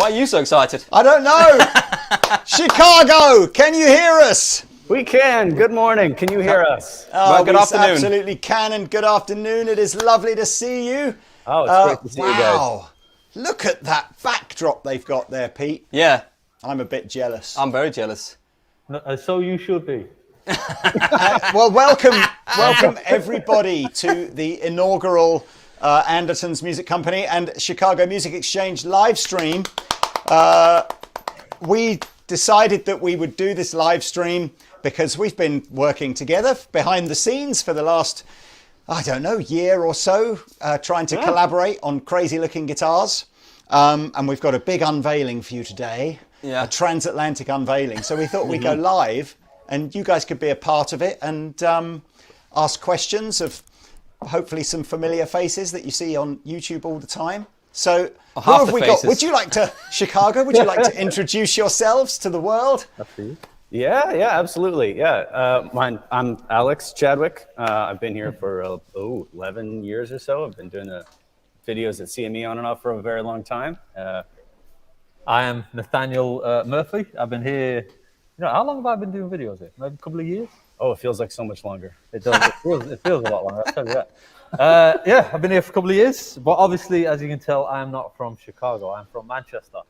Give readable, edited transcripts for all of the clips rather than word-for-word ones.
Why are you so excited? I don't know. Chicago, can you hear us? We can. Good morning. Can you hear us? Well, good afternoon. Absolutely can, and good afternoon. It is lovely to see you. Oh, it's great to see you guys. Wow. Look at that backdrop they've got there, Pete. Yeah. I'm a bit jealous. I'm very jealous. So you should be. Well, welcome everybody to the inaugural Andertons Music Company and Chicago Music Exchange live stream. We decided that we would do this live stream because we've been working together behind the scenes for the last, I don't know, year or so, trying to collaborate on crazy looking guitars. And we've got a big unveiling for you today, a transatlantic unveiling. So we thought we'd go live and you guys could be a part of it and ask questions of hopefully some familiar faces that you see on YouTube all the time. So who have we got? Would you like to, Chicago, would you like to introduce yourselves to the world? Yeah, absolutely. Yeah, I'm Alex Chadwick. I've been here for 11 years or so. I've been doing the videos at CME on and off for a very long time. I am Nathaniel Murphy. I've been here, how long have I been doing videos here? Maybe a couple of years? Oh, it feels like so much longer. It does. It feels a lot longer, I'll tell you that. I've been here for a couple of years, but obviously, as you can tell, I am not from Chicago. I'm from Manchester.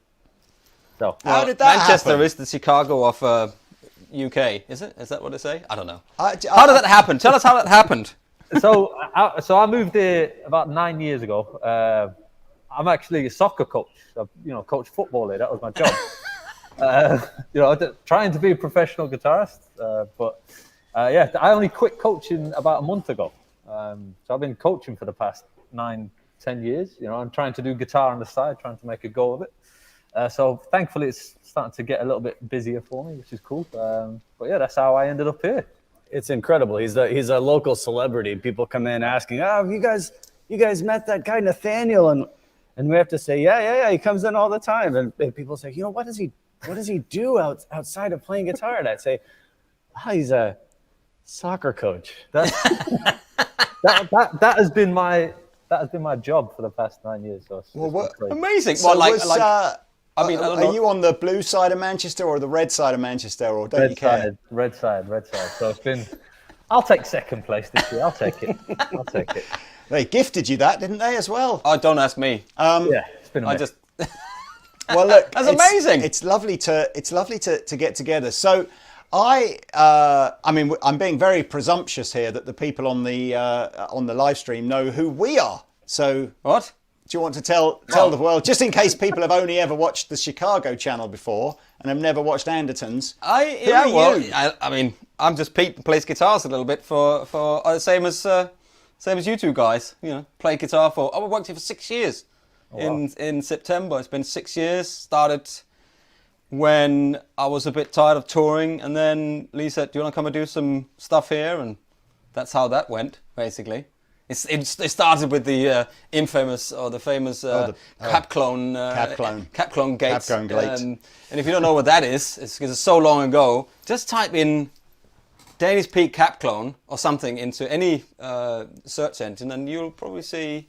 So how did that Manchester happen? is the Chicago of UK, is it? Is that what they say? I don't know. How did that happen? Tell us how that happened. So I moved here about 9 years ago. I'm actually a soccer coach. I coach football here. That was my job. Trying to be a professional guitarist, but I only quit coaching about a month ago. So I've been coaching for the past 9-10 years. I'm trying to do guitar on the side, trying to make a go of it. So thankfully, it's starting to get a little bit busier for me, which is cool. But yeah, that's how I ended up here. It's incredible. He's a local celebrity. People come in asking, "Oh, you guys met that guy Nathaniel?" And we have to say, yeah. He comes in all the time. And people say, what does he do outside of playing guitar? And I'd say, he's a soccer coach. That has been my job for the past 9 years. So amazing. So well, are you on the blue side of Manchester or the red side of Manchester, or don't you care? Red side. So it's been. I'll take second place this year. I'll take it. They gifted you that, didn't they, as well? Oh, don't ask me. It's been amazing. Well, look, that's amazing. It's lovely to get together. So, I'm being very presumptuous here that the people on the live stream know who we are. So, what do you want to tell the world, just in case people have only ever watched the Chicago channel before and have never watched Andertons? Who are you? I'm just Pete, plays guitars a little bit for same as you two guys. Play guitar I worked here for 6 years. In September. It's been 6 years. Started when I was a bit tired of touring, and then Lee said, "Do you want to come and do some stuff here?" And that's how that went, basically. It started with the famous cap clone gate. And if you don't know what that is, it's because it's so long ago. Just type in Danish Pete cap clone or something into any search engine, and you'll probably see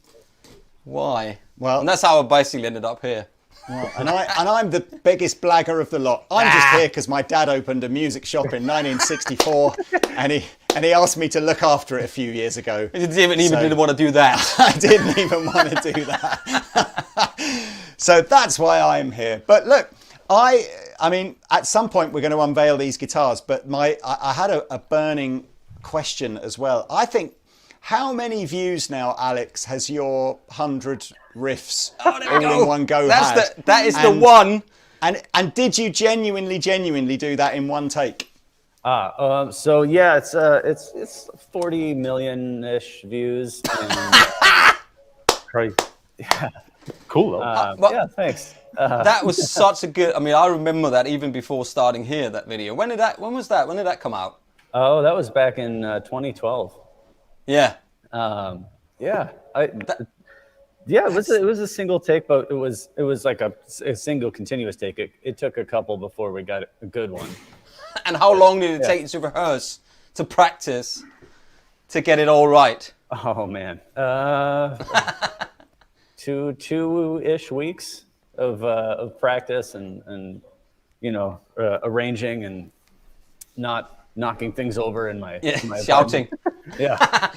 why. Well, and that's how I basically ended up here. Well, and I'm the biggest blagger of the lot. I'm just here because my dad opened a music shop in 1964, and he asked me to look after it a few years ago. You didn't want to do that. I didn't even want to do that. So that's why I'm here. But look, I mean, at some point we're going to unveil these guitars. But I had a burning question as well. I think, how many views now, Alex, has your 100 riffs all in one go had? That is the one. And did you genuinely do that in one take? So yeah, it's 40 million-ish views. Crazy. Yeah. Cool though. Yeah, thanks. That was such a good. I remember that even before starting here. That video. When did that come out? Oh, that was back in 2012. Yeah. It was a single take, but it was like a single continuous take. It took a couple before we got a good one. And how long did it take you to rehearse, to practice, to get it all right? Oh man, 2-ish weeks. of practice and arranging and not knocking things over in my shouting. Yeah.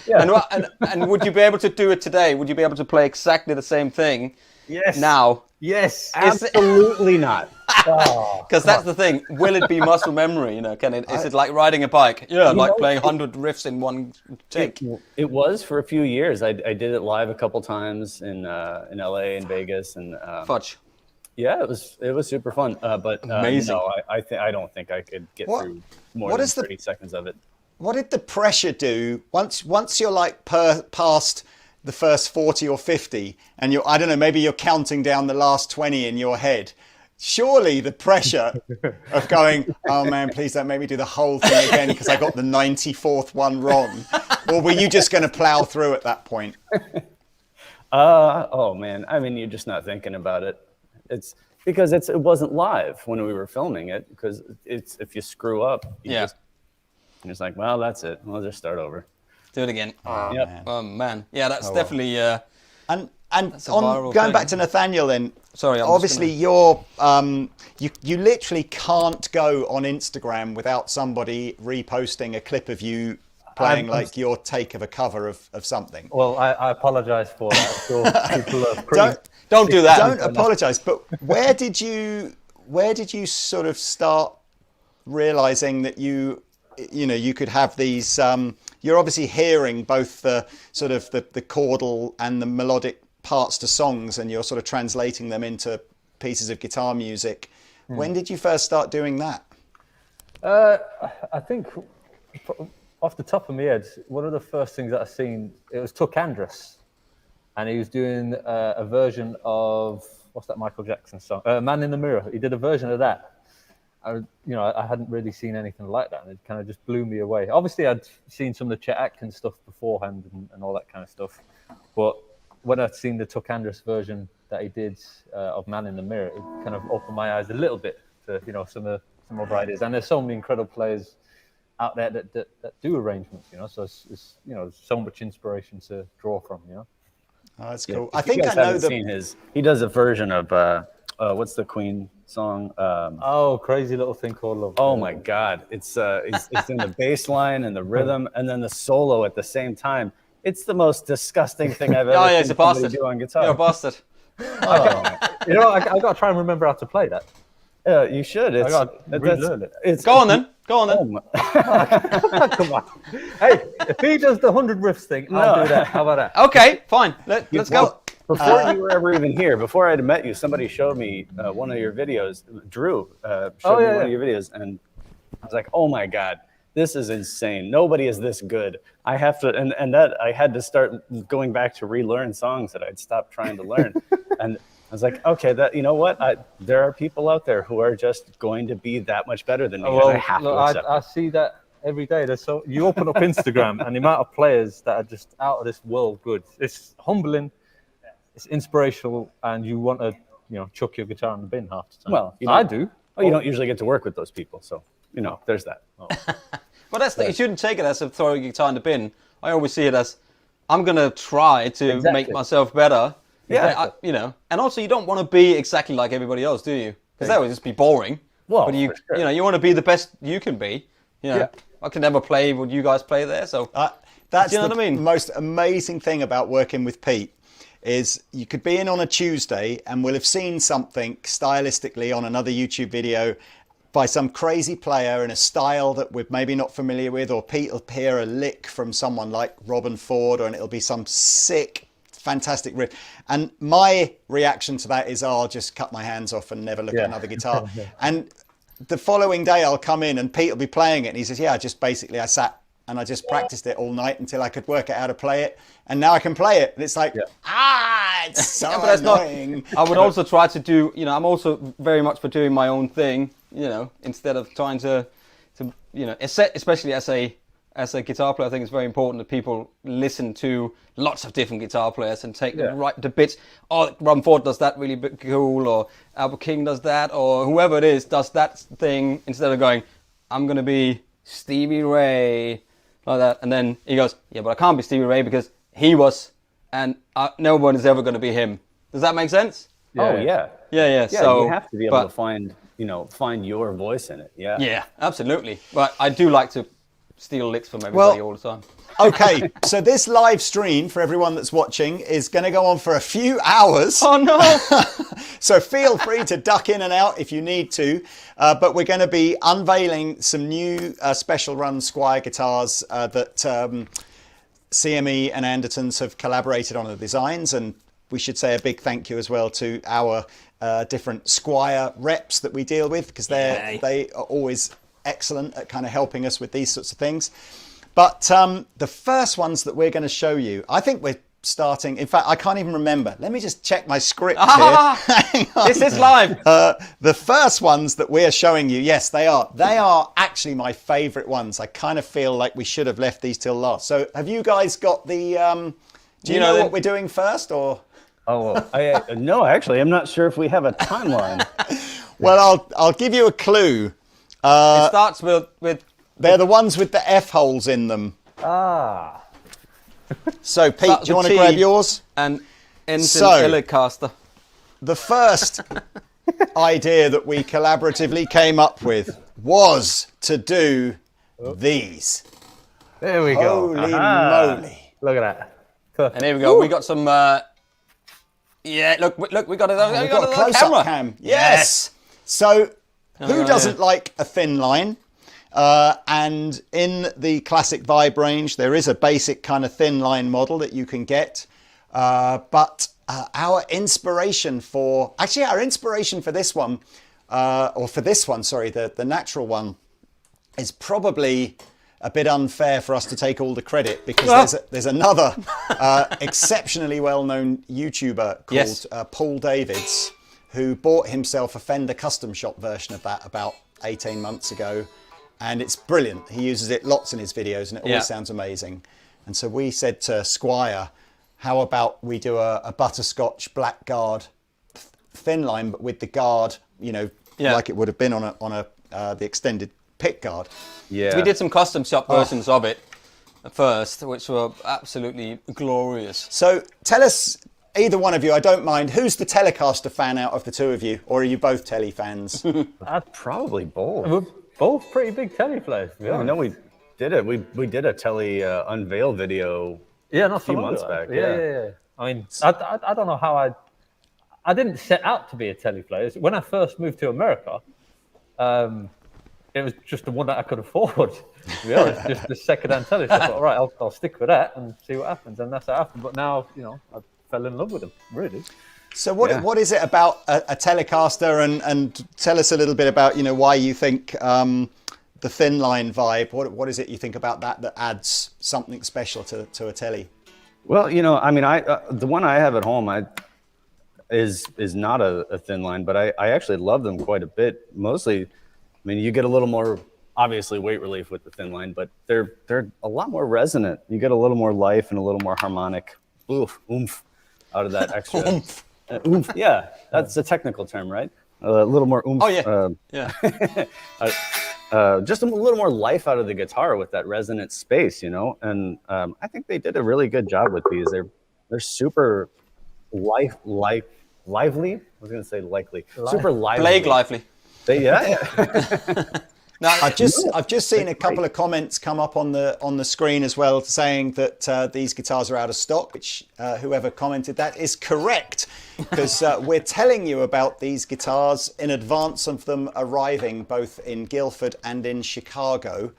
And would you be able to do it today? Would you be able to play exactly the same thing? Yes. Now? Yes. Absolutely not. Because that's the thing. Will it be muscle memory? Is it like riding a bike? Yeah, like playing 100 riffs in one take. It was for a few years. I did it live a couple times in LA and Vegas and Fudge. Yeah, it was super fun. But amazing. No, I don't think I could get through more than 30 seconds of it. What did the pressure do once you're like past the first 40 or 50 and I don't know, maybe you're counting down the last 20 in your head? Surely the pressure of going, oh man, please don't make me do the whole thing again because I got the 94th one wrong. Or were you just going to plow through at that point? Oh man, I mean, you're just not thinking about it. It's because it wasn't live when we were filming it, because if you screw up, you're just like, well, that's it. We'll just start over. Do it again. Yep. Oh man. Yeah, that's definitely. And on going back to Nathaniel, then. Sorry, obviously you're you literally can't go on Instagram without somebody reposting a clip of you playing like your take of a cover of something. Well, I apologise for that. Sure, people are don't do that. Don't apologise. But where did you sort of start realising that you could have these? You're obviously hearing both the sort of the chordal and the melodic parts to songs, and you're sort of translating them into pieces of guitar music. When did you first start doing that? I think off the top of my head, one of the first things that I seen, it was Tuck Andrus, and he was doing a version of, what's that Michael Jackson song? Man in the Mirror. He did a version of that. I hadn't really seen anything like that, and it kind of just blew me away. Obviously, I'd seen some of the Chet Atkins stuff beforehand and all that kind of stuff, but when I'd seen the Tuck Andrus version that he did of Man in the Mirror, it kind of opened my eyes a little bit to some other ideas. And there's so many incredible players out there that do arrangements, so it's so much inspiration to draw from, Oh, that's cool. Yeah, I think I know he does a version of what's the Queen song? Crazy Little Thing Called Love. Oh my God, it's in the bass line and the rhythm and then the solo at the same time. It's the most disgusting thing I've ever seen somebody do on guitar. You're a bastard. I got to try and remember how to play that. Yeah, you should. I got to relearn it. Go on then. Oh, come on. Hey, if he does the 100 riffs thing, I'll do that. How about that? Okay, fine. Let's go. Before you were ever even here, before I had met you, somebody showed me one of your videos. Drew showed me one of your videos, and I was like, oh my God. This is insane. Nobody is this good. I have to, and that I had to start going back to relearn songs that I'd stopped trying to learn. And I was like, okay, there are people out there who are just going to be that much better than me. Well, and I have to accept I see that every day. You open up Instagram and the amount of players that are just out of this world good. It's humbling, it's inspirational, and you want to, chuck your guitar in the bin half the time. Well, I do. Oh, you don't usually get to work with those people, so. There's that. Well, you shouldn't take it as a throwing a guitar in the bin. I always see it as, I'm going to try to make myself better. Yeah. And also you don't want to be exactly like everybody else, do you? Because that would just be boring. Well, but you want to be the best you can be. I can never play what you guys play there, so. That's what I mean? Most amazing thing about working with Pete is you could be in on a Tuesday and we'll have seen something stylistically on another YouTube video by some crazy player in a style that we're maybe not familiar with, or Pete will hear a lick from someone like Robin Ford, and it'll be some sick, fantastic riff. And my reaction to that is, I'll just cut my hands off and never look at another guitar. And the following day I'll come in and Pete will be playing it, and he says, I sat and I just practiced it all night until I could work out how to play it, and now I can play it. And it's like, it's so annoying. I would also try to do, I'm also very much for doing my own thing, instead of trying to especially as a guitar player, I think it's very important that people listen to lots of different guitar players and take the bits. Oh, Robin Ford does that really cool, or Albert King does that, or whoever it is does that thing, instead of going, I'm going to be Stevie Ray, like that. And then he goes, yeah, but I can't be Stevie Ray because he was, and no one is ever going to be him. Does that make sense? Yeah. Yeah, So you have to be able to find your voice in it. Yeah. Yeah, absolutely. But I do like to steal licks from everybody all the time. Okay, so this live stream for everyone that's watching is going to go on for a few hours. Oh no! So feel free to duck in and out if you need to. But we're going to be unveiling some new special run Squier guitars that CME and Andertons have collaborated on the designs. And we should say a big thank you as well to our different Squier reps that we deal with, because they are always excellent at kind of helping us with these sorts of things. But the first ones that we're going to show you, I think we're starting. In fact, I can't even remember. Let me just check my script here. Hang on. This is live. The first ones that we're showing you, yes, they are. They are actually my favourite ones. I kind of feel like we should have left these till last. So have you guys got the... do you know what we're doing first, or...? Oh, no, actually, I'm not sure if we have a timeline. Well, I'll give you a clue. It starts with... They're the ones with the F holes in them. Ah. So, Pete, do you want to grab yours? And Telecaster. The first idea that we collaboratively came up with was to do these. There we go. Holy moly. Look at that. And here we go. We got some... yeah, look, we got it. We've got a close-up cam. Yes. So, who doesn't like a thin line? And in the classic Vibe range, there is a basic kind of thin line model that you can get. But our inspiration for this one, the natural one, is probably a bit unfair for us to take all the credit, because there's another exceptionally well-known YouTuber called Paul Davids, who bought himself a Fender custom shop version of that about 18 months ago. And it's brilliant. He uses it lots in his videos, and it always sounds amazing. And so we said to Squier, how about we do a butterscotch black guard thin line, but with the guard, like it would have been on the extended pick guard. Yeah. So we did some custom shop versions of it at first, which were absolutely glorious. So tell us, either one of you, I don't mind, who's the Telecaster fan out of the two of you? Or are you both Tele fans? Probably both. We're both pretty big Tele players. I know we did it. We did a Tele unveil video not a few months back. Yeah. I mean, I don't know how I didn't set out to be a Tele player. When I first moved to America, it was just the one that I could afford. To be honest, just the second-hand Tele. So I thought, all right, I'll stick with that and see what happens. And that's what happened. But now, I fell in love with them, really. So what is it about a Telecaster, and tell us a little bit about why you think the thin line vibe, what is it you think about that adds something special to a Tele? Well, I mean, the one I have at home is not a thin line, but I actually love them quite a bit. Mostly, I mean, you get a little more obviously weight relief with the thin line, but they're a lot more resonant. You get a little more life and a little more harmonic oomph out of that extra. Oomph, yeah, that's a technical term, right? A little more oomph. Oh yeah, just a little more life out of the guitar with that resonant space, And I think they did a really good job with these. They're super lively. I was gonna say likely. Super lively. Blake Lively. Now, I've just seen a couple of comments come up on the screen as well, saying that these guitars are out of stock, which whoever commented that is correct, because we're telling you about these guitars in advance of them arriving both in Guildford and in Chicago.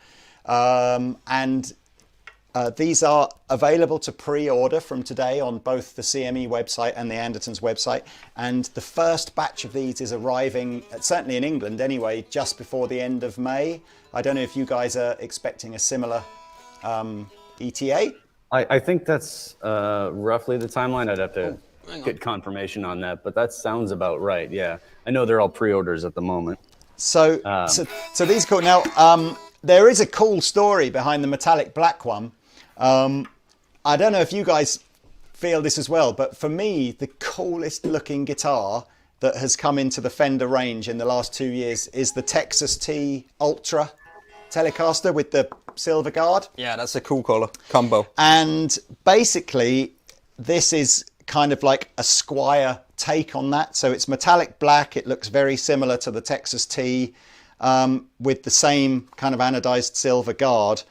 These are available to pre-order from today on both the CME website and the Andertons website. And the first batch of these is arriving, certainly in England anyway, just before the end of May. I don't know if you guys are expecting a similar ETA. I think that's roughly the timeline. I'd have to get confirmation on that, but that sounds about right. Yeah, I know they're all pre-orders at the moment. So these are cool. Now, there is a cool story behind the metallic black one. I don't know if you guys feel this as well, but for me, the coolest looking guitar that has come into the Fender range in the last 2 years is the Texas T Ultra Telecaster with the silver guard. Yeah, that's a cool color combo. And basically, this is kind of like a Squier take on that. So it's metallic black. It looks very similar to the Texas T, with the same kind of anodized silver guard.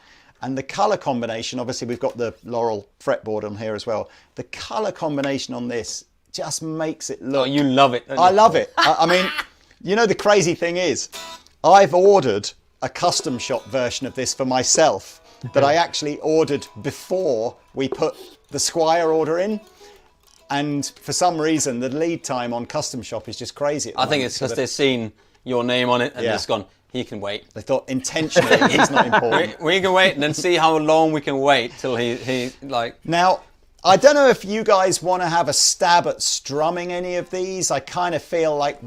And the color combination, obviously we've got the Laurel fretboard on here as well. The color combination on this just makes it look... Oh, you love it. I love it. I mean, you know, the crazy thing is, I've ordered a custom shop version of this for myself that I actually ordered before we put the Squier order in. And for some reason, the lead time on custom shop is just crazy. I think it's because they've seen your name on it and just gone, he can wait. They thought intentionally he's not important. We can wait and then see how long we can wait till he like... Now, I don't know if you guys want to have a stab at strumming any of these. I kind of feel like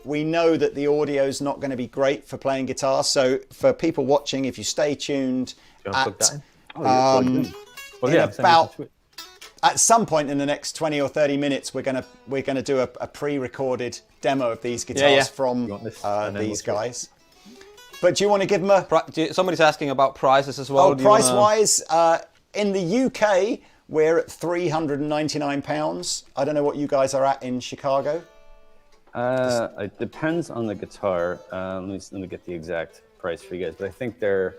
we know that the audio's not going to be great for playing guitar. So for people watching, if you stay tuned at some point in the next 20 or 30 minutes, we're gonna do a pre-recorded demo of these guitars from these guys. But do you want to give them a... Somebody's asking about prices as well. Oh, price-wise, in the UK, we're at £399. I don't know what you guys are at in Chicago. It depends on the guitar. Let me get the exact price for you guys. But I think they're...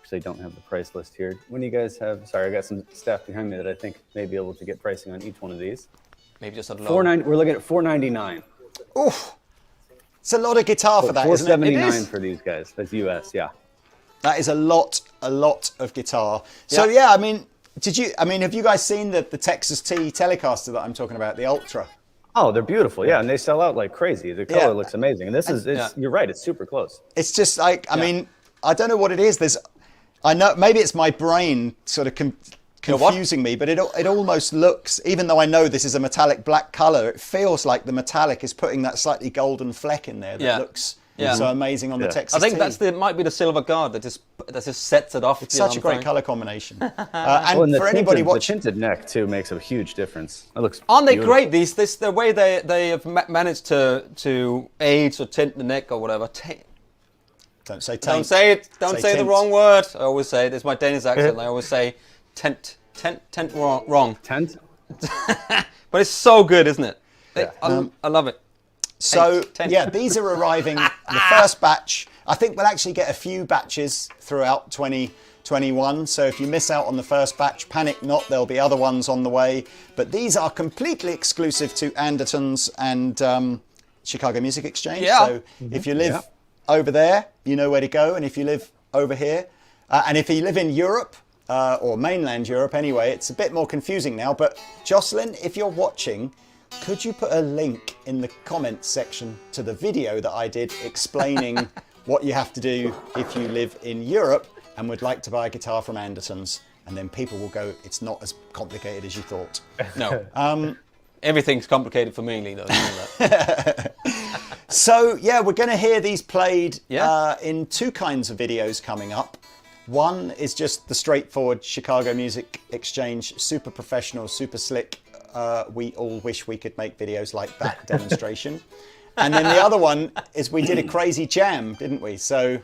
Actually, I don't have the price list here. When you guys have... Sorry, I got some staff behind me that I think may be able to get pricing on each one of these. Maybe just a low. We're looking at $499. Oof. It's a lot of guitar for that, isn't it? $479 for these guys. That's US, yeah. That is a lot of guitar. So yeah, I mean, have you guys seen the Texas T Telecaster that I'm talking about, the Ultra? Oh, they're beautiful, yeah, and they sell out like crazy. The color looks amazing, and this is, you're right, it's super close. It's just like, I mean, I don't know what it is. I know, maybe it's my brain sort of confusing me, but it almost looks, even though I know this is a metallic black color, it feels like the metallic is putting that slightly golden fleck in there that looks so amazing on the Texas I think T. might be the silver guard that just sets it off. It's such a great color combination. And for anybody watching, the tinted neck too makes a huge difference. It looks Aren't they beautiful. great? The way they have managed to age or tint the neck or whatever. don't say taint. Don't say it. Don't say the tint. wrong word. I always say it. It's my Danish accent. I always say tent wrong. Tent? But it's so good, isn't it? Yeah. I love it. So, Tent. yeah, these are arriving, the first batch. I think we'll actually get a few batches throughout 2021. So if you miss out on the first batch, panic not, there'll be other ones on the way. But these are completely exclusive to Andertons and Chicago Music Exchange. Yeah. So if you live over there, you know where to go. And if you live over here, and if you live in Europe, or mainland Europe anyway, it's a bit more confusing now. But Jocelyn, if you're watching, could you put a link in the comments section to the video that I did explaining what you have to do if you live in Europe and would like to buy a guitar from Andertons? And then people will go, it's not as complicated as you thought. No. Everything's complicated for me, though. You know that. So, yeah, we're going to hear these played in two kinds of videos coming up. One is just the straightforward Chicago Music Exchange, super professional, super slick. We all wish we could make videos like that demonstration. And then the other one is we did a crazy jam, didn't we? So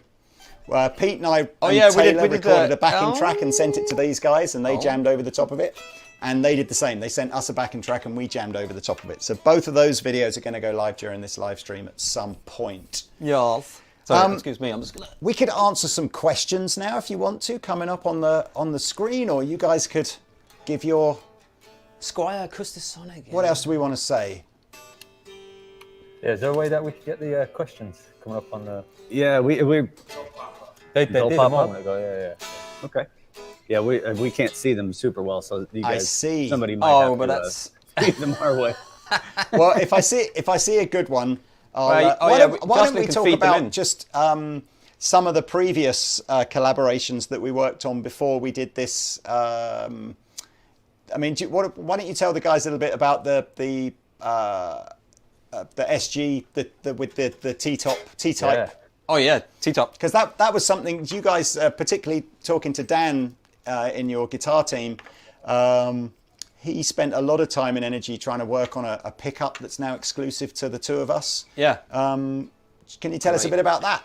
Pete and I Taylor recorded a backing track and sent it to these guys, and they jammed over the top of it. And they did the same. They sent us a backing track and we jammed over the top of it. So both of those videos are going to go live during this live stream at some point. Yes. Sorry, excuse me. I'm just gonna. We could answer some questions now if you want to, coming up on the screen, or you guys could give your Squier Acoustic Sonic. What else do we want to say? Yeah, is there a way that we could get the questions coming up on the... Yeah, we They did a pop up? moment ago, yeah. Okay. Yeah, we can't see them super well, so you guys, I see. somebody might have but to that's feed them our way. Well, if I see a good one, why don't we talk about just some of the previous collaborations that we worked on before we did this? I mean, why don't you tell the guys a little bit about the SG with the T-top T-type? Yeah. Oh yeah, T-top. Because that was something you guys, particularly talking to Dan in your guitar team, he spent a lot of time and energy trying to work on a pickup that's now exclusive to the two of us. Yeah. Can you tell us a bit about that?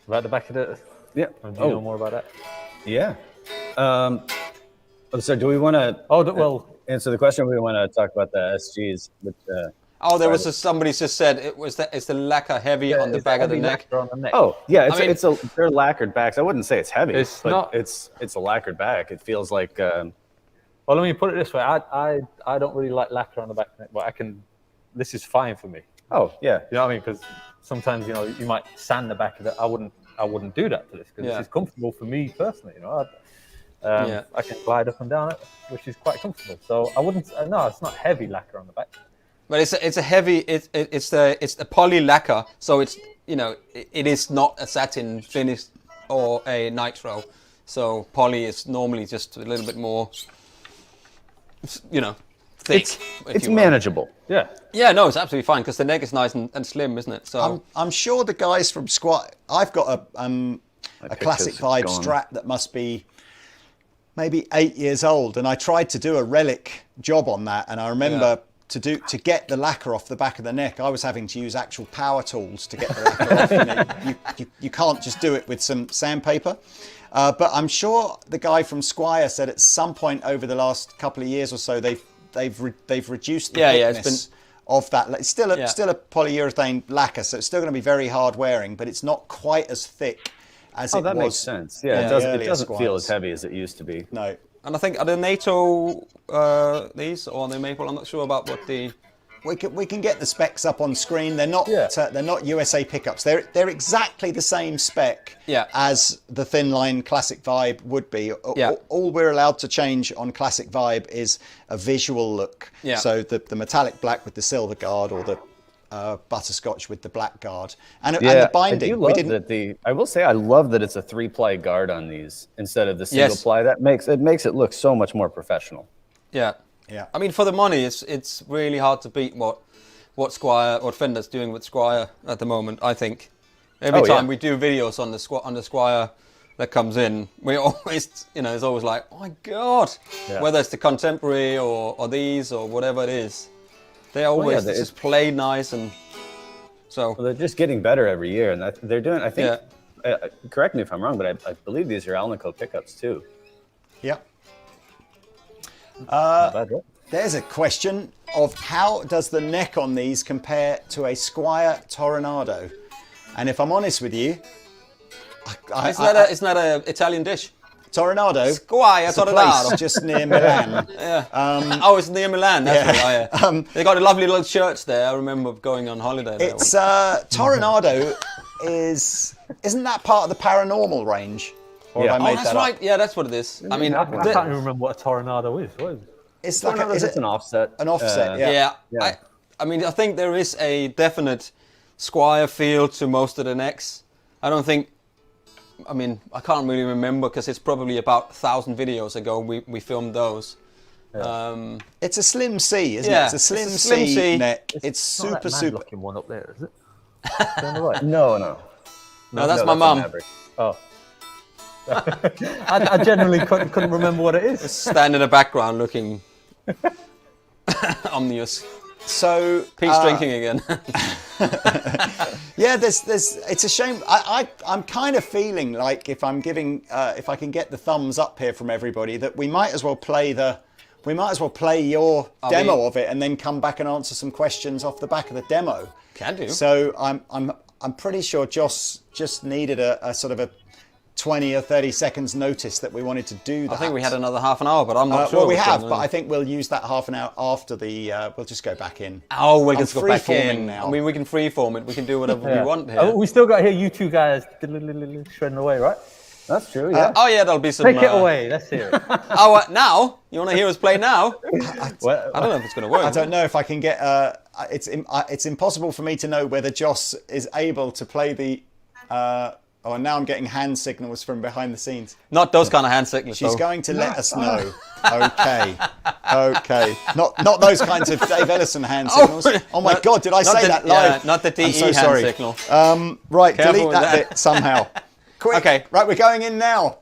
About the back of the... Yeah. Do you know more about that? Yeah. So do we want to... Oh, well, answer the question. We want to talk about the SGs. With, Oh, there was somebody just said is the lacquer heavy on the back of the neck? On the neck. Oh, yeah, I mean, they're lacquered backs. I wouldn't say it's heavy. It's but not. It's a lacquered back. It feels like. Well, let me put it this way. I don't really like lacquer on the back of the neck, but this is fine for me. Oh, yeah. You know what I mean? Because sometimes, you might sand the back of it. I wouldn't do that to this because this is comfortable for me personally. I can glide up and down it, which is quite comfortable. So I wouldn't. No, it's not heavy lacquer on the back. But it's a heavy. It's the poly lacquer, so it's it is not a satin finish or a nitro. So poly is normally just a little bit more, thick. It's manageable. Yeah. Yeah, no, it's absolutely fine because the neck is nice and slim, isn't it? So I'm sure the guys from Squier. I've got a classic vibe Strat that must be maybe 8 years old, and I tried to do a relic job on that, and I remember. To get the lacquer off the back of the neck, I was having to use actual power tools to get the lacquer off. You can't just do it with some sandpaper. But I'm sure the guy from Squier said at some point over the last couple of years or so they've reduced the thickness of that. It's still a polyurethane lacquer, so it's still going to be very hard wearing, but it's not quite as thick as it was. Oh, that makes sense. Yeah, it doesn't feel as heavy as it used to be. No. And I think are the NATO these or the Maple? I'm not sure about what the. We can get the specs up on screen. They're not USA pickups. They're exactly the same spec as the thin line Classic Vibe would be. All we're allowed to change on Classic Vibe is a visual look. Yeah. So the metallic black with the silver guard or the butterscotch with the black guard and the binding. I will say I love that it's a 3-ply guard on these instead of the single ply. That makes it look so much more professional. Yeah. Yeah. I mean, for the money, it's really hard to beat what Fender's doing with Squier at the moment. I think every time we do videos on the Squier that comes in, we always it's always like, oh my god, whether it's the contemporary or these or whatever it is. They always just play nice, and so they're just getting better every year, and they're doing. I think. Correct me if I'm wrong, but I believe these are Alnico pickups too. Yeah. There's a question of how does the neck on these compare to a Squier Tornado, and if I'm honest with you, isn't that an Italian dish? Tornado. Squier Tornado. Place just near Milan. It's near Milan. That's right. They got a lovely little church there. I remember going on holiday there. It's Tornado isn't that part of the paranormal range? Or have I made that's that right. up? Yeah, that's what it is. I mean, I can't even remember what a Tornado is. What is it? It's like an offset. An offset. Yeah. I mean, I think there is a definite Squier feel to most of the necks. I can't really remember because it's probably about 1,000 videos ago we filmed those. Yeah. It's a Slim C, isn't it? It's a Slim C neck. It's super. Looking one up there, is it? On the right? No, that's my mum. Oh. I genuinely couldn't remember what it is. Just stand in the background looking ominous. So Pete's drinking again. It's a shame. I'm kind of feeling like if I can get the thumbs up here from everybody, that we might as well play your demo of it and then come back and answer some questions off the back of the demo. Can do. So I'm pretty sure Joss just needed a sort of a 20 or 30 seconds notice that we wanted to do that. I think we had another half an hour, but I'm not sure. Well, we have, but I think we'll use that half an hour after we'll just go back in. Oh, we can go back in now. I mean, we can freeform it. We can do whatever we want here. We still got here you two guys shredding away, right? That's true, yeah. There'll be some... Take it away, let's hear it. Now? You want to hear us play now? I don't know if it's going to work. I don't know if I can get... it's impossible for me to know whether Joss is able to play the... now I'm getting hand signals from behind the scenes. Not those kind of hand signals. She's going to let us know. Okay. Not those kinds of Dave Ellison hand signals. Oh my God, did I say that live? Not the DE I'm so hand sorry. signal. Right, Careful delete that bit somehow. Quick. Okay. Right, we're going in now.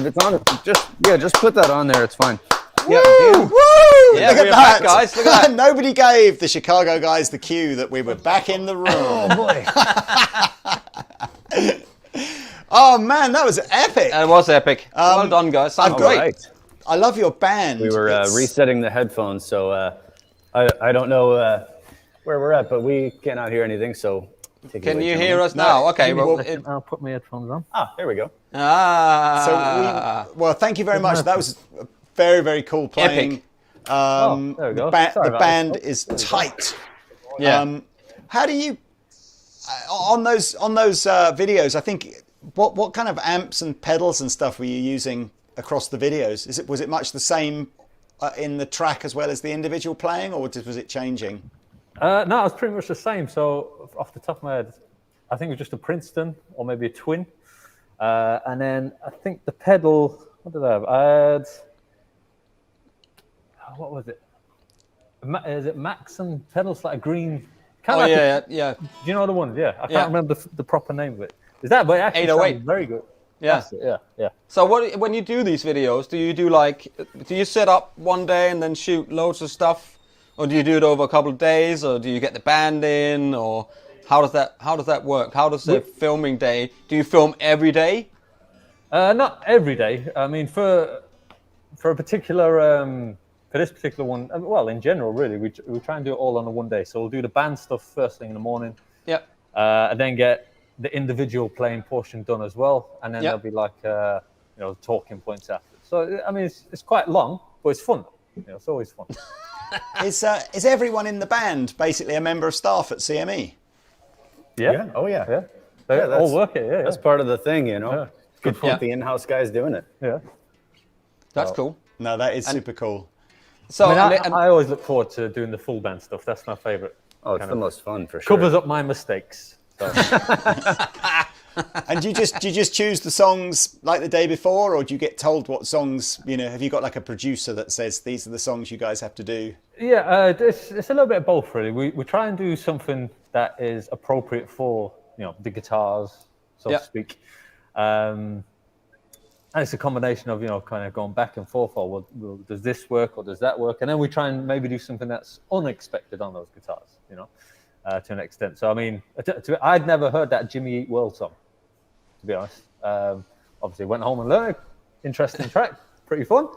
if it's on, just put that on there. It's fine. Yeah, Woo! Yeah, look at we're that, back, guys. Look at that. Nobody gave the Chicago guys the cue that we were back in the room. Oh boy. Oh man, that was epic. It was epic. Well done, guys. Sounds great. Right. I love your band. We were resetting the headphones, so I don't know where we're at, but we cannot hear anything. So take it Can away, you gentlemen. hear us now? Okay. Well, I'll put my headphones on. There we go. Well, thank you very much. That was very, very cool playing. Epic. There we go. Sorry The about band this. is tight. Yeah. How do you on those videos? I think what kind of amps and pedals and stuff were you using across the videos? Was it much the same in the track as well as the individual playing, or was it changing? No, it was pretty much the same. So off the top of my head, I think it was just a Princeton or maybe a Twin, and then I think the pedal. What did I have? I had. What was it? Is it Maxim pedals, like a green? Yeah. Do you know the one? Yeah, I can't remember the proper name of it. Is that? But it actually 808. sounds very good. Yeah. That's it, yeah. So when you do these videos, do you set up one day and then shoot loads of stuff, or do you do it over a couple of days, or do you get the band in, or how does that work? How does the filming day? Do you film every day? Not every day. I mean, for a particular for this particular one, well, in general, really, we try and do it all on a one day. So we'll do the band stuff first thing in the morning. Yeah. And then get the individual playing portion done as well, and then there'll be like talking points after. So I mean, it's quite long, but it's fun. It's always fun. Is everyone in the band basically a member of staff at CME? Yeah. Oh yeah. Yeah. They all work it. Yeah. That's part of the thing, you know. Yeah. Good for the in-house guys doing it. Yeah. That's cool. No, that is super cool. So I always look forward to doing the full band stuff. That's my favorite. Oh, it's the most fun for sure. Covers up my mistakes. So. And do you just choose the songs like the day before, or do you get told what songs? Have you got like a producer that says these are the songs you guys have to do? Yeah, it's a little bit of both really. We try and do something that is appropriate for the guitars, so to speak. And it's a combination of kind of going back and forth. Well, does this work or does that work? And then we try and maybe do something that's unexpected on those guitars, to an extent. So I mean, I'd never heard that Jimmy Eat World song, to be honest. Obviously, went home and learned. Interesting track, pretty fun.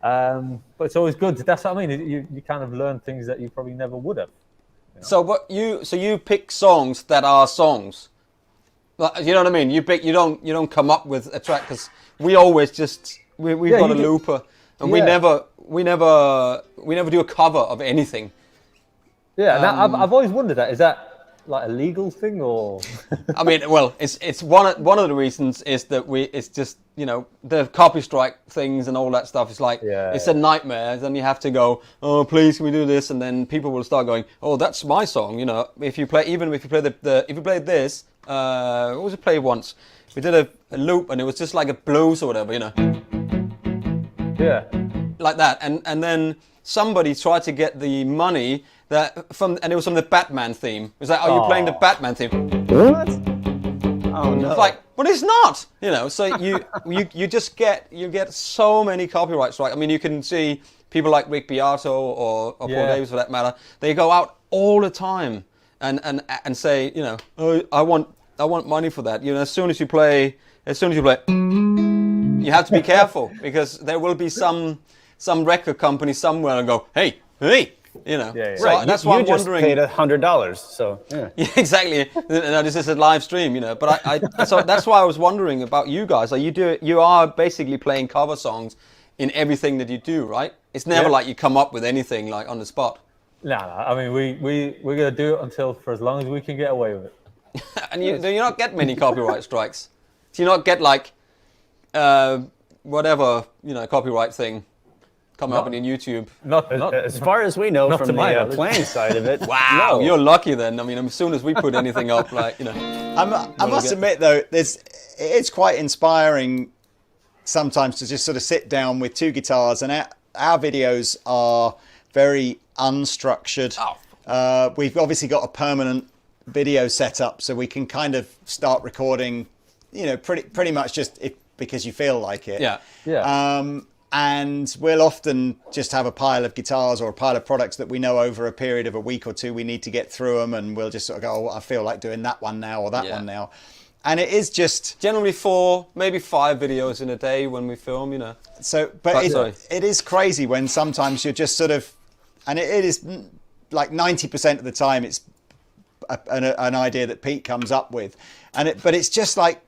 But it's always good. That's what I mean. You kind of learn things that you probably never would have. So you pick songs that are songs. You know what I mean? You don't come up with a track, because we always we've got a looper, and we never do a cover of anything. Yeah, now I've always wondered that. Is that like a legal thing, or? I mean, well, it's one of the reasons is that it's just the copy strike things and all that stuff. It's like it's a nightmare. Then you have to go, oh please, can we do this? And then people will start going, oh that's my song. If you play this. What was it play once? We did a loop, and it was just like a blues or whatever, Yeah. like that. And then somebody tried to get the money and it was from the Batman theme. It was like, are you playing the Batman theme? What? Oh no. It's like, but it's not. So you just get so many copyright strikes. I mean, you can see people like Rick Beato or Paul Davis for that matter. They go out all the time and say, oh, I want money for that. As soon as you play, you have to be careful, because there will be some record company somewhere and go, hey. Yeah. So Right. that's you why I'm just wondering. paid $100, so yeah. Yeah, exactly. No, this is a live stream, But so that's why I was wondering about you guys. You are basically playing cover songs in everything that you do, right? It's never like you come up with anything like on the spot. No. I mean, we're gonna do it for as long as we can get away with it. And do you not get many copyright strikes? Do you not get like whatever copyright thing coming up on YouTube? Not As far as we know from the playing side of it. Wow, no. you're lucky then. I mean, as soon as we put anything up, I must admit though, it's quite inspiring sometimes to just sort of sit down with two guitars, and our videos are very unstructured. We've obviously got a permanent video setup, so we can kind of start recording, pretty much just because you feel like it. Yeah. And we'll often just have a pile of guitars or a pile of products that we know over a period of a week or two we need to get through them, and we'll just sort of go, oh, I feel like doing that one now or that one now. And it is just generally 4, maybe 5 videos in a day when we film, you know. So, but it is crazy when sometimes you're just sort of, and it is like 90% of the time it's an idea that Pete comes up with, but it's just like,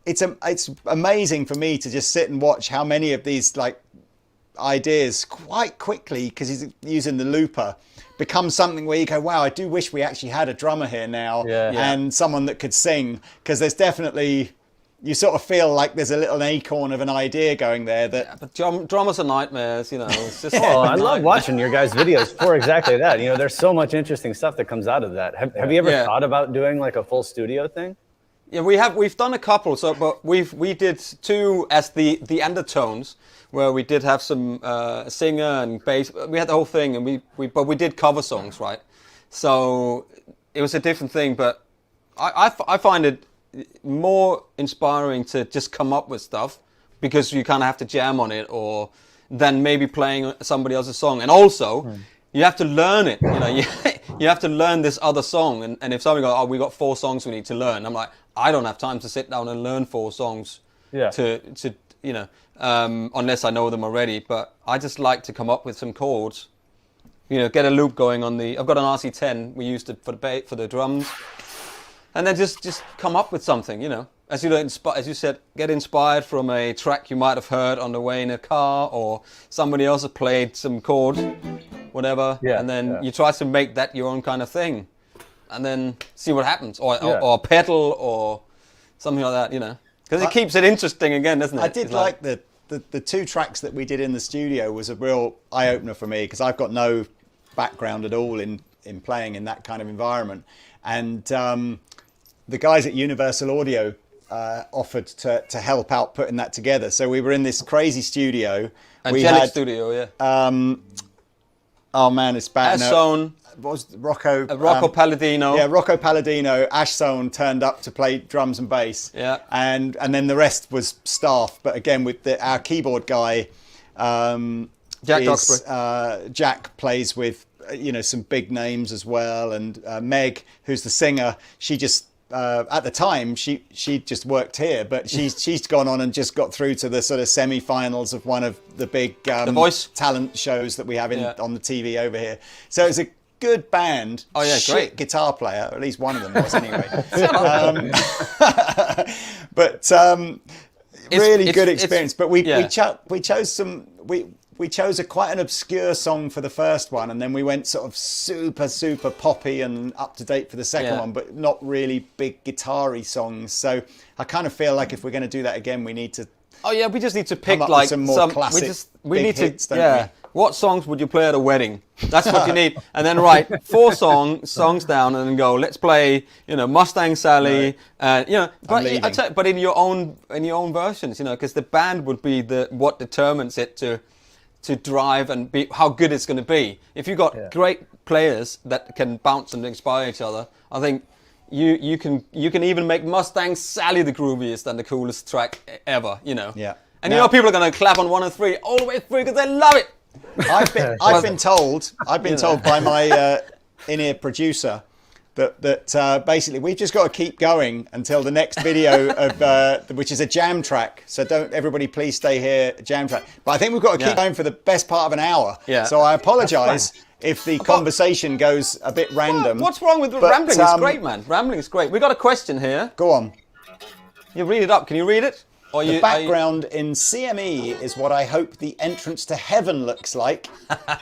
it's amazing for me to just sit and watch how many of these like ideas quite quickly, because he's using the looper, become something where you go, wow, I do wish we actually had a drummer here now and someone that could sing, because there's definitely, you sort of feel like there's a little acorn of an idea going there that... but drummers are nightmares, you know. It's just I love watching your guys' videos for exactly that. You know, there's so much interesting stuff that comes out of that. Have you ever thought about doing like a full studio thing? Yeah, we've done a couple. So, but we did 2 as the Andertons, where we did have some singer and bass. We had the whole thing, and but we did cover songs, right? So it was a different thing. But I find it more inspiring to just come up with stuff, because you kind of have to jam on it, or than maybe playing somebody else's song. And also, you have to learn it. You know, you have to learn this other song. And if somebody goes, oh, we got 4 songs we need to learn, I'm like, I don't have time to sit down and learn 4 songs to you know, unless I know them already. But I just like to come up with some chords, you know, get a loop going on I've got an RC10, we used it for the drums, and then just come up with something, you know. As you said, get inspired from a track you might have heard on the way in a car, or somebody else has played some chord, whatever, and then you try to make that your own kind of thing, and then see what happens, or a pedal or something like that, you know, because it keeps it interesting again, doesn't it? I did like the 2 tracks that we did in the studio was a real eye opener for me, because I've got no background at all in playing in that kind of environment, and the guys at Universal Audio offered to help out putting that together. So we were in this crazy studio. Angelic studio, yeah. Oh man, it's bad. Ashzone. What was Rocco? Rocco Palladino. Yeah, Rocco Palladino. Ashzone turned up to play drums and bass. Yeah. And then the rest was staff. But again, with our keyboard guy, Jack plays with some big names as well. And Meg, who's the singer, she just at the time she just worked here, but she's gone on and just got through to the sort of semi-finals of one of the big The Voice talent shows that we have on the TV over here. So it's a good band. Oh yeah, shit great guitar player. At least one of them was anyway. But really good experience. But we chose quite an obscure song for the first one, and then we went sort of super poppy and up to date for the second one, but not really big guitar-y songs. So I kind of feel like if we're going to do that again, we need to. Oh yeah, we just need to pick like some more classic. We need hits, to. don't we? What songs would you play at a wedding? That's what you need. And then write 4 songs down, and then go. Let's play, Mustang Sally, No. But in your own versions, because the band would be what determines it to drive and be how good it's going to be. If you've got great players that can bounce and inspire each other, I think you can even make Mustang Sally the grooviest and the coolest track ever. Yeah. And people are going to clap on 1 and 3 all the way through because they love it. I've been told by my in-ear producer that basically we've just got to keep going until the next video of which is a jam track. So don't everybody please stay here, jam track. But I think we've got to keep going for the best part of an hour. Yeah. So I apologise if the conversation goes a bit random. What's wrong with rambling? It's great, man. Rambling is great. We got a question here. Go on. You read it up. Can you read it? The background in CME is what I hope the entrance to heaven looks like.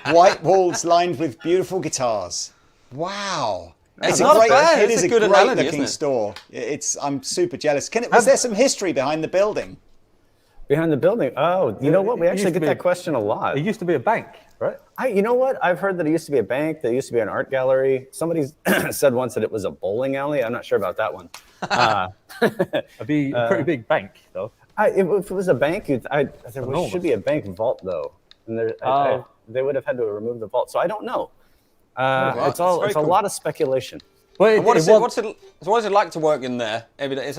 White walls lined with beautiful guitars. Wow. It's not bad. It is a good great analogy, looking isn't it? store. I'm super jealous. Was there some history behind the building? Behind the building? Oh, you know what? We actually get that question a lot. It used to be a bank, right? You know what? I've heard that it used to be a bank. There used to be an art gallery. Somebody said once that it was a bowling alley. I'm not sure about that one. It'd be a pretty big bank, though. If it was a bank, there should be a bank vault, though. And they would have had to remove the vault. So I don't know. It's a lot of speculation. What is it like to work in there every day?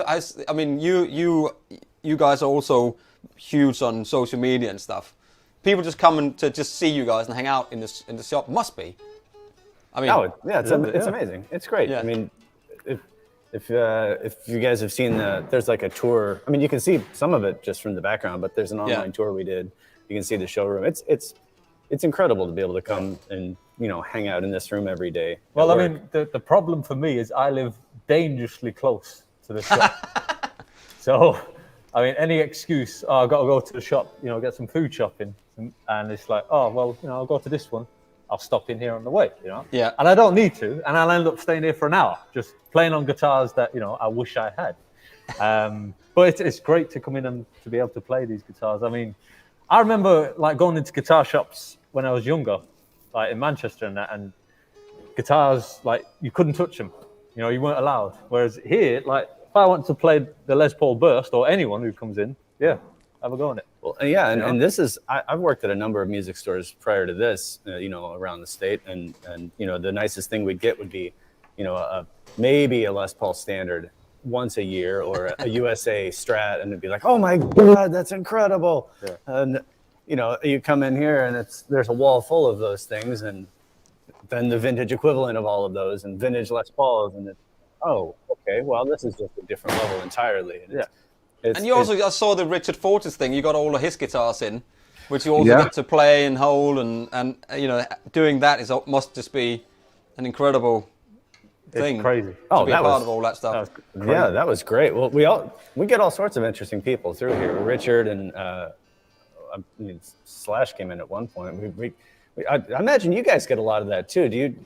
I mean, you you guys are also huge on social media and stuff. People just coming to just see you guys and hang out in the shop must be. I mean, it's amazing. It's great. Yeah. I mean, if you guys have seen there's like a tour. I mean, you can see some of it just from the background, but there's an online tour we did. You can see the showroom. It's incredible to be able to come and hang out in this room every day. Well, I mean, the problem for me is I live dangerously close to the shop. So, I mean, any excuse, I've got to go to the shop, get some food shopping. And it's like, oh, well, I'll go to this one. I'll stop in here on the way, Yeah. And I don't need to. And I'll end up staying here for an hour, just playing on guitars that, I wish I had. But it's great to come in and to be able to play these guitars. I mean, I remember like going into guitar shops when I was younger, like in Manchester and guitars, like you couldn't touch them. You weren't allowed. Whereas here, like if I want to play the Les Paul Burst or anyone who comes in, have a go on it. Well, yeah, and this is I've worked at a number of music stores prior to this, around the state, and the nicest thing we'd get would be, maybe a Les Paul Standard once a year or a USA Strat, and it'd be like, oh my God, that's incredible. Yeah. And you come in here and there's a wall full of those things, and then the vintage equivalent of all of those and vintage Les Pauls, and okay, well this is just a different level entirely. And and you also, I saw the Richard Fortus thing. You got all of his guitars in, which you also get to play and hold, and doing that must just be an incredible thing. It's crazy. To be a part of all that stuff. That was great. Well, we get all sorts of interesting people through here. Richard and Slash came in at one point. I imagine you guys get a lot of that too.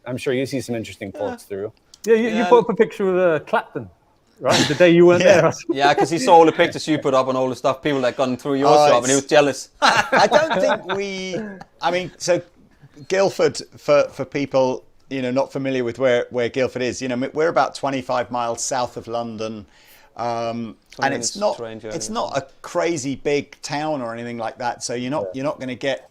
I'm sure you see some interesting folks through. Yeah, you put up a picture of Clapton. Right, the day you weren't there. Yeah, because he saw all the pictures you put up and all the stuff people that gone through your shop, and he was jealous. I don't think I mean, so Guildford, for people not familiar with where Guildford is, we're about 25 miles south of London, and it's not a crazy big town or anything like that. So you're not going to get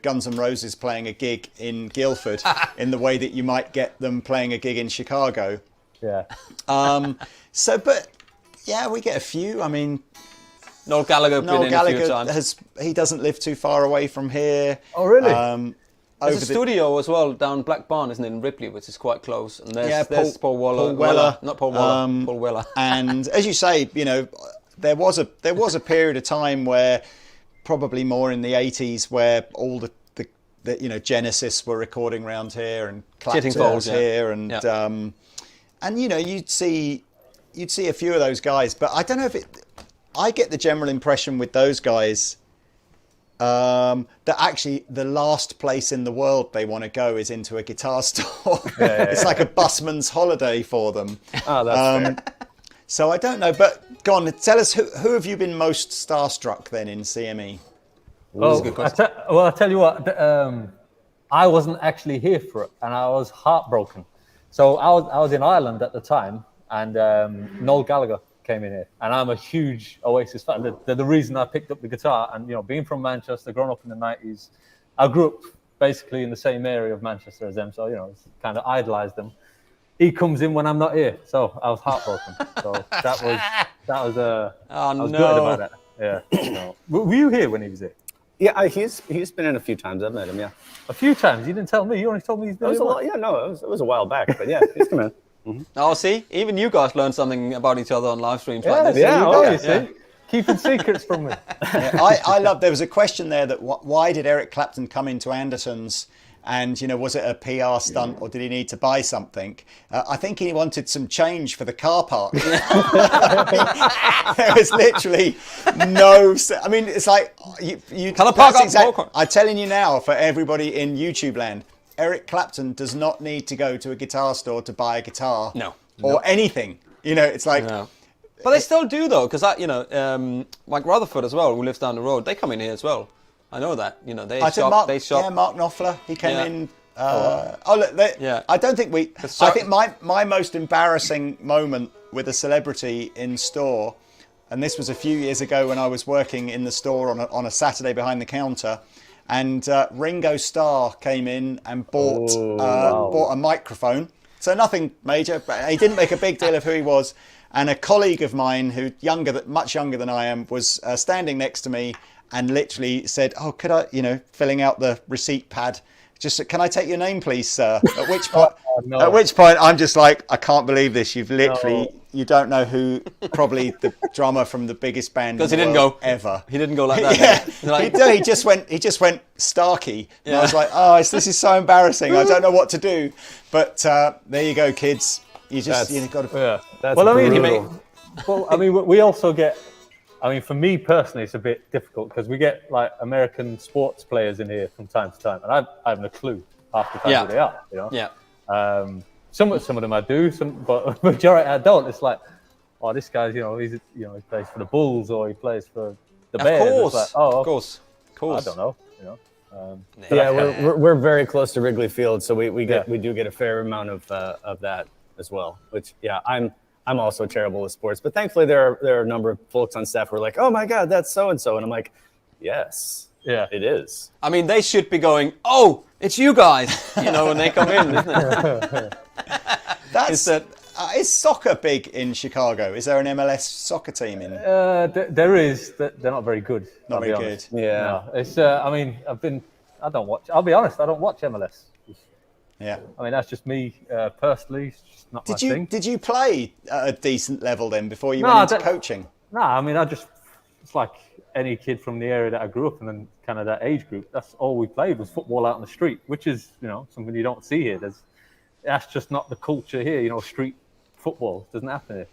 Guns N' Roses playing a gig in Guildford in the way that you might get them playing a gig in Chicago. Yeah. We get a few. I mean, Noel Gallagher been in a few times. He doesn't live too far away from here. Oh, really? There's a studio as well down Black Barn, isn't it, in Ripley, which is quite close. And there's Paul Weller. Not Paul Weller, Paul Weller. And as you say, there was a period of time where, probably more in the 80s, where all the Genesis were recording around here, and Clapton was here, and you'd see a few of those guys, but I don't know I get the general impression with those guys that actually the last place in the world they want to go is into a guitar store. It's like a busman's holiday for them. Oh, that's fair. So I don't know, but go on, tell us, who have you been most starstruck then in CME? I'll tell you what, I wasn't actually here for it, and I was heartbroken. So I was in Ireland at the time, and Noel Gallagher came in here, and I'm a huge Oasis fan. The reason I picked up the guitar, and being from Manchester, growing up in the 90s, I grew up basically in the same area of Manchester as them, so kind of idolized them. He comes in when I'm not here, so I was heartbroken. So I was gutted about that. Yeah. Were you here when he was here? Yeah, he's been in a few times. I've met him. Yeah, a few times. You didn't tell me. You only told me he's been. It was a while back, but yeah, he's come in. Mm-hmm. Oh, see, even you guys learned something about each other on live streams like this. See, keeping secrets from me. I love. There was a question there that why did Eric Clapton come into Andertons? And, was it a PR stunt or did he need to buy something? I think he wanted some change for the car park. There was literally no... I mean, it's like... Can I park up? I'm telling you now, for everybody in YouTube land, Eric Clapton does not need to go to a guitar store to buy a guitar. No. Or anything. It's like... No. But they still do, though, because, Mike Rutherford as well, who lives down the road, they come in here as well. I know that. They shop. Yeah, Mark Knopfler. He came in. I don't think we. I think my most embarrassing moment with a celebrity in store, and this was a few years ago when I was working in the store on a Saturday behind the counter, and Ringo Starr came in and bought a microphone. So nothing major, but he didn't make a big deal of who he was. And a colleague of mine who much younger than I am was standing next to me and literally said, "Oh, could I, filling out the receipt pad, just, can I take your name, please, sir?" At which point, at which point I'm just like, I can't believe this. You've literally, you don't know who, probably the drummer from the biggest band in the world ever. He didn't go like that. Yeah, Like, he just went Starkey. And I was like, oh, this is so embarrassing. I don't know what to do. But there you go, kids. You've got to. Yeah. That's Well, I mean, brutal. well, I mean, we also get. I mean, for me personally, it's a bit difficult because we get like American sports players in here from time to time, and I haven't a clue half the time who they are. yeah. Some of them I do, but majority I don't. It's like, oh, this guy's, he plays for the Bulls or he plays for the Bears. Course. It's like, Of course. I don't know. Yeah, we're very close to Wrigley Field, so we do get a fair amount of that as well. Which I'm also terrible with sports, but thankfully there are a number of folks on staff who are like, "Oh my God, that's so and so," and I'm like, "Yes, Yeah, it is." I mean, they should be going, "Oh, it's you guys," when they come in, isn't it? Is soccer big in Chicago? Is there an MLS soccer team in? there is. They're not very good. Not very good. Yeah. No, it's. I mean, I don't watch. I'll be honest. I don't watch MLS. Yeah. I mean, that's just me personally. It's just not my thing. Did you play at a decent level then before you went into coaching? No, I mean, it's like any kid from the area that I grew up in and kind of that age group. That's all we played was football out on the street, which is, something you don't see here. That's just not the culture here. Street football doesn't happen here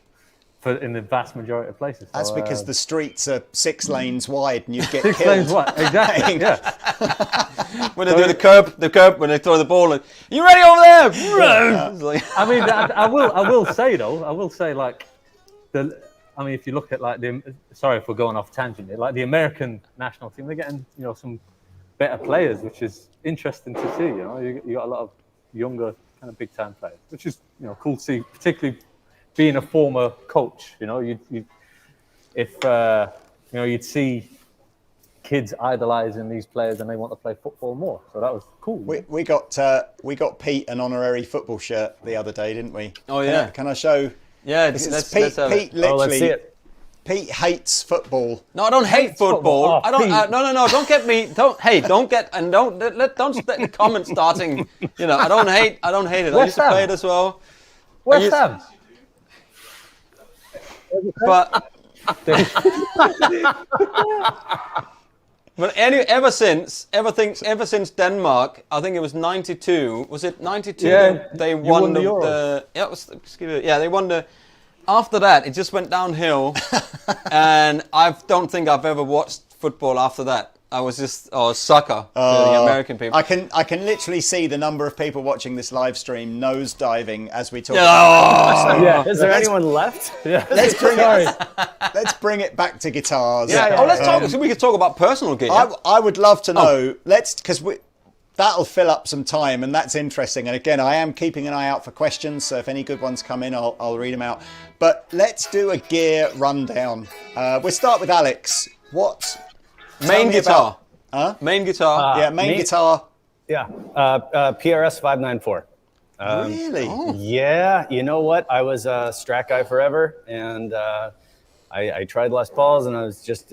in the vast majority of places. That's because the streets are 6 lanes wide and you'd get 6 killed. lanes wide, exactly. Yeah. When they do the curb, when they throw the ball, like, "You ready over there?" It's like, I mean, I will say though, like if you look at like sorry if we're going off tangent here, like the American national team, they're getting some better players, which is interesting to see. You got a lot of younger kind of big time players, which is cool to see, particularly being a former coach. You'd see kids idolizing these players and they want to play football more. So that was cool. We got Pete an honorary football shirt the other day, didn't we? Oh yeah. Can I show? Yeah, This is let's Pete. have Pete it. literally. Let's see it. Pete hates football. No, I don't hate football. Oh, I don't. Pete. No. Don't get me. Don't get the comments starting. I don't hate it. I used to play it as well. West Ham. But ever since Denmark, I think it was 92. Was it 92? Yeah, they you won the Euros. they won the. After that, it just went downhill, and I don't think I've ever watched football after that. I was just a sucker for the American people. I can literally see the number of people watching this live stream nose diving as we talk. Yeah. Is there anyone left? Yeah. Let's bring it back to guitars. Yeah. Let's talk. So we could talk about personal gear. I would love to know. Because that'll fill up some time, and that's interesting. And again, I am keeping an eye out for questions. So if any good ones come in, I'll read them out. But let's do a gear rundown. We'll start with Alex. Main guitar. Main guitar. Main guitar. Yeah. PRS 594. Really? Yeah. You know what? I was a Strat guy forever, and I tried Les Pauls, and I was just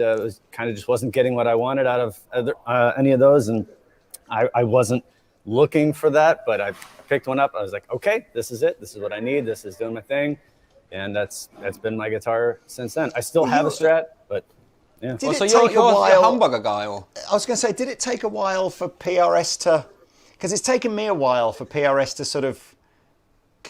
wasn't getting what I wanted out of any of those, and I wasn't looking for that, but I picked one up. I was like, okay, this is it. This is what I need. This is doing my thing, and that's been my guitar since then. I still have a Strat, but yeah. So you're a humbucker guy, or? I was going to say, did it take a while for PRS to? Because it's taken me a while for PRS to sort of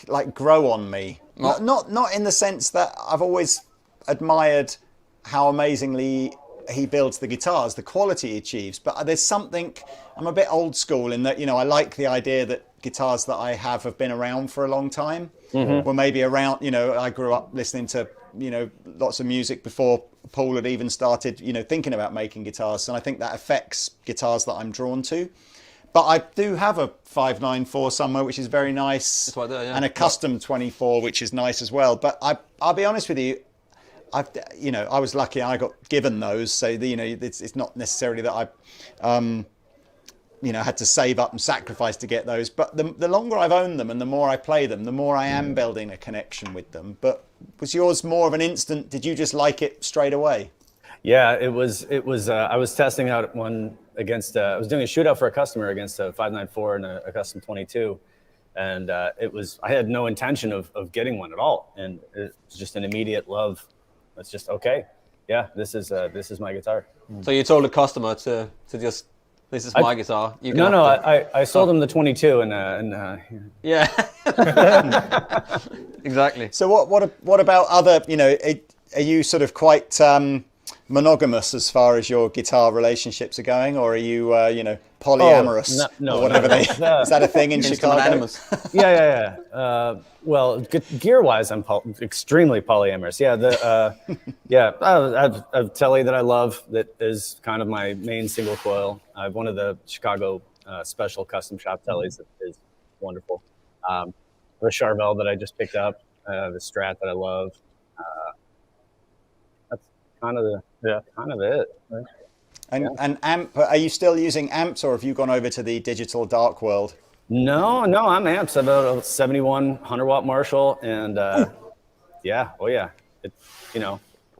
like grow on me. Not in the sense that I've always admired how amazingly he builds the guitars, the quality he achieves. But there's something, I'm a bit old school in that, I like the idea that guitars that I have been around for a long time. Mm-hmm. Well, maybe around, I grew up listening to, lots of music before Paul had even started, thinking about making guitars. And I think that affects guitars that I'm drawn to. But I do have a 594 somewhere, which is very nice. That's what I do, yeah. And a custom 24, which is nice as well. But I'll be honest with you, I was lucky I got given those. So, it's not necessarily that had to save up and sacrifice to get those. But the longer I've owned them and the more I play them, the more I am building a connection with them. But was yours more of an instant? Did you just like it straight away? Yeah, it was. I was testing out one against. I was doing a shootout for a customer against a 594 and a custom 22, and it was. I had no intention of getting one at all, and it was just an immediate love. It's just okay. Yeah, this is my guitar. So you told the customer to just, this is my guitar. You can I sold him the 22 yeah. Exactly. So what about other? Are you sort of quite monogamous as far as your guitar relationships are going, or are you polyamorous no, or whatever no. Is that a thing in Chicago? Yeah. Well, gear wise, I'm extremely polyamorous. Yeah, I have telly that I love that is kind of my main single coil. I have one of the Chicago special custom shop tellies that is wonderful. The Charvel that I just picked up, the Strat that I love. That's kind of it. Right? And amp, are you still using amps, or have you gone over to the digital dark world? No, I'm amps. I've got a 71 100-watt Marshall, and yeah, it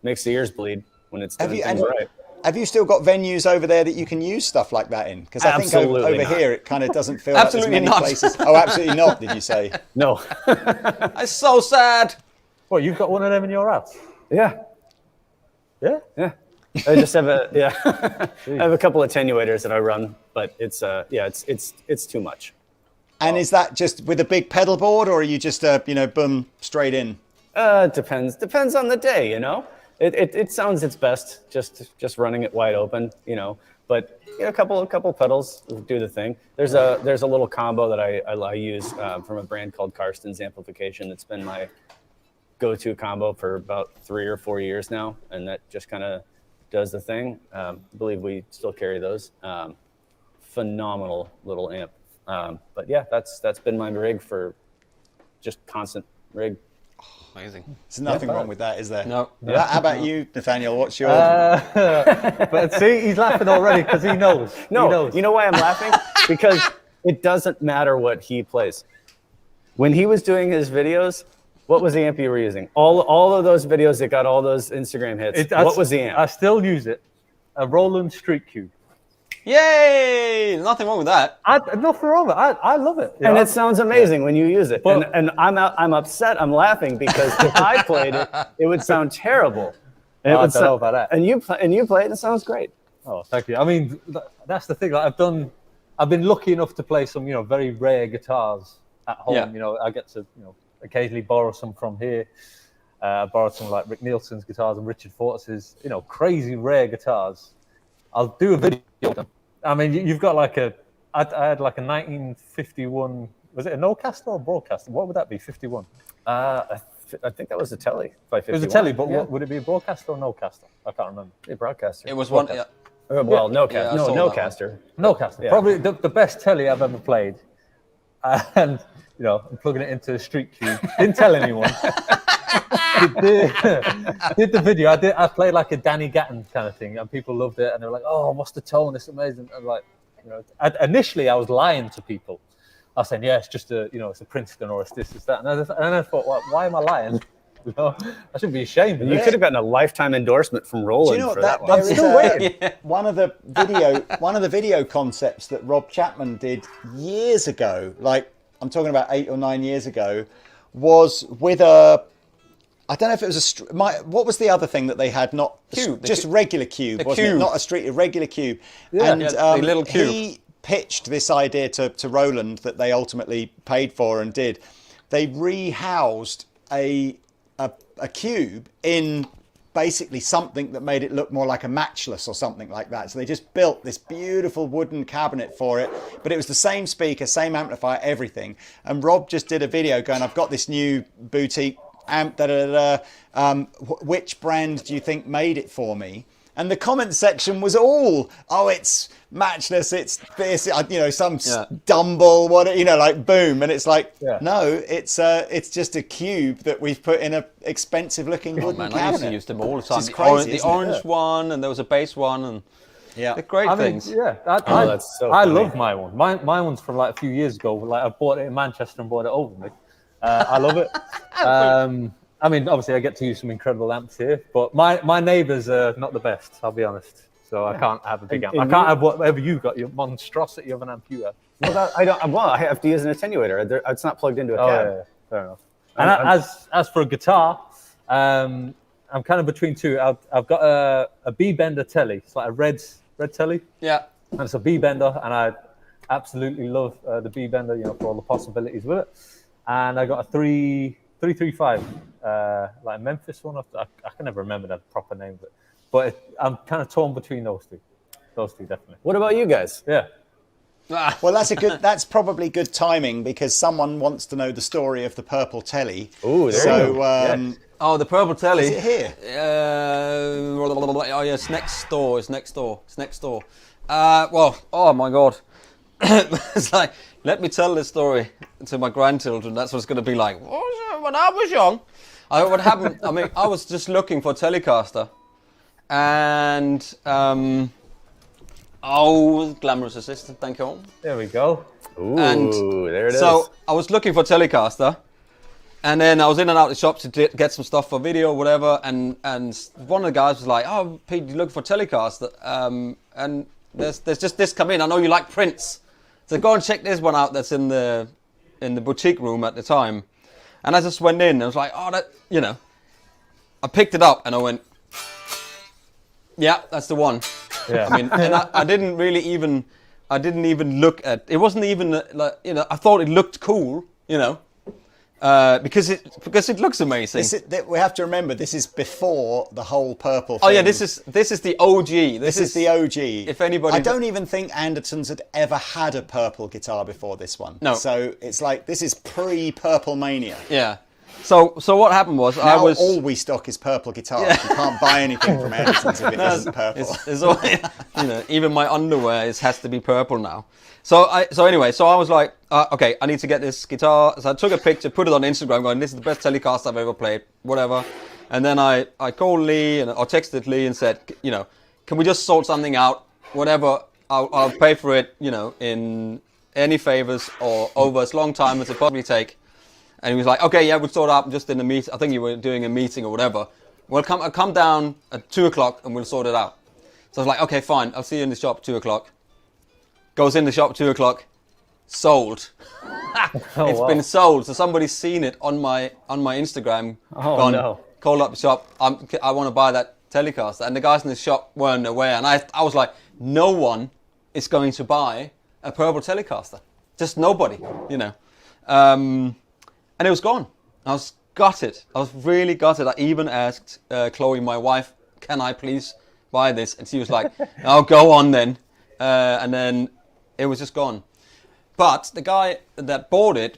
makes the ears bleed when it's doing things right. Have you still got venues over there that you can use stuff like that in? Because I think over here it kind of doesn't feel like there's many places. Oh, absolutely not, did you say? No. That's so sad. What, you've got one of them in your house? Yeah. Yeah? I just have I have a couple attenuators that I run, but it's too much. And is that just with a big pedal board, or are you just boom, straight in? Depends on the day, It sounds its best just running it wide open, But a couple pedals do the thing. There's a little combo that I use from a brand called Karsten's Amplification. It's been my go-to combo for about 3 or 4 years now, and that just kind of does the thing. I believe we still carry those. Phenomenal little amp. But yeah, that's been my rig for just constant rig. Amazing. There's nothing wrong with that, is there? No. How about you, Nathaniel? What's your... But see, he's laughing already because he knows. No, he knows. You know why I'm laughing? Because it doesn't matter what he plays. When he was doing his videos, what was the amp you were using? All of those videos that got all those Instagram hits, what was the amp? I still use it. A Roland Street Cube. Yay! Nothing wrong with that. Nothing wrong with it. I love it. And it sounds amazing when you use it. But, and I'm upset. I'm laughing because if I played it, it would sound terrible. And I don't know about that. And you play it, it sounds great. Oh, thank you. I mean, that's the thing. Like, I've been lucky enough to play some, very rare guitars at home. Yeah. I get to, occasionally borrow some from here. I borrowed some like Rick Nielsen's guitars and Richard Fortus's, crazy rare guitars. I'll do a video of them. I mean, you've got I had like a 1951, was it a no-caster or a broadcaster? What would that be, 51? I think that was a telly. It was a telly, but what, would it be a broadcaster or no-caster? I can't remember. A broadcaster. It was one. Yeah. Well, no caster. No-caster. Yeah. Probably the best telly I've ever played. And, I'm plugging it into a Street Cube. Didn't tell anyone. did the video. I played like a Danny Gatton kind of thing, and people loved it, and they were like, "Oh, what's the tone? It's amazing." And like, initially I was lying to people. I was saying, "Yeah, it's just it's a Princeton or it's this, it's that," and I thought, well, why am I lying? I shouldn't be ashamed. You could have gotten a lifetime endorsement from Roland for that one. I'm still waiting. One of the video concepts that Rob Chapman did years ago, like I'm talking about 8 or 9 years ago, was with a. I don't know if it was what was the other thing that they had? Not cube, just regular cube, wasn't it? Not a regular cube. Yeah, and the little cube. He pitched this idea to Roland that they ultimately paid for and did. They rehoused a cube in basically something that made it look more like a matchless or something like that. So they just built this beautiful wooden cabinet for it, but it was the same speaker, same amplifier, everything. And Rob just did a video going, I've got this new boutique amp, which brand do you think made it for me? And the comment section was all, oh, it's matchless, it's this, some stumble, like boom. And it's like, no, it's just a cube that we've put in a expensive looking wooden cabinet. I used to use them all the time. It's crazy, the orange one, and there was a bass one, and Yeah. They're great things. That's so I funny. love my one. My one's from like a few years ago. Like I bought it in Manchester and brought it over me. I love it. I mean, obviously, I get to use some incredible amps here, but my neighbours are not the best. I'll be honest. So I can't have a big amp. I can't have whatever you got. Your monstrosity of an amp you have. Well, I don't. Well, I have to use an attenuator. It's not plugged into a cab. Yeah, fair enough. And as for a guitar, I'm kind of between two. I've got a B-bender telly. It's like a red telly. Yeah. And it's a B-bender, and I absolutely love the B-bender, for all the possibilities with it. And I got a 335, like a Memphis one. I can never remember the proper name of it. But I'm kind of torn between those two. Those two, definitely. What about you guys? Yeah. Well, that's probably good timing because someone wants to know the story of the purple telly. Ooh, there you go. Yes. Oh, the purple telly. Is it here? Oh, yeah, it's next door. It's next door. Well, oh my God. It's like, let me tell this story to my grandchildren. That's what it's going to be like. When I was young, what happened? I mean, I was just looking for a Telecaster, and glamorous assistant, thank you. There we go. Ooh, And there it is. So I was looking for a Telecaster, and then I was in and out of the shop to get some stuff for video, or whatever. And one of the guys was like, "Oh, Pete, you looking for a Telecaster?" And there's just this come in. I know you like Prince, so go and check this one out. That's in the boutique room at the time. And I just went in and I was like, "Oh, that," I picked it up and I went, "Yeah, that's the one." Yeah. I mean, and I didn't even look at. It wasn't even like, I thought it looked cool, because it looks amazing. We have to remember this is before the whole purple thing. Oh yeah, this is the OG. This is the OG. If anybody, I don't even think Andertons had ever had a purple guitar before this one. No. So it's like this is pre-Purple Mania. Yeah. So what happened was Now all we stock is purple guitars. You can't buy anything from Andertons if it isn't purple. It's always, even my underwear has to be purple now. So I was like, okay, I need to get this guitar. So I took a picture, put it on Instagram, going, "This is the best Telecaster I've ever played," whatever. And then I called Lee or texted Lee and said, "Can we just sort something out? Whatever, I'll pay for it, in any favors or over as long time as it probably take." And he was like, "Okay, yeah, we'll sort it out just in the meet. I think you were doing a meeting or whatever. Well, I'll come down at 2:00 and we'll sort it out." So I was like, "Okay, fine. I'll see you in the shop 2:00. Goes in the shop 2:00. Sold. It's been sold. So somebody's seen it on my Instagram. Oh, no. Called up the shop. I want to buy that Telecaster. And the guys in the shop weren't aware. And I was like, no one is going to buy a purple Telecaster. Just nobody, And it was gone. I was gutted. I was really gutted. I even asked Chloe, my wife, "Can I please buy this?" And she was like, "Oh, go on then." And then it was just gone. But the guy that bought it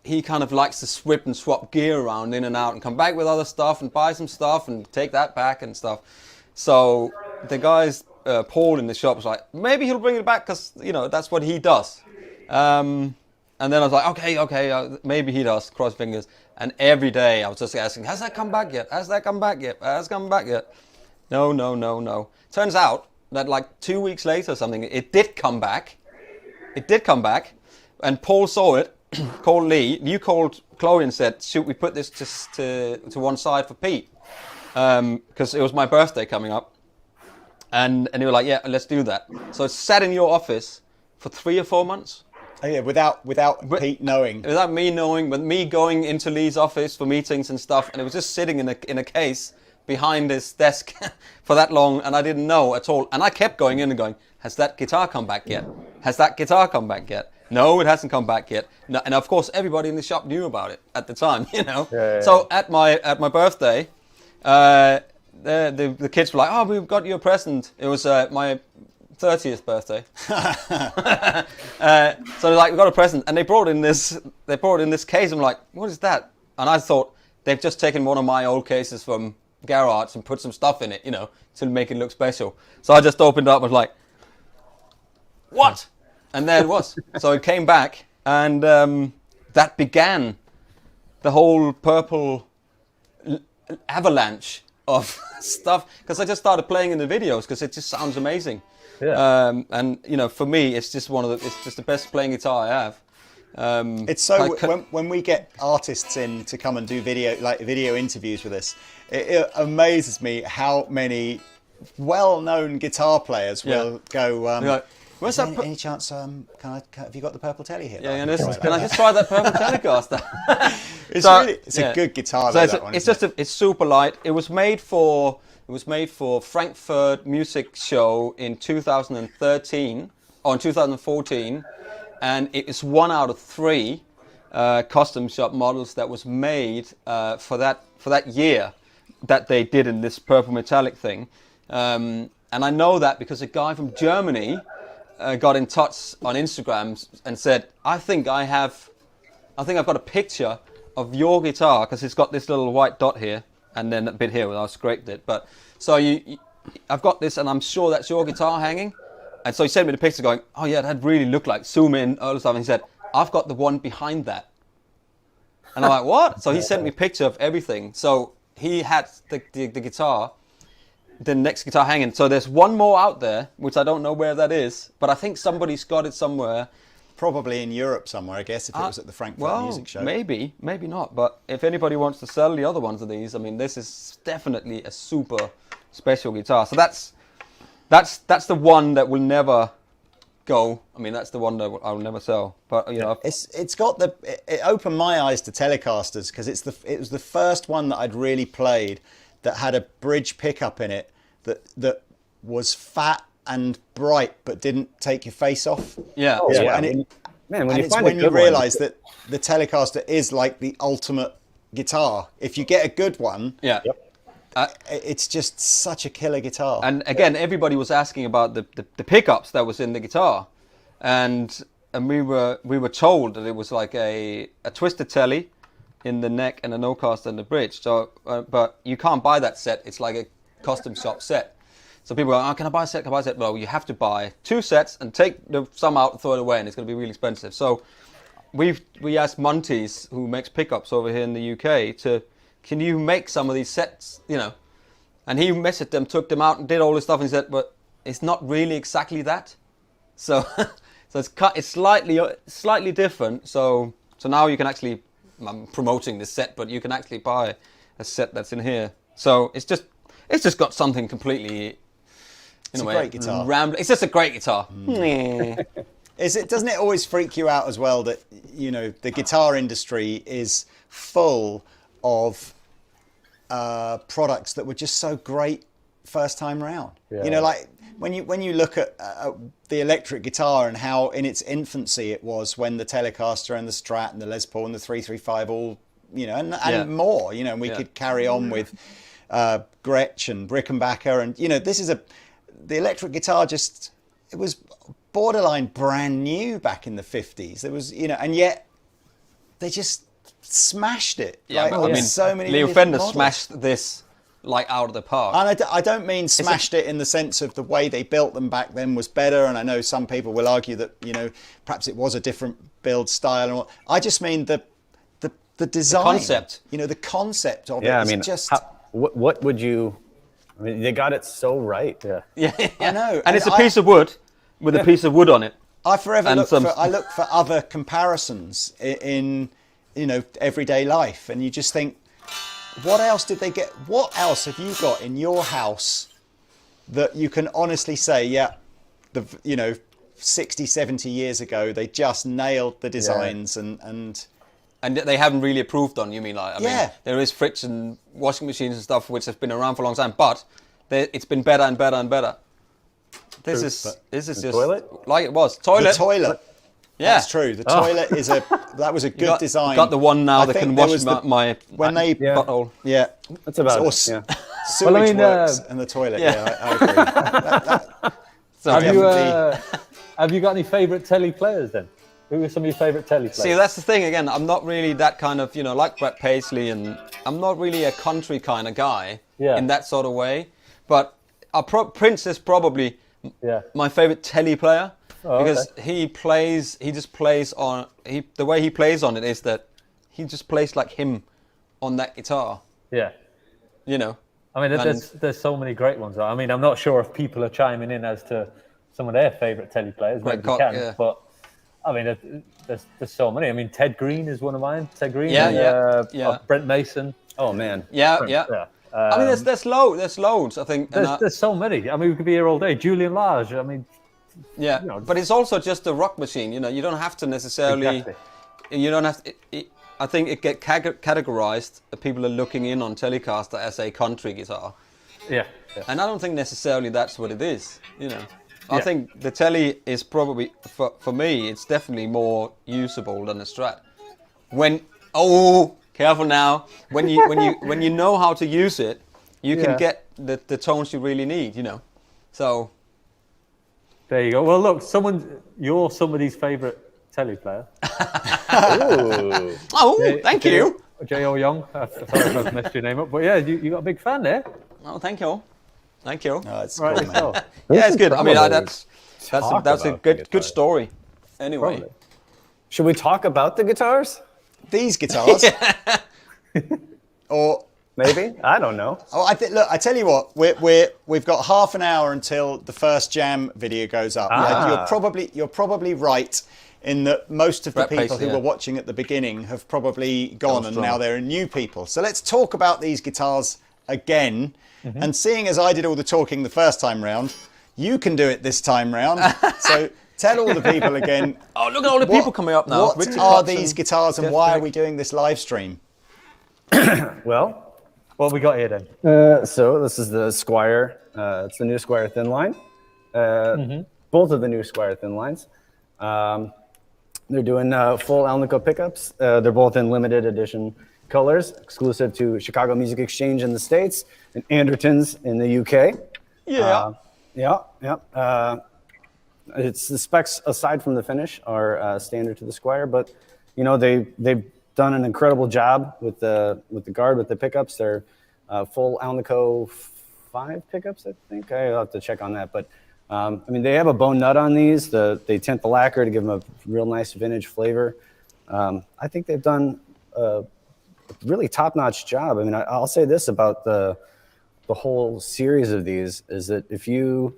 he kind of likes to swip and swap gear around in and out and come back with other stuff and buy some stuff and take that back and stuff. So the guys, Paul in the shop was like, maybe he'll bring it back because, that's what he does. And then I was like, okay, maybe he does, cross fingers. And every day I was just asking, has that come back yet? Has that come back yet? Has it come back yet? No. Turns out that like 2 weeks later or something, it did come back. And Paul saw it, called Lee. You called Chloe and said, should we put this just to one side for Pete? Because it was my birthday coming up. And they were like, yeah, let's do that. So it sat in your office for 3 or 4 months. Oh, yeah, without Pete knowing. Without me knowing, with me going into Lee's office for meetings and stuff, and it was just sitting in a case behind his desk for that long, and I didn't know at all. And I kept going in and going, has that guitar come back yet? Has that guitar come back yet? No, it hasn't come back yet. No, and of course, everybody in the shop knew about it at the time, Yeah. So at my birthday, the kids were like, "Oh, we've got you a present." It was my 30th birthday. So they're like, "We got a present," and they brought in this case. I'm like, "What is that?" And I thought they've just taken one of my old cases from garage and put some stuff in it, to make it look special. So I just opened it up and was like, "What?" And there it was. So it came back, and that began the whole purple avalanche of stuff because I just started playing in the videos because it just sounds amazing. Yeah. And you know, for me, it's just it's just the best playing guitar I have. It's so when we get artists in to come and do video interviews with us, it amazes me how many well-known guitar players will go. Where's that? that? Any chance? Have you got the purple telly here? Yeah, can I just try that purple Telecaster? It's a good guitar. Though, it's super light. It was made for Frankfurt Music Show in 2013 or in 2014, and it is 1 out of 3 custom shop models that was made for that year that they did in this purple metallic thing. And I know that because a guy from Germany got in touch on Instagram and said, I think I've got a picture of your guitar because it's got this little white dot here and then a bit here where I scraped it. But so I've got this and I'm sure that's your guitar hanging. And so he sent me the picture going, oh yeah, that really looked like, zoom in, all the stuff. And he said, I've got the one behind that. And I'm like, what? So he sent me a picture of everything. So he had the guitar, the next guitar hanging. So there's one more out there, which I don't know where that is, but I think somebody's got it somewhere. Probably in Europe somewhere, I guess, if it was at the Frankfurt Music Show. Maybe not. But if anybody wants to sell the other ones of these, I mean, this is definitely a super special guitar. So that's the one that will never go. I mean, that's the one that I will never sell. But you know, it opened my eyes to Telecasters because it was the first one that I'd really played that had a bridge pickup in it that was fat and bright but didn't take your face off. Yeah. And when you realise that the Telecaster is like the ultimate guitar. If you get a good one, it's just such a killer guitar. And again, everybody was asking about the pickups that was in the guitar, and we were told that it was like a twisted telly in the neck and a no-caster in the bridge. So, but you can't buy that set. It's like a custom shop set. So people go, oh, can I buy a set? Can I buy a set? Well, you have to buy 2 sets and take some out and throw it away, and it's going to be really expensive. So we asked Monty's, who makes pickups over here in the UK, can you make some of these sets, you know? And he messaged them, took them out and did all this stuff, and he said, but it's not really exactly that. So it's slightly different. So now you can actually, I'm promoting this set, but you can actually buy a set that's in here. So it's just got something completely, it's a great guitar. It's just a great guitar. Doesn't it always freak you out as well that, you know, the guitar industry is full of products that were just so great first time round. You know, like when you look at the electric guitar and how in its infancy it was when the Telecaster and the Strat and the Les Paul and the 335 all, you know, and more, you know, and we could carry on with Gretsch and Rickenbacker, and you know, the electric guitar it was borderline brand new back in the 50s. There was, you know, and yet they just smashed it. Yeah, like, I mean, so many Leo Fender smashed this like out of the park. And I don't mean smashed it in the sense of the way they built them back then was better, and I know some people will argue that, you know, perhaps it was a different build style and all. I just mean the design, the concept. You know, the concept of yeah, it is I mean, just. What would you? I mean, they got it so right. Yeah. I know, and it's a piece of wood with a piece of wood on it. I forever look for other comparisons in you know, everyday life, and you just think, what else did they get? What else have you got in your house that you can honestly say, yeah, you know, 60, 70 years ago, they just nailed the designs and they haven't really improved on, you mean? Like, I mean, there is fridge and washing machines and stuff which have been around for a long time, but it's been better and better and better. This is just toilet? Like it was. Toilet. The toilet. Yeah. That's true. The toilet that was a good design. Got the one now that can wash my butthole. Yeah. That's about it. Sewage works and the toilet. Yeah, I agree. Have you got any favourite telly players then? Who are some of your favourite telly players? See, that's the thing again. I'm not really that kind of, you know, like Brett Paisley, and I'm not really a country kind of guy in that sort of way. But Prince is probably my favourite telly player. Because the way he plays on it is that he just plays like him on that guitar. Yeah. You know, I mean, there's so many great ones. I mean, I'm not sure if people are chiming in as to some of their favourite Tele players. Maybe they can, yeah. But I mean, there's so many. I mean, Ted Green is one of mine. Ted Green. Yeah. Brent Mason. Oh man. Yeah. I mean, Um, there's loads. I think. there's so many. I mean, we could be here all day. Julian Lage. I mean, yeah. you know, But it's also just a rock machine. You know, you don't have to necessarily. Exactly. You don't have to. I think it get categorized. People are looking in on Telecaster as a country guitar. Yeah. And I don't think necessarily that's what it is, you know. I Yeah. think the Tele is probably, for me, it's definitely more usable than a Strat. Careful now. When you know how to use it, you can get the tones you really need, you know. So There you go. Well, look, you're somebody's favourite Tele player. Ooh. Thank you. J.O. Young. Sorry if I've messed your name up, but yeah, you got a big fan there. Oh, thank you. Thank you. Oh, it's Right. cool, man. So, Yeah, it's good. I mean, probably that's a talk good about the guitar. story. Anyway. Probably. Should we talk about the guitars? These guitars, or Maybe. I don't know. look, I tell you what, we've got half an hour until the first jam video goes up. Ah. You're probably right in that most of the Brett people Pacey, who yeah. were watching at the beginning have probably gone, and strong. now there are new people. So let's talk about these guitars again. And seeing as I did all the talking the first time round, you can do it this time round. So tell all the people again. Oh, look at all the people coming up now. What Richard are Clarkson, these guitars, and Jeff why are Beck. we doing this live stream? Well, What we got here then? so this is the Squier. It's the new Squier thin line. Both of the new Squier thin lines. They're doing full Alnico pickups. They're both in limited edition colors, exclusive to Chicago Music Exchange in the States and Andertons in the UK. It's the specs aside from the finish are standard to the Squier, but you know they've done an incredible job with the guard, with the pickups. They're full Alnico 5 pickups, I think. I'll have to check on that, but I mean they have a bone nut on these. They tint the lacquer to give them a real nice vintage flavor. I think they've done a really top-notch job. I mean, I'll say this about the whole series of these is that if you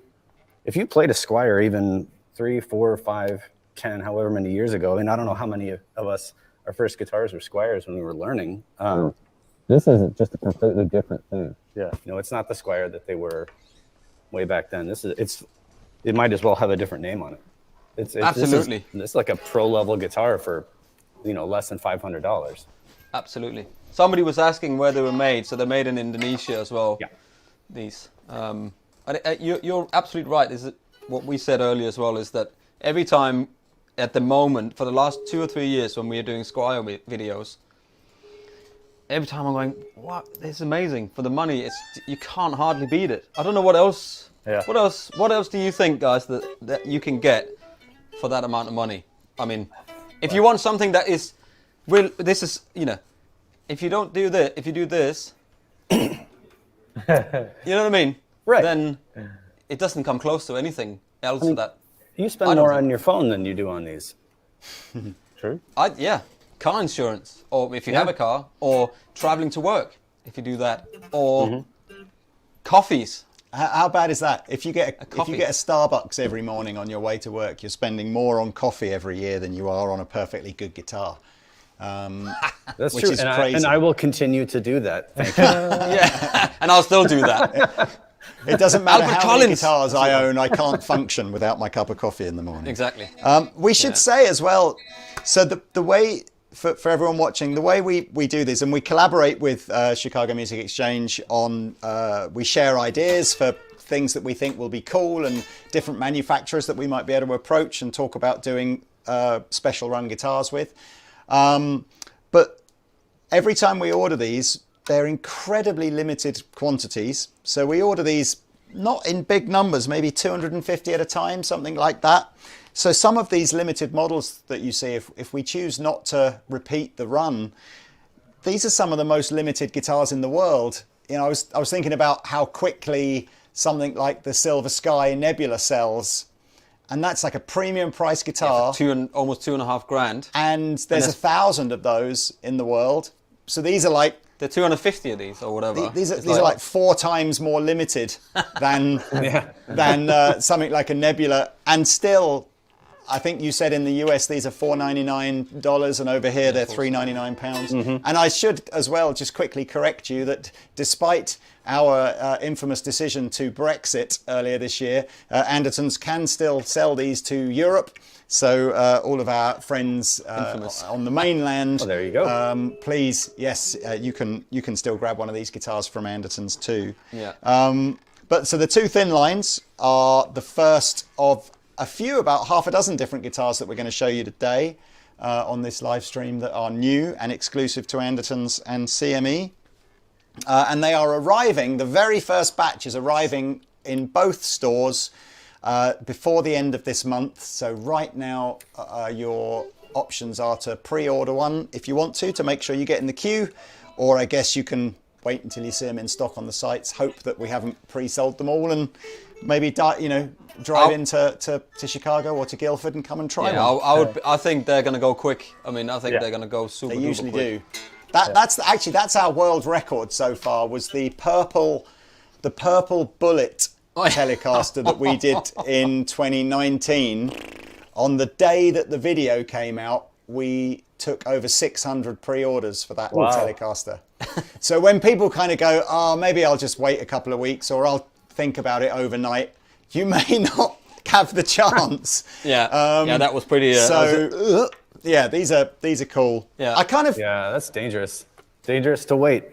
played a Squier even 3, 4, 5, 10, however many years ago, I mean, I don't know how many of us, our first guitars were Squiers when we were learning. This isn't just a completely different thing. Yeah, no, it's not the Squier that they were way back then. It might as well have a different name on it. Absolutely. This is like a pro level guitar for, less than $500. Absolutely. Somebody was asking where they were made, so they're made in Indonesia as well. Yeah. These. You're absolutely right. Is it what we said earlier as well? Is that every time, at the moment, for the last 2 or 3 years when we are doing Squier videos, every time I'm going, what? This is amazing for the money. You can't hardly beat it. I don't know what else. Yeah. What else do you think, guys, that you can get for that amount of money? I mean, if you want something that is, this is, if you don't do that, if you do this, you know what I mean? Right. Then it doesn't come close to anything else that. You I spend don't more think- on your phone than you do on these. True. Car insurance, or if you have a car, or traveling to work, if you do that, or coffees. How bad is that? If you get a coffee. Starbucks every morning on your way to work, you're spending more on coffee every year than you are on a perfectly good guitar. That's Which true, is and crazy. I will continue to do that. Thank you. Yeah, and I'll still do that. It doesn't matter Albert how many Collins. guitars I own, I can't function without my cup of coffee in the morning. Exactly. We should say as well, so the way, for everyone watching, the way we do this, and we collaborate with Chicago Music Exchange on, we share ideas for things that we think will be cool and different manufacturers that we might be able to approach and talk about doing special run guitars with. But every time we order these, they're incredibly limited quantities. So we order these not in big numbers, maybe 250 at a time, something like that. So some of these limited models that you see, if we choose not to repeat the run, these are some of the most limited guitars in the world. I was thinking about how quickly something like the Silver Sky Nebula sells, and that's like a premium price guitar. Almost $2.5 grand. And there's 1,000 of those in the world. So these are like There are 250 of these or whatever. These are like 4 times more limited than something like a Nebula, and still, I think you said in the US these are $499, and over here they're £399. And I should as well just quickly correct you that despite our infamous decision to Brexit earlier this year, Andertons can still sell these to Europe. So all of our friends on the mainland, there you go. please, yes, you can still grab one of these guitars from Andertons too. Yeah. But so the 2 thin lines are the first of a few, about half a dozen different guitars that we're going to show you today on this live stream that are new and exclusive to Andertons and CME. And they are arriving, the very first batch is arriving in both stores before the end of this month. So right now your options are to pre-order one if you want to make sure you get in the queue, or I guess you can wait until you see them in stock on the sites, hope that we haven't pre-sold them all, and maybe drive into Chicago or to Guildford and come and try one. I think they're going to go quick. I mean, I think they're going to go super. They usually quick. do. That's our world record so far, was the purple bullet Telecaster that we did in 2019. On the day that the video came out, we took over 600 pre-orders for that Telecaster. So when people kind of go, oh, maybe I'll just wait a couple of weeks, or I'll think about it overnight, you may not have the chance. That was pretty. Yeah, these are cool. Yeah, that's dangerous. Dangerous to wait.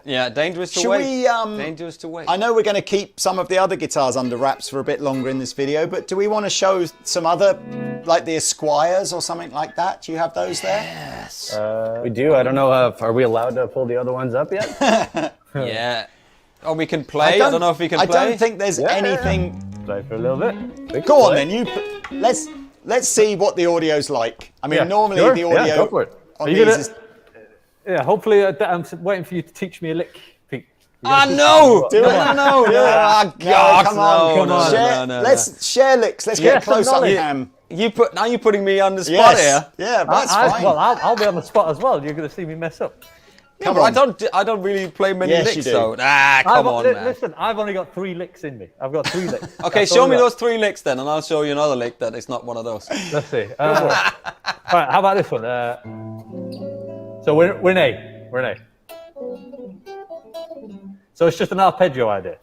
Yeah, dangerous to Should wait. Dangerous to wait. I know we're going to keep some of the other guitars under wraps for a bit longer in this video, but do we want to show some other, like the Esquires or something like that? Do you have those there? Yes. We do. I don't know. Are we allowed to pull the other ones up yet? Yeah. Oh, we can play. I don't know if we can play. I don't think there's anything. Play for a little bit. Go on then. Let's see what the audio's like. I mean, normally the audio go for it. on these is. Yeah, hopefully I'm waiting for you to teach me a lick, Pete. No! Do it. No! God, come on. No. Let's share licks. Let's get close up, Cam. Now you're putting me on the spot here. Yeah, that's fine. Well, I'll be on the spot as well. You're going to see me mess up. Come on. I don't really play many licks, though. Come on, man. Listen, I've only got 3 licks in me. I've got 3 licks. Okay, show me those 3 licks then, and I'll show you another lick that is not one of those. Let's see. All right, how about this one? So we're in A. We're in A. So it's just an arpeggio idea.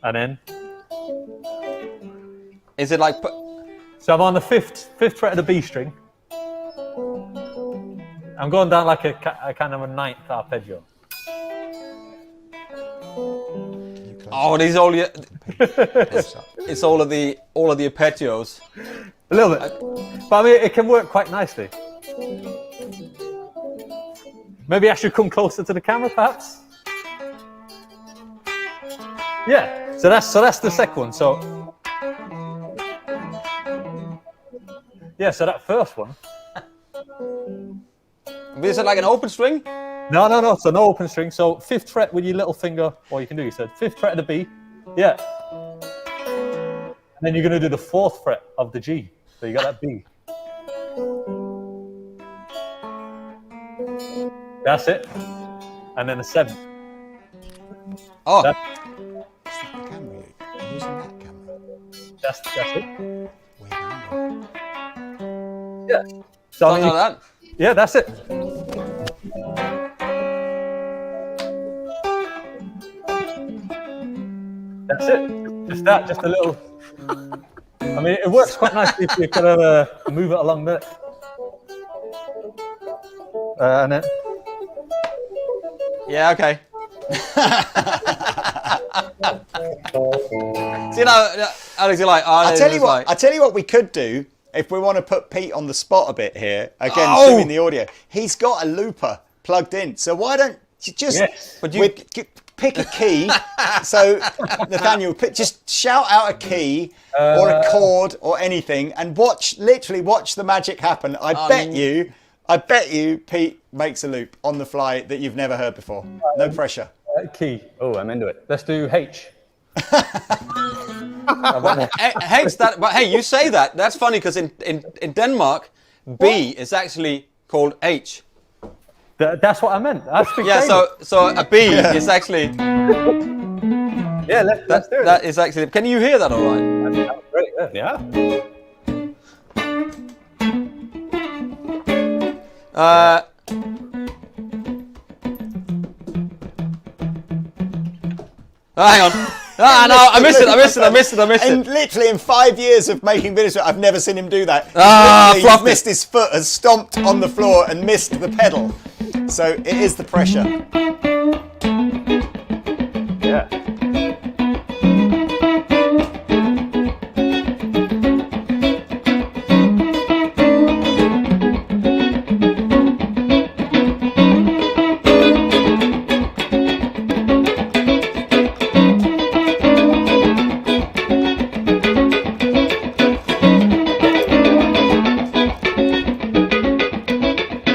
And then? Is it like... So I'm on the 5th fret of the B string. I'm going down like a kind of a 9th arpeggio. Oh, these all it's all of the arpeggios. A little bit. But I mean, it can work quite nicely. Maybe I should come closer to the camera, perhaps. Yeah. So that's the second one. So yeah. So that first one. Is it like an open string? No. So no open string. So 5th fret with your little finger. Or you can do. You said 5th fret of the B. Yeah. And then you're going to do the 4th fret of the G. So you got that B. That's it. And then the 7th. Oh. That's not the camera. You're using that camera. That's it. Wait, hang on. Yeah. So Something like that? Yeah, that's it. That's it. Just that. Just a little. I mean, it works quite nicely if you kind of move it along there. And then. Yeah, okay. See, now, Alex, you're like, I tell you what we could do if we want to put Pete on the spot a bit here. Again, doing the audio. He's got a looper plugged in. So why don't you just pick a key? So, Nathaniel, just shout out a key or a chord or anything and literally watch the magic happen. I bet you Pete makes a loop on the fly that you've never heard before. No pressure. Key. Oh, I'm into it. Let's do H. H that, but hey, you say that. That's funny because in Denmark, B is actually called H. That's what I meant. That's big Yeah, so a B is actually yeah. Let's do it. that is actually. Can you hear that all right? That was great. Yeah. Hang on. No, I missed it. And literally in 5 years of making videos, I've never seen him do that. He's flopped missed his foot, has stomped on the floor and missed the pedal. So it is the pressure. Yeah.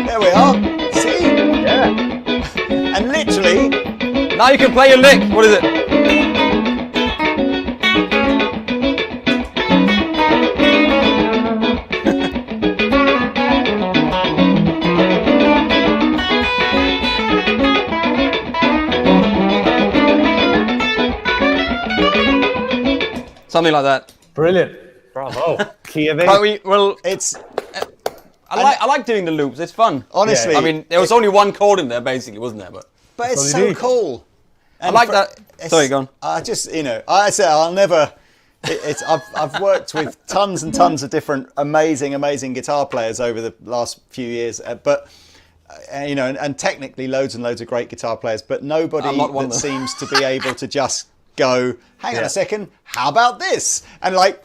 There we are. See? Yeah. And literally, Now you can play your lick. What is it? Something like that. Brilliant. Bravo. Key of But well, it's I like doing the loops. It's fun. honestly. I mean, there was only one chord in there, basically, wasn't there? But but it's all so you need. cool. I like that. Sorry, go on. I just, I say I'll never. I've worked with tons and tons of different amazing guitar players over the last few years, but and technically loads and loads of great guitar players, but nobody I'm not one that of them. seems to be able to just go, hang on a second, how about this? And like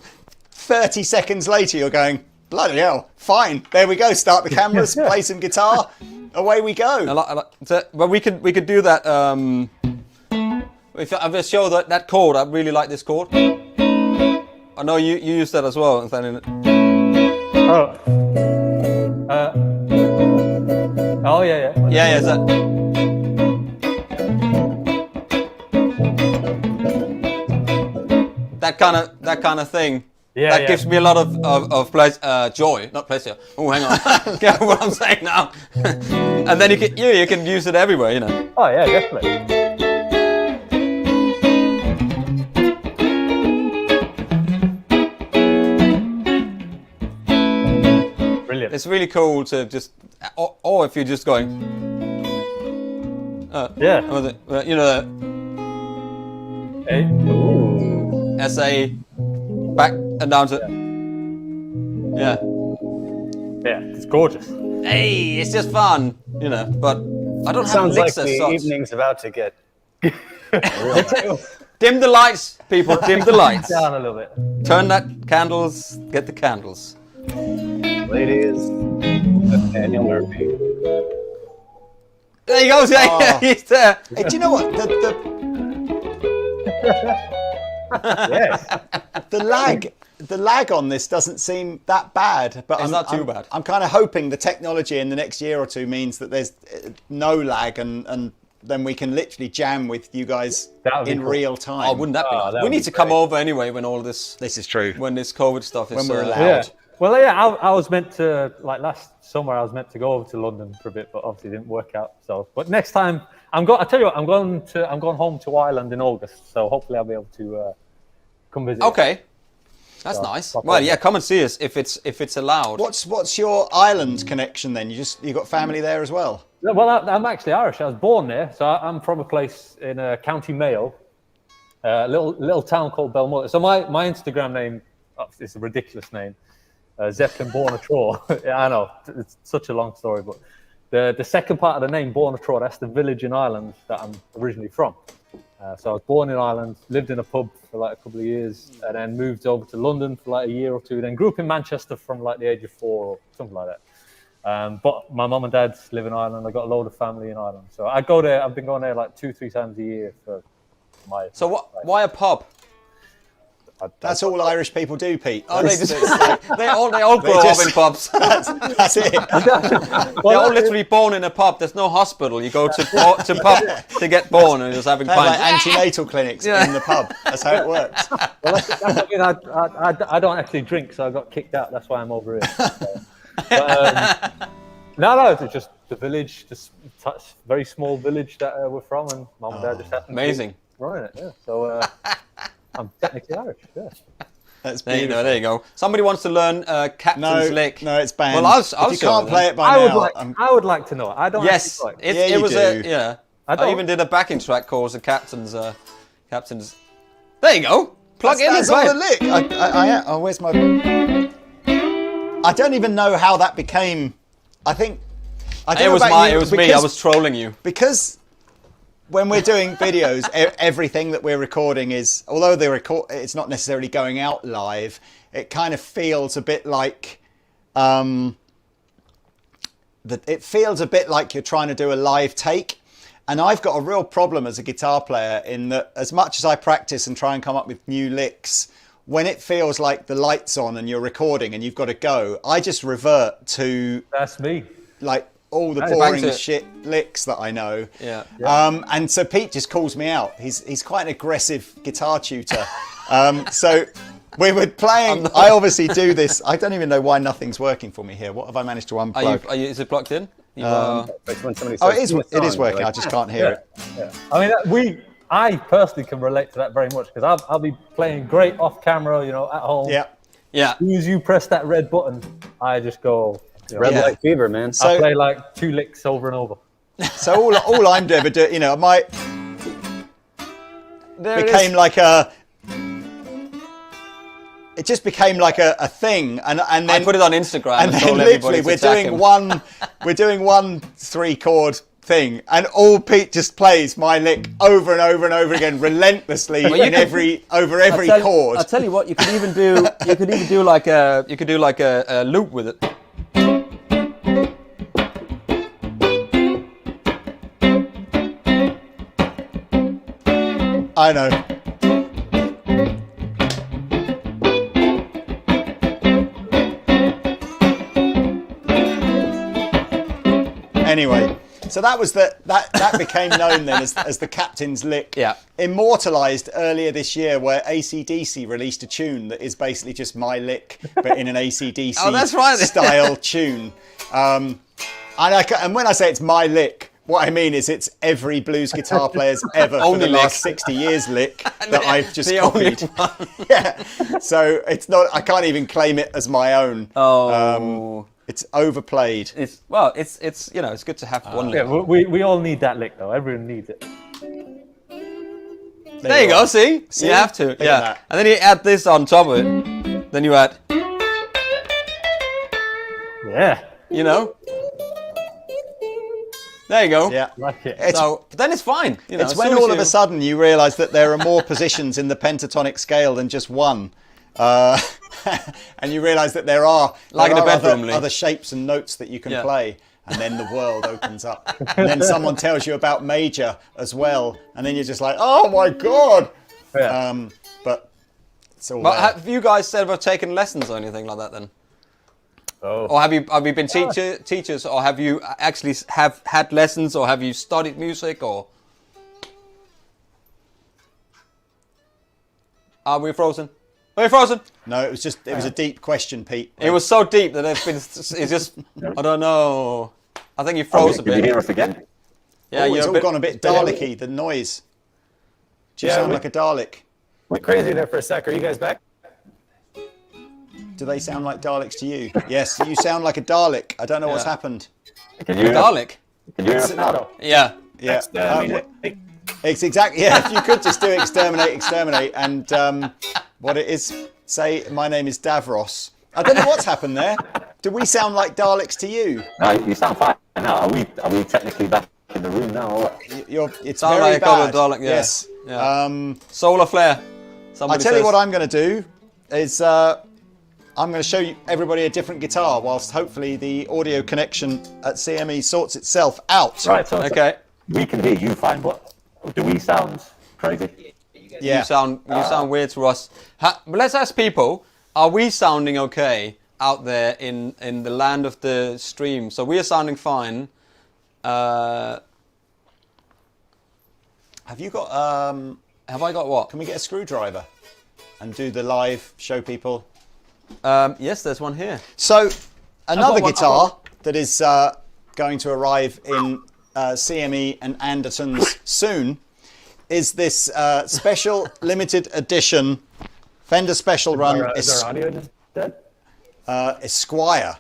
30 seconds later, you're going, bloody hell, fine, there we go. Start the cameras, play some guitar, away we go. I like but we could do that. If I show that chord, I really like this chord. I know you use that as well, Nathaniel. Oh. Oh yeah. Yeah, is that? That kind of thing. Yeah, that yeah. gives me a lot of pleasure, joy, not pleasure. Oh, hang on. Get what I'm saying now. And then you can use it everywhere, you know. Oh yeah, definitely. Brilliant. It's really cool to just, or if you're just going. Yeah. You know, Hey. SA, back and down to. Yeah. Yeah, it's gorgeous. Hey, it's just fun, you know. But I don't have Sounds like licks the as such. evening's about to get. Dim the lights, people. Dim the lights. Down a little bit. Turn that candles. Get the candles. Ladies, Nathaniel Murphy. There he goes. Yeah, he's there. Hey, do you know what? Yes. The lag on this doesn't seem that bad, but It's not too bad. I'm kind of hoping the technology in the next year or two means that there's no lag and then we can literally jam with you guys That would be in cool. real time. Oh, wouldn't that be Oh, nice? that We would need be to come great. over anyway when all this, This is true. when this COVID stuff is. When we're allowed. Yeah. Well, yeah, I was meant to, like last summer, I was meant to go over to London for a bit, but obviously it didn't work out. So, but next time, I tell you what, I'm going home to Ireland in August. So hopefully I'll be able to come visit. Okay, that's So, nice. pop Well, over. yeah, come and see us if it's allowed. What's your island connection then? You got family there as well? Well, I'm actually Irish. I was born there, so I'm from a place in County Mayo, a little town called Belmore. So my Instagram name, it's a ridiculous name, Zeppelin Bornatror. Yeah, I know it's such a long story, but the second part of the name Bornatror, that's the village in Ireland that I'm originally from. So I was born in Ireland, lived in a pub for like a couple of years, and then moved over to London for like a year or two. Then grew up in Manchester from like the age of 4 or something like that. But my mum and dad live in Ireland. I got a load of family in Ireland, so I go there. I've been going there like 2-3 times a year for my. So why a pub? That's all Irish people do, Pete. Oh, they all grow just- up in pubs. That's it. They're all literally born in a pub. There's no hospital. You go to pub to get born and just having They're like pints. antenatal clinics Yeah. in the pub. That's how it works. Well, that's what I mean. I don't actually drink, so I got kicked out. That's why I'm over here. So, but, No, it's just the village, this very small village that we're from, and Mum and Dad just happened Amazing. to be running it. Yeah, so I'm technically Irish. Yeah. That's There you beautiful. go. There you go. Somebody wants to learn Captain's Lick. No, it's banned. Well, I'll if you show can't them. play it by now, I would like to know it. I don't. Yes, actually know it, Yeah, it you was do. I don't. even did a backing track called the Captain's. There you go. Plug in and That's all play. the lick. Oh, where's my? I don't even know how that became. I think. I don't It know was about you, it was me. I because- was trolling you. because when we're doing videos, everything that we're recording is, although it's not necessarily going out live. It kind of feels a bit like, it feels a bit like you're trying to do a live take. And I've got a real problem as a guitar player in that as much as I practice and try and come up with new licks, when it feels like the light's on and you're recording and you've got to go, I just revert to That's me. like all the Back boring to it. shit licks that I know. Yeah. And so Pete just calls me out. He's quite an aggressive guitar tutor. So we were playing. I obviously do this. I don't even know why nothing's working for me here. What have I managed to unplug? Is it plugged in? Like when somebody Oh, says, it is "Sing a song," working. you're I like, just can't hear it. Yeah. I mean, I personally can relate to that very much because I'll be playing great off camera, at home. Yeah. Yeah. As soon as you press that red button, I just go. Red Yeah. light fever, man. So- I play like 2 licks over and over. So all I'm ever doing, my There it became is. like a. It just became like a thing, and then I put it on Instagram and and then told literally everybody we're doing one 3-chord thing, and all Pete just plays my lick over and over and over again, relentlessly you in could- every chord. I'll tell you what, you could even do like a loop with it. I know. Anyway, so that was that became known then as the Captain's Lick. Yeah. Immortalised earlier this year, where AC/DC released a tune that is basically just my lick, but in an AC/DC Oh, that's right. style tune. And when I say it's my lick, what I mean is it's every blues guitar player's ever for Only the last lick. 60 years lick that I've just The only copied. one. Yeah. So it's not. I can't even claim it as my own. Oh. It's overplayed. It's it's good to have one Yeah, lick. we all need that lick though. Everyone needs it. There you go, see? You have to, Look at yeah. that. And then you add this on top of it. Then you add, Yeah, there you go. Yeah. like it. It's, So, but then it's fine. it's as when soon as all of you- a sudden you realise that there are more positions in the pentatonic scale than just one. And you realise that there are Like in a other, bedroom, Lee. other shapes and notes that you can Yeah. play. And then the world opens up. And then someone tells you about major as well. And then you're just like, oh my God. Yeah. But it's all But there. have you guys ever taken lessons or anything like that then? Oh. Or have you been teachers, or have you actually have had lessons, or have you studied music, or? Are we frozen? Are we frozen? No, it was a deep question, Pete. It was so deep that it's just, I don't know. I think you froze a Did you bit. hear us again? Yeah, It's you're all gone a bit Dalek-y, the noise. Do you Yeah, sound we- like a Dalek? Went crazy there for a sec. Are you guys back? Do they sound like Daleks to you? Yes, you sound like a Dalek. I don't know what's Yeah. happened. Can you hear us? Dalek. Can you hear us now? though? Yeah. Yeah, Exterminate. it's exactly. Yeah, if you could just do exterminate, and what it is, say, my name is Davros. I don't know what's happened there. Do we sound like Daleks to you? No, you sound fine now. Are we technically back in the room now? Or what? It's Sound very like a couple bad. of Dalek, yeah. Yes. Yeah. Solar flare. I Somebody tell you says. what I'm going to do is I'm going to show you everybody a different guitar, whilst hopefully the audio connection at CME sorts itself out. Right, so Okay. we can hear you fine. What do we sound crazy? Yeah. You sound weird to us. But let's ask people: are we sounding okay out there in the land of the stream? So we are sounding fine. Have you got? Have I got what? Can we get a screwdriver and do the live show people? Yes, there's one here. So another one- guitar that is going to arrive in CME and Andertons soon is this special limited edition Fender Special Run Is our audio just dead? Esquire.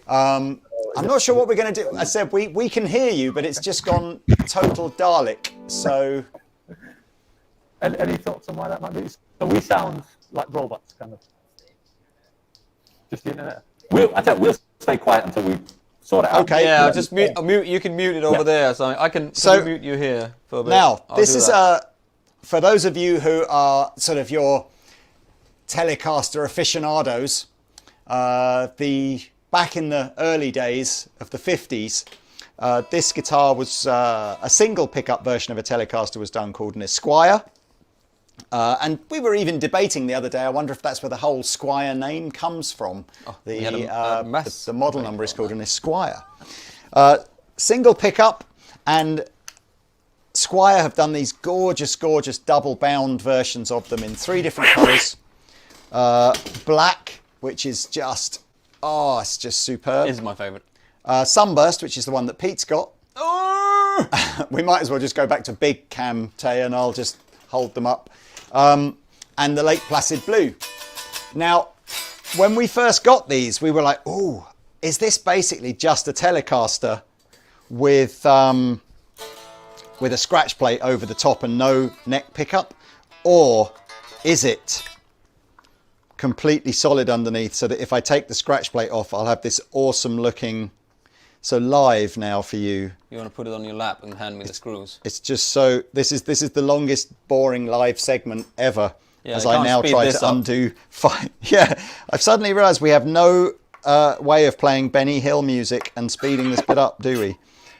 I'm not sure what we're going to do. I said we can hear you, but it's just gone total Dalek. So, Any thoughts on why that might be? So we sound like robots, kind of. Just the internet. We'll stay quiet until we sort it out. okay. Yeah, I'll just mute. You can mute it over there. So I can mute you here for a bit. Now, I'll this do is that. for those of you who are sort of your Telecaster aficionados. Back in the early days of the 50s, this guitar was a single pickup version of a Telecaster was done called an Esquire. And we were even debating the other day, I wonder if that's where the whole Squier name comes from. The model number is called an Esquire. Single pickup, and Squier have done these gorgeous, gorgeous double bound versions of them in 3 different colours. Black, which is just, it's just superb. This is my favourite. Sunburst, which is the one that Pete's got. Oh! We might as well just go back to big cam, Tay, and I'll just hold them up. And the Lake Placid Blue. Now, when we first got these, we were like, "Oh, is this basically just a Telecaster with a scratch plate over the top and no neck pickup, or is it completely solid underneath, so that if I take the scratch plate off, I'll have this awesome looking." So live now for you. You want to put it on your lap and hand me the screws? It's just so. This is the longest boring live segment ever. Yeah, as I I can't now speed try this to up. undo. Yeah, I've suddenly realised we have no way of playing Benny Hill music and speeding this bit up, do we?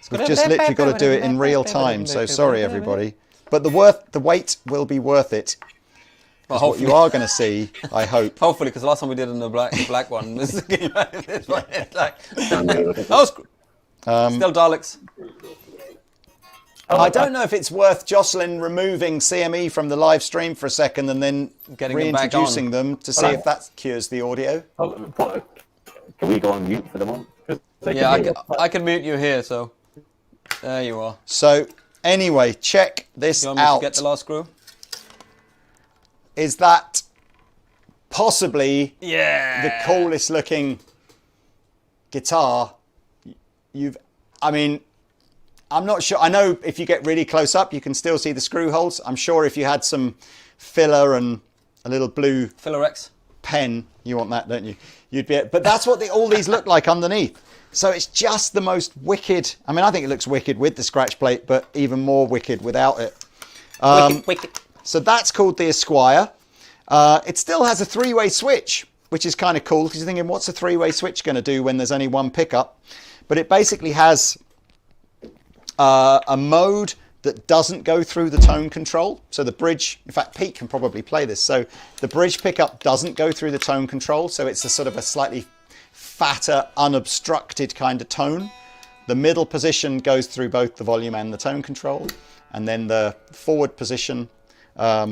We've just literally got to do it in real time. So sorry, everybody. But the wait will be worth it. Well, What you are going to see, I hope. Hopefully, because the last time we did the black one, this is this one. It's like, still Daleks. I don't know if it's worth Jocelyn removing CME from the live stream for a second and then Getting them back reintroducing on. them to see if that cures the audio. Can we go on mute for the moment? Yeah, I can mute you here. So there you are. So anyway, check this You want me out. to get the last screw? Is that possibly Yeah. the coolest looking guitar I'm not sure. I know if you get really close up, you can still see the screw holes. I'm sure if you had some filler and a little blue Filler X. pen, you want that, don't you? But that's what all these look like underneath. So it's just the most wicked. I mean, I think it looks wicked with the scratch plate, but even more wicked without it. Wicked. So that's called the Esquire. It still has a 3-way switch, which is kind of cool because you're thinking, what's a 3-way switch going to do when there's only one pickup? But it basically has a mode that doesn't go through the tone control. So the bridge, in fact, Pete can probably play this. So the bridge pickup doesn't go through the tone control. So it's a sort of a slightly fatter, unobstructed kind of tone. The middle position goes through both the volume and the tone control. And then the forward position,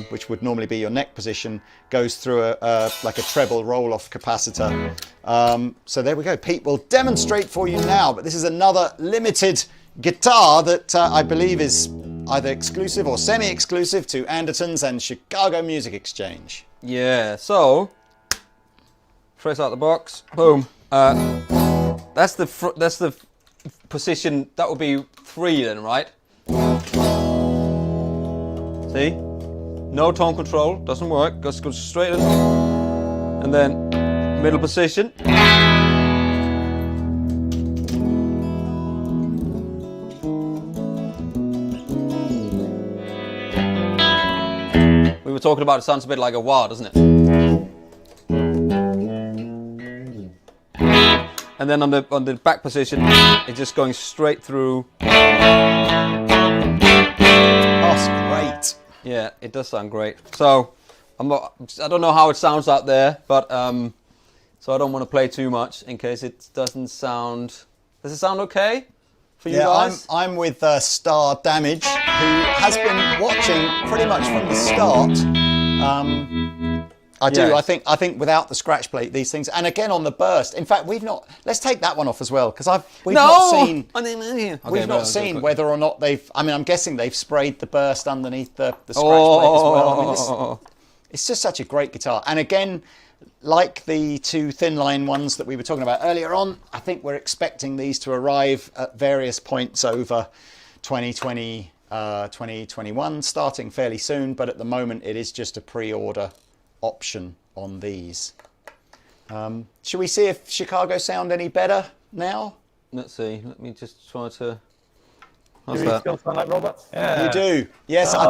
which would normally be your neck position, goes through like a treble roll-off capacitor. So there we go. Pete will demonstrate for you now, but this is another limited guitar that I believe is either exclusive or semi-exclusive to Andertons and Chicago Music Exchange. Yeah. So fresh out the box. Boom. That's the position. That would be 3 then, right? See? No tone control, doesn't work. Goes straight in. And then middle position. We were talking about it sounds a bit like a wah, doesn't it? And then on the back position, it's just going straight through. That's great. Yeah, it does sound great. So I don't know how it sounds out there, but so I don't want to play too much in case it doesn't sound. Does it sound okay for you guys? I'm with Star Damage, who has been watching pretty much from the start. I do. Yes. I think without the scratch plate, these things, and again on the burst. In fact, we've not. Let's take that one off as well, because we've not seen. We've not seen whether or not they've. I mean, I'm guessing they've sprayed the burst underneath the scratch plate as well. I mean, it's just such a great guitar. And again, like the two thin line ones that we were talking about earlier on, I think we're expecting these to arrive at various points over 2020. 2021 starting fairly soon, but at the moment it is just a pre-order option on these. Should we see if Chicago sound any better now? Let's see. Let me just try to. Do we still sound like robots? Yeah. You do. Yes, I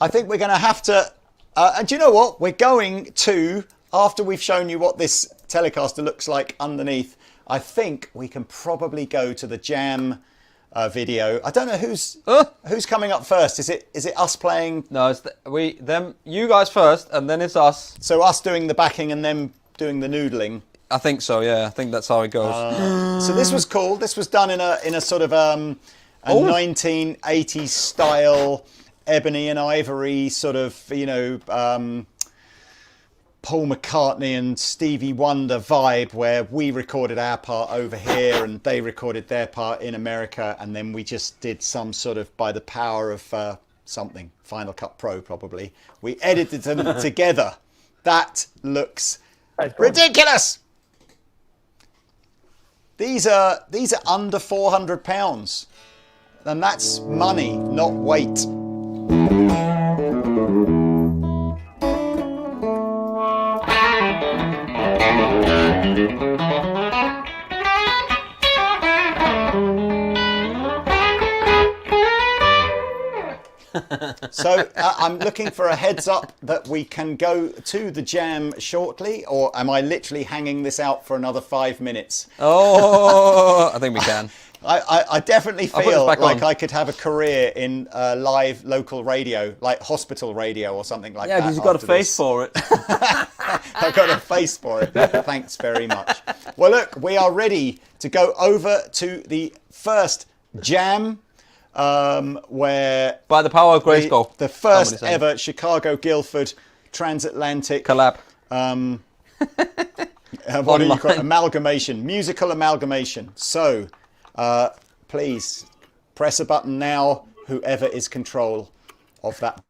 think we're gonna have to. And do you know what? We're going to, after we've shown you what this Telecaster looks like underneath, I think we can probably go to the jam video. I don't know who's coming up first. Is it us playing? No, it's you guys first, and then it's us. So us doing the backing and them doing the noodling. I think so. Yeah, I think that's how it goes. So this was cool. This was done in a sort of a 1980s style ebony and ivory sort of, you know, Paul McCartney and Stevie Wonder vibe, where we recorded our part over here and they recorded their part in America, and then we just did some sort of, by the power of something, Final Cut Pro probably, we edited them together. That looks ridiculous. These are under £400, and that's money, not weight. So I'm looking for a heads up that we can go to the jam shortly, or am I literally hanging this out for another 5 minutes? Oh, I think we can. I definitely feel like on. I could have a career in live local radio, like hospital radio or something like that. Yeah, because you've got a face for it. I've got a face for it. Thanks very much. Well, look, we are ready to go over to the first jam, where by the power of Grayskull, the first ever Chicago Guildford transatlantic collab. What do you call it? Amalgamation, musical amalgamation. So, please press a button now, whoever is control of that.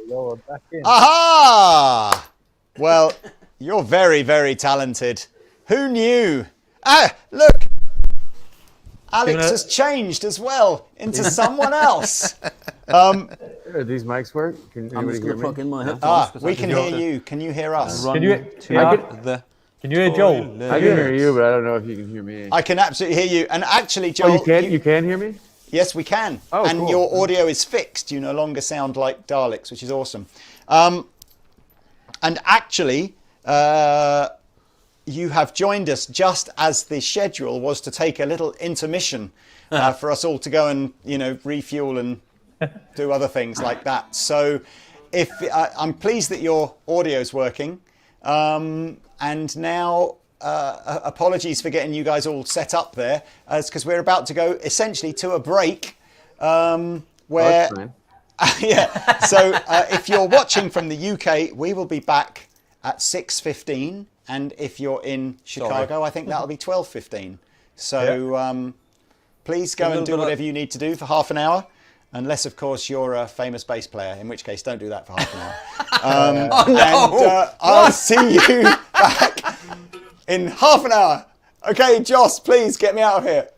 Lower back in. Aha! Well, you're very, very talented. Who knew? Ah, look! Alex has changed as well into someone else. Are these mics work? Can I'm anybody just hear going to me? plug in my headphones. 'cause We I can hear you. Can you hear us? Run Can you- to I the Can you hear Joel? toilet. I can hear you, but I don't know if you can hear me. I can absolutely hear you. And actually, Oh, Joel, you can? You can hear me? yes, we can. Oh, and cool. your audio is fixed. You no longer sound like Daleks, which is awesome. And actually, you have joined us just as the schedule was to take a little intermission for us all to go and, refuel and do other things like that. So I'm pleased that your audio is working. And now, apologies for getting you guys all set up there, because we're about to go essentially to a break where... That's fine. Yeah. So if you're watching from the UK, we will be back at 6:15, and if you're in Chicago, I think that'll be 12:15. So please go and do whatever you need to do for half an hour, unless of course you're a famous bass player, in which case don't do that for half an hour. And I'll see you back in half an hour. Okay, Joss, please get me out of here.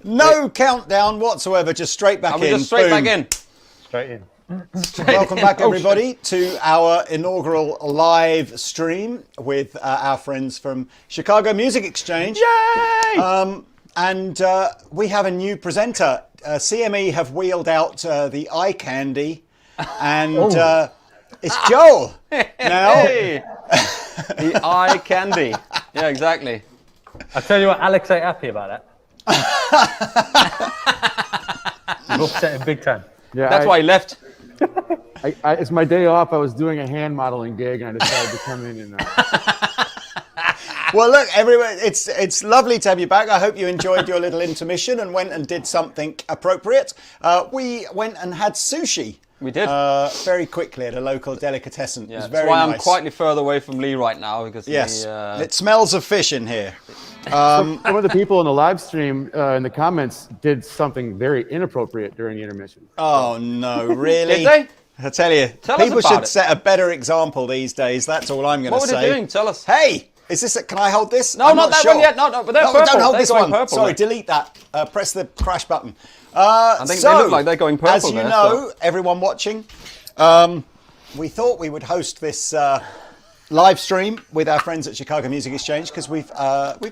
No countdown whatsoever, just straight back And in. we just straight Boom. back in. Straight in. Welcome back, everybody, to our inaugural live stream with our friends from Chicago Music Exchange. Yay! And we have a new presenter. CME have wheeled out the eye candy, and it's Joel now. Hey! The eye candy. Yeah, exactly. I tell you what, Alex ain't happy about that. You've upset him big time. Yeah, That's why he left. it's my day off. I was doing a hand modeling gig, and I decided to come in and. Well, look, everyone, it's lovely to have you back. I hope you enjoyed your little intermission and went and did something appropriate. We went and had sushi. We did. Very quickly at a local delicatessen. Yeah, it was that's very why nice. I'm quietly further away from Lee right now because Yes, it smells of fish in here. Some of the people in the live stream in the comments did something very inappropriate during the intermission. Oh no, really? Did they? I tell you, Tell us people about should it. set a better example these days. That's all I'm going to What say. were they doing? Tell us. Hey, is this? Can I hold this? No, I'm not that sure. one yet. No, but they're No, purple. don't hold They're this going one. purple, Sorry, mate. delete that. Press the crash button. I think they look like they're going purple As you there, know, everyone watching, we thought we would host this live stream with our friends at Chicago Music Exchange because we've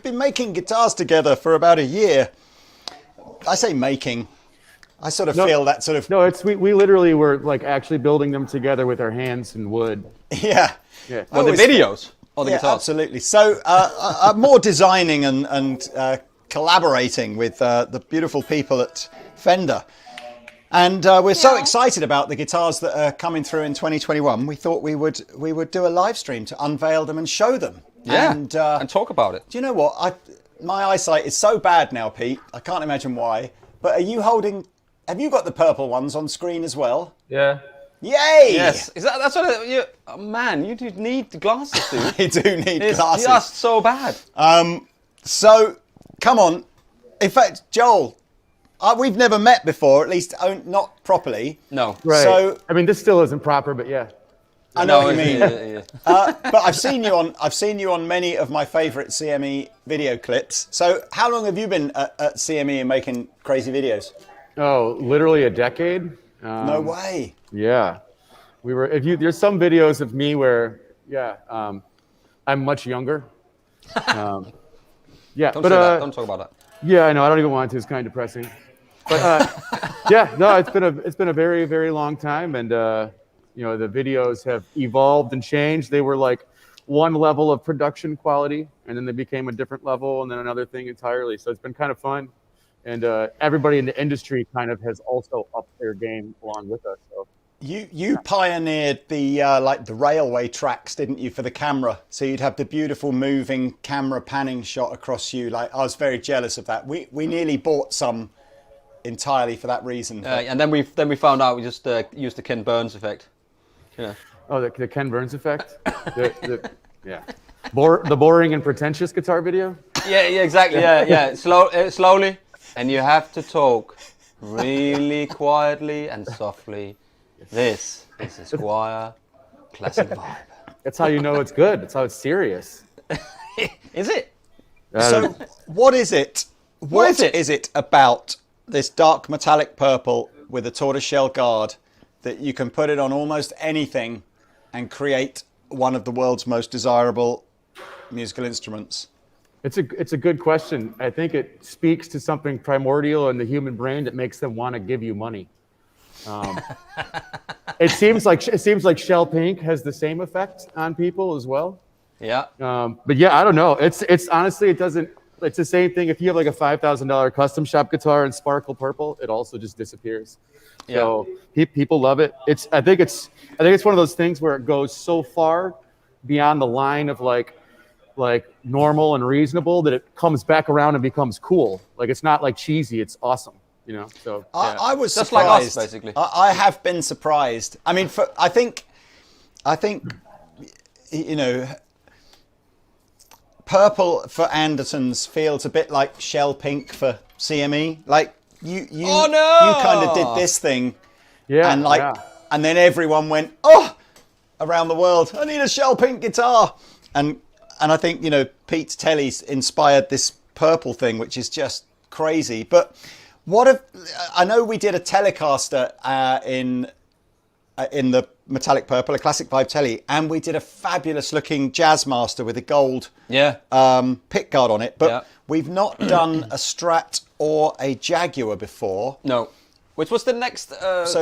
been making guitars together for about a year. I say making. I sort of feel that sort of No, we literally were like actually building them together with our hands and wood. yeah. Yeah. Well, the Always- videos or the Yeah, guitars. absolutely. So more designing and collaborating with the beautiful people at Fender. And we're so excited about the guitars that are coming through in 2021. We thought we would do a live stream to unveil them and show them. Yeah, And talk about it. do you know what? My eyesight is so bad now, Pete. I can't imagine why. But have you got the purple ones on screen as well? Yeah. Yay! Yes, that's what you. Oh, man, you do need glasses, dude. I do need It's glasses. just so bad. So, come on. In fact, Joel, we've never met before, at least not properly. No. Right. So- I mean, this still isn't proper, but yeah. I know No, what you mean. yeah. But I've seen you on many of my favourite CME video clips. So, how long have you been at CME and making crazy videos? Oh, literally a decade. No way. Yeah, there's some videos of me where, I'm much younger. Don't But say that. Don't talk about that. yeah, I know. I don't even want to. It's kind of depressing. But it's been a very, very long time, and the videos have evolved and changed. They were like one level of production quality, and then they became a different level, and then another thing entirely. So it's been kind of fun, and everybody in the industry kind of has also upped their game along with us. So. You pioneered the the railway tracks, didn't you, for the camera? So you'd have the beautiful moving camera panning shot across you. Like, I was very jealous of that. We nearly bought some entirely for that reason. And then we found out we just used the Ken Burns effect. Yeah. Oh, the Ken Burns effect. Yeah. The boring and pretentious guitar video. Yeah, exactly. Yeah. Slowly, and you have to talk really quietly and softly. This is a Squier classic vibe. That's how you know it's good. That's how it's serious. Is it? So what is it? What is it about this dark metallic purple with a tortoiseshell guard that you can put it on almost anything and create one of the world's most desirable musical instruments? It's a good question. I think it speaks to something primordial in the human brain that makes them want to give you money. It seems like shell pink has the same effect on people as well. Yeah. But yeah, I don't know. It's honestly, it's the same thing. If you have like a $5,000 custom shop guitar in sparkle purple, it also just disappears. Yeah. So people love it. I think it's one of those things where it goes so far beyond the line of like normal and reasonable that it comes back around and becomes cool. Like, it's not like cheesy, it's awesome. So I was Just surprised. like us, basically. I have been surprised. I mean, I think, purple for Andertons feels a bit like shell pink for CME. Like you Oh, no! you kind of did this thing, yeah, and yeah. and then everyone went around the world. I need a shell pink guitar, and and I think, Pete's telly's inspired this purple thing, which is just crazy. But I know we did a Telecaster in the metallic purple, a classic vibe telly, and we did a fabulous looking Jazzmaster with a gold pick guard on it, but we've not done a Strat or a Jaguar before. No, which was the next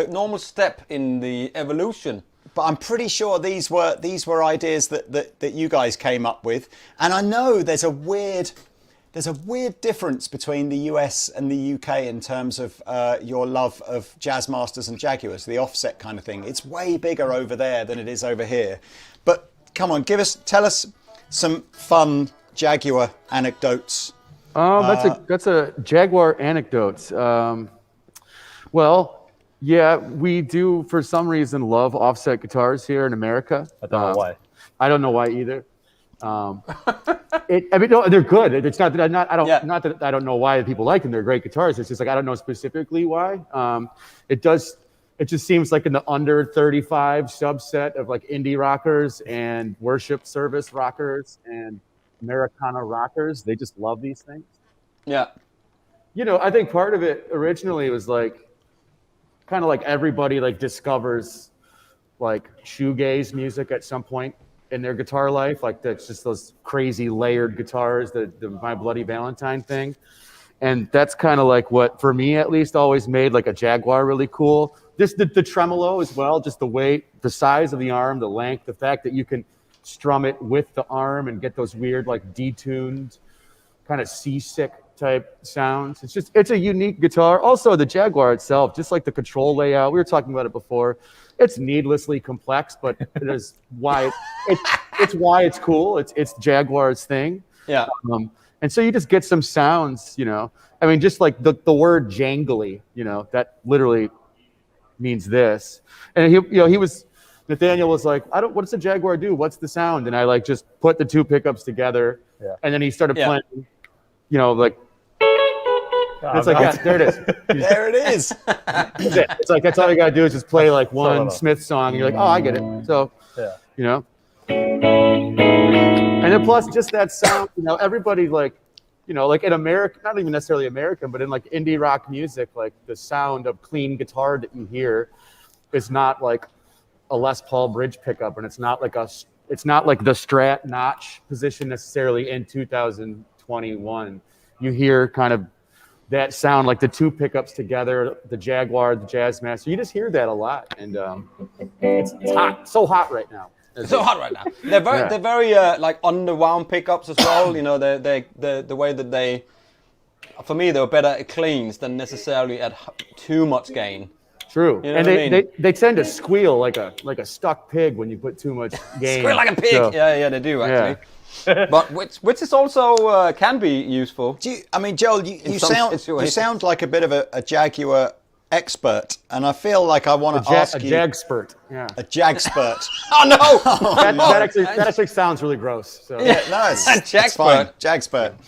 normal step in the evolution. But I'm pretty sure these were ideas that you guys came up with, and I know there's a weird difference between the US and the UK in terms of your love of Jazzmasters and Jaguars, the offset kind of thing. It's way bigger over there than it is over here. But come on, tell us some fun Jaguar anecdotes. That's a Jaguar anecdotes. Well, yeah, we do for some reason love offset guitars here in America. I don't know why. I don't know why either. No, they're good. It's not that not that I don't know why people like them. They're great guitars. It's just like I don't know specifically why. It just seems like in the under 35 subset of like indie rockers and worship service rockers and Americana rockers, they just love these things. Yeah. I think part of it originally was like kind of like everybody like discovers like shoegaze music at some point in their guitar life, like that's just those crazy layered guitars, the My Bloody Valentine thing. And that's kind of like what, for me at least, always made like a Jaguar really cool. Just the tremolo as well, just the weight, the size of the arm, the length, the fact that you can strum it with the arm and get those weird like detuned kind of seasick type sounds. It's a unique guitar. Also the Jaguar itself, just like the control layout, we were talking about it before, it's needlessly complex, but it is why it's why it's cool. It's Jaguar's thing. Yeah. And so you just get some sounds, I mean, just like the word jangly, that literally means this. And Nathaniel was like, what does the Jaguar do? What's the sound? And I like just put the two pickups together. Yeah. And then he started playing, like, it's like, yeah, there it is. There it is. It's like, that's all you got to do is just play like one Smith song. And you're like, oh, I get it. So, and then plus just that sound, everybody like in America, not even necessarily American, but in like indie rock music, like the sound of clean guitar that you hear is not like a Les Paul bridge pickup. And it's not like the Strat notch position necessarily in 2021. You hear kind of that sound, like the two pickups together, the Jaguar, the Jazzmaster. You just hear that a lot, and it's hot, so hot right now. So hot right now. They're very like underwound pickups as well. The way that they, for me, they were better at cleans than necessarily at too much gain. True, and they tend to squeal like a stuck pig when you put too much gain. Squeal like a pig. So, yeah, they do actually. Yeah. But which is also can be useful. Joel, you sound like a bit of a Jaguar expert, and I feel like I want to ask you. A Jagspert. Yeah. A Jagspert. Oh no! That actually sounds really gross. So. Yeah, no, it's fine. Jagspert.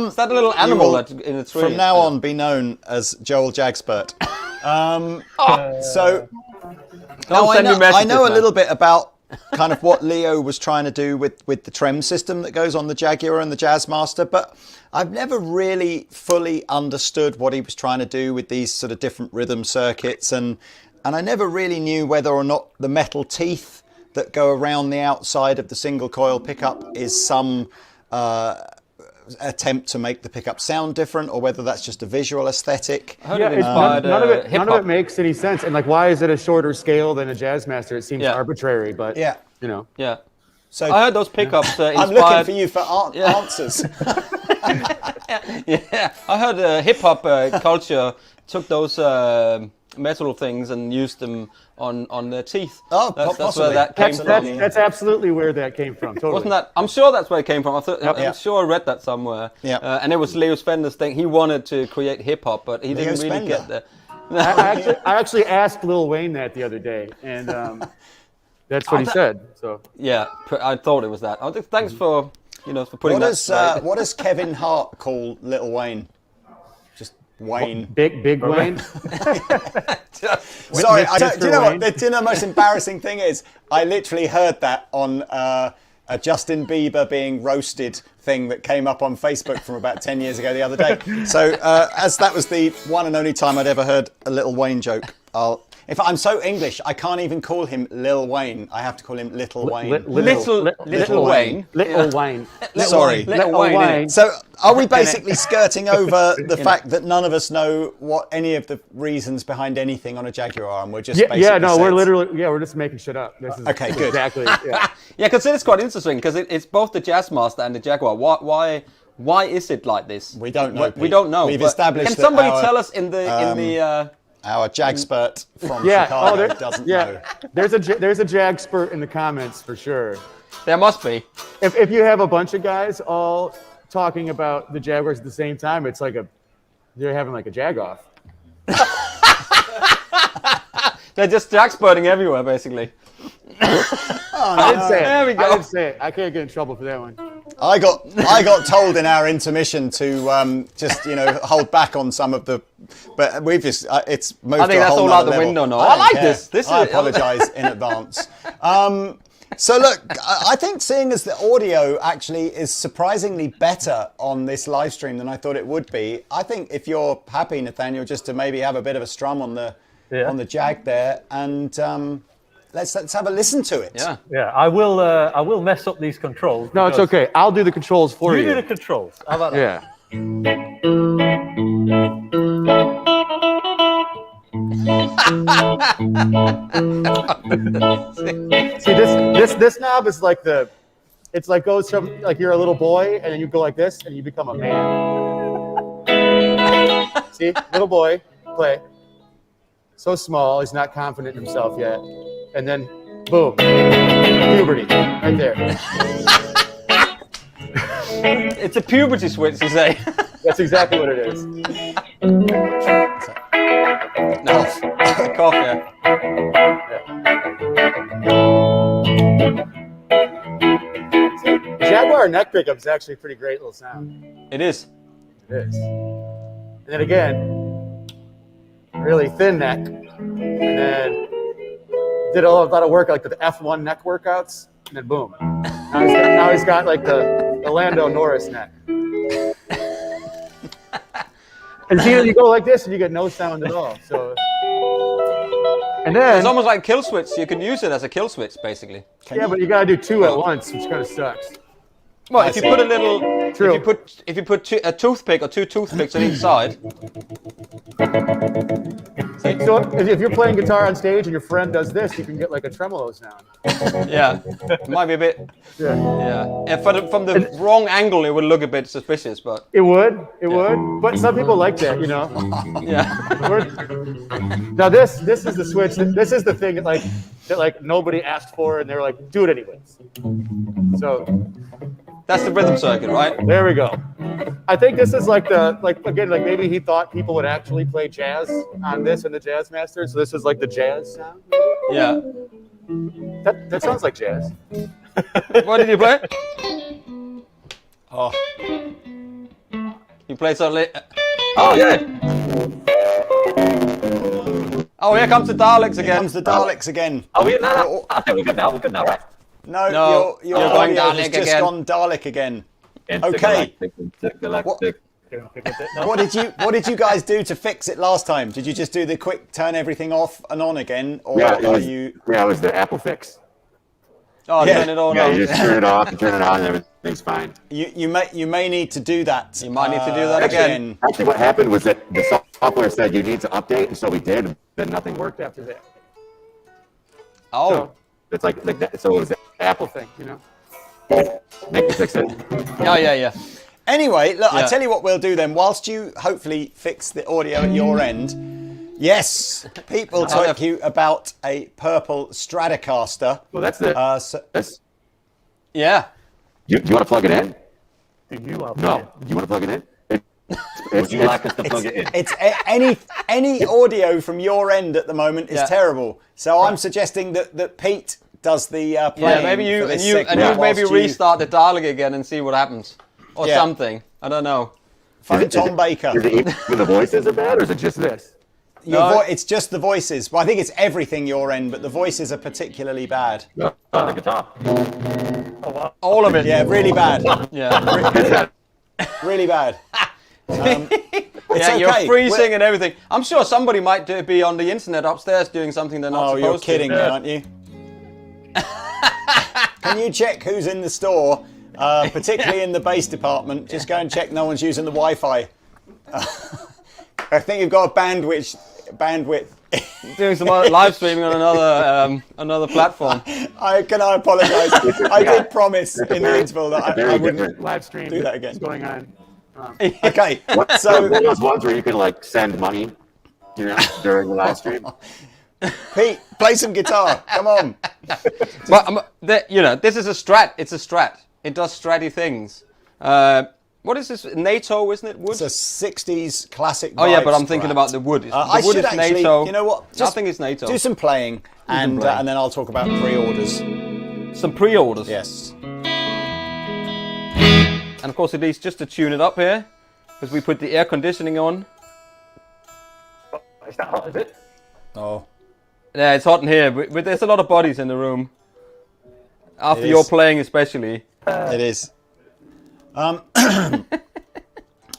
Is that a little animal that's in the tree? From now on, be known as Joel Jagspert. So now I know a little bit about kind of what Leo was trying to do with the trem system that goes on the Jaguar and the Jazzmaster, but I've never really fully understood what he was trying to do with these sort of different rhythm circuits, and I never really knew whether or not the metal teeth that go around the outside of the single coil pickup is some attempt to make the pickup sound different, or whether that's just a visual aesthetic. None of it makes any sense. And like, why is it a shorter scale than a Jazzmaster? It seems arbitrary, but Yeah. So I heard those pickups inspired. I'm looking for you for answers. Yeah, I heard hip hop culture took those metal things and used them on their teeth. Oh, that's where that came from. That's absolutely where that came from. Totally. Wasn't that? I'm sure that's where it came from. I'm sure I read that somewhere. Yeah. And it was Leo Spender's thing. He wanted to create hip hop, but he didn't really get there. I actually asked Lil Wayne that the other day, and that's what he said. So yeah, I thought it was that. Thanks for putting that. What does Kevin Hart call Little Wayne? Just Wayne. Big Wayne. Sorry, do you know what the most embarrassing thing is? I literally heard that on a Justin Bieber being roasted thing that came up on Facebook from about 10 years ago the other day. So as that was the one and only time I'd ever heard a Little Wayne joke, if I'm so English, I can't even call him Lil Wayne. I have to call him Little Wayne. Little Wayne. Little Wayne. Sorry. Little Wayne. So are we basically skirting over the fact that none of us know what any of the reasons behind anything on a Jaguar are, and we're just basically we're just making shit up. This is Okay, good. Exactly. Yeah. Yeah, because it's quite interesting because it's both the Jazzmaster and the Jaguar. Why is it like this? We don't know. We don't know. We've but established Can that somebody our, tell us in the our Jagspert from Yeah. Chicago doesn't know. There's a Jagspert in the comments for sure. There must be. If you have a bunch of guys all talking about the Jaguars at the same time, it's like they're having like a jag-off. They're just Jackspurting everywhere, basically. I didn't say it. There we go. I didn't say it. I can't get in trouble for that one. I got told in our intermission to just hold back on some of the, but we've just it's moved. I think to a that's whole all out nother the level. window now. I I don't like care. this. I apologise in advance. So look, I think seeing as the audio actually is surprisingly better on this live stream than I thought it would be, I think if you're happy, Nathaniel, just to maybe have a bit of a strum on the Jag there, and let's have a listen to it. Yeah. Yeah, I will mess up these controls. No, it's okay. I'll do the controls for you. You do the controls. How about that? Yeah. See, this knob is like it's like goes from like you're a little boy and then you go like this and you become a man. See, little boy, play. So small, he's not confident in himself yet. And then, boom, puberty, right there. It's a puberty switch, you say. That's exactly what it is. No, cough, yeah. The Jaguar neck pickup is actually a pretty great little sound. It is. It is. And then again, really thin neck. And then did a lot of work like the F1 neck workouts. And then boom. Now he's got like the Lando Norris neck. And see, you go like this and you get no sound at all. So, and then It's almost like a kill switch. You can use it as a kill switch, basically. but you gotta do two at once, which kind of sucks. Well, if you put a little, True. if you put a toothpick or two toothpicks on each side. So if you're playing guitar on stage and your friend does this, you can get like a tremolo sound. Yeah, it might be a bit. Yeah. Yeah, and from the wrong angle, it would look a bit suspicious, but It would. But some people like that, you know. yeah. Now this is the switch. This is the thing that nobody asked for, and they're like, do it anyways. So That's the rhythm circuit, right? there we go. I think this is like maybe he thought people would actually play jazz on this in the Jazzmaster, so this is like the jazz sound. Yeah. That sounds like jazz. What did you play? Oh, You played so late. Oh, yeah. Oh, here comes the Daleks here again. comes the Daleks again. Oh, no. I think we're good now. We're good now, right? No, No, your you're going audio has Dalek just again. gone Dalek again. Intergalactic, Okay. intergalactic. What did you guys do to fix it last time? Did you just do the quick turn everything off and on again, or Yeah, are you? it was the Apple fix. Oh, Yeah. turn it on. Yeah, on. you just turn it off and turn it on, and everything's fine. You may need to do that. You might need to do that again. Actually, what happened was that the software said you need to update, and so we did, and then nothing worked after that. Oh. It's like that. So it was the Apple Thing, you know. Make me fix it. Yeah. Anyway, look, I Yeah. tell you what we'll do then. Whilst you hopefully fix the audio at your end, yes, Pete will talk you about a purple Stratocaster. Well, that's it. That's, Yeah. you want to plug it in? You are No. You want to plug it in? Would you like us to plug it in? It's any audio from your end at the moment is Yeah. terrible. So I'm suggesting that Pete does the playing. Yeah, maybe you for this and you segment maybe whilst restart the Dalek again and see what happens, or Yeah. something. I don't know. phone Tom Baker. Is it even the voices are bad, or is it just this? It's just the voices. Well, I think it's everything your end, but the voices are particularly bad. No, the guitar. All of it. Yeah, really bad. Yeah. Really bad. It's Yeah, you're okay. freezing and everything. I'm sure somebody might be on the internet upstairs doing something they're not Oh, supposed you're to. kidding me, aren't you? Can you check who's in the store, particularly in the bass department? Just go and check no one's using the Wi-Fi. I think you've got a bandwidth. Doing some live streaming on another platform. I apologise. I did promise in the interval that I wouldn't. different. Live stream Do that again. is going on. Okay, So so those ones where you can like send money, during the live stream. Pete, play some guitar. Come on. But this is a Strat. It's a Strat. It does Stratty things. What is this? NATO, isn't it? Wood? It's a 60s classic. Oh yeah, but I'm Strat. thinking about the wood. The I wood should is actually. NATO. You know what? I think it's NATO. Do some playing, and play. and then I'll talk about pre-orders. Some pre-orders. Yes. And of course, it is just to tune it up here, because we put the air conditioning on. It's not hot, is it? Oh. Yeah, it's hot in here, but there's a lot of bodies in the room. After It you're is. playing, especially. It is.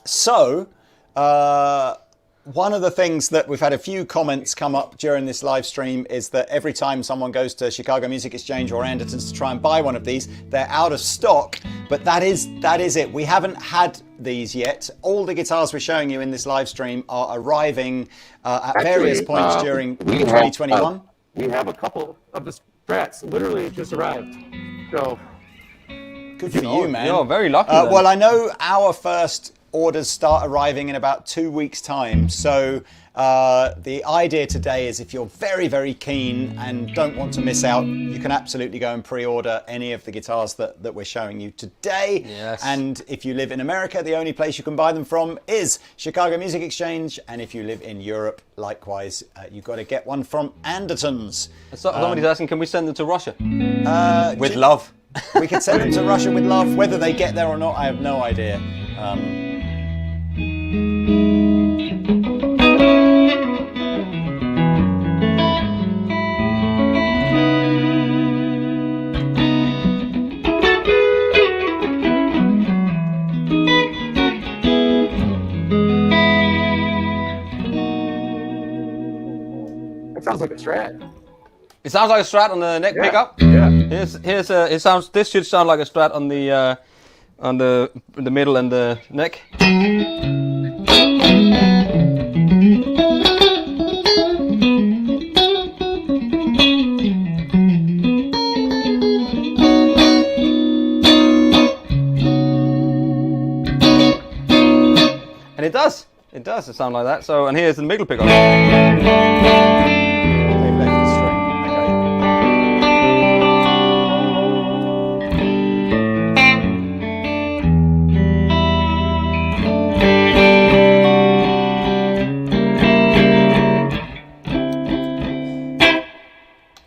So, one of the things that we've had a few comments come up during this live stream is that every time someone goes to Chicago Music Exchange or Andertons to try and buy one of these, they're out of stock. But that is it. We haven't had these yet. All the guitars we're showing you in this live stream are arriving at various points during 2021. We have a couple. Of the Strats literally just arrived. So Good for you, man. You're very lucky. then. Well, I know our first orders start arriving in about 2 weeks' time. So the idea today is if you're very, very keen and don't want to miss out, you can absolutely go and pre-order any of the guitars that we're showing you today. Yes. And if you live in America, the only place you can buy them from is Chicago Music Exchange. And if you live in Europe, likewise, you've got to get one from Andertons. Somebody's asking, can we send them to Russia? With do- love. We could send them to Russia with love. Whether they get there or not, I have no idea. it sounds like a Strat. It sounds like a Strat on the neck pickup. Yeah. This should sound like a Strat on the middle and the neck. And it does. It does. It sound like that. So, and here's the middle pickup. They've left the string.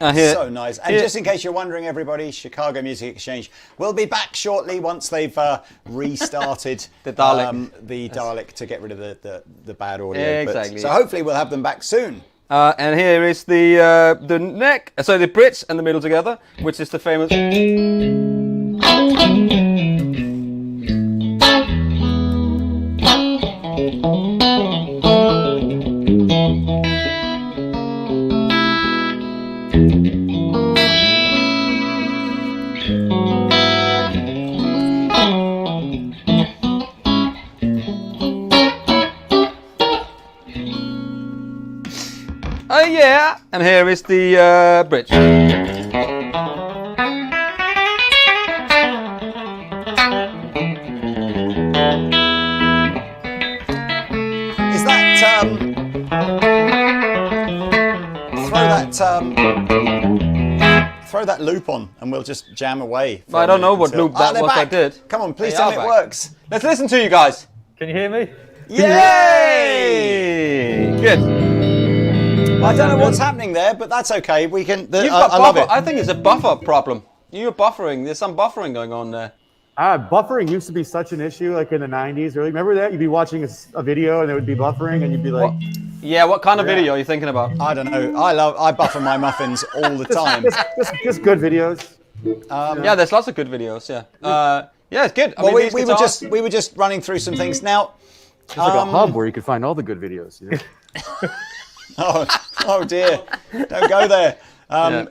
Okay. Here, So nice. And here- just in case you're wondering, everybody, Chicago Music Exchange will be back shortly once they've restarted The Dalek. the Dalek to get rid of the bad audio. Yeah, But- exactly. so hopefully we'll have them back soon. and here is the neck, so the bridge and the middle together, which is the famous. Oh yeah, and here is the bridge. Is that throw that loop on and we'll just jam away. for I a don't know minute what until- loop that they're was I back. did. Come on, please They tell are me it back. works. Let's listen to you guys. Can you hear me? Yay! Good. I don't know what's happening there, but that's okay. We can. You've I got love buffer. it. I think it's a buffer problem. You're buffering. There's some buffering going on there. Buffering used to be such an issue, like in the 90s. Really, remember that? You'd be watching a video and it would be buffering, and you'd be like, Yeah, what kind of Yeah. video are you thinking about? I don't know. I buffer my muffins all the time. just good videos. Yeah, there's lots of good videos. Yeah, yeah, it's good. I Well, mean, we were just running through some things now. It's like a hub where you can find all the good videos. You know? Oh dear, don't go there.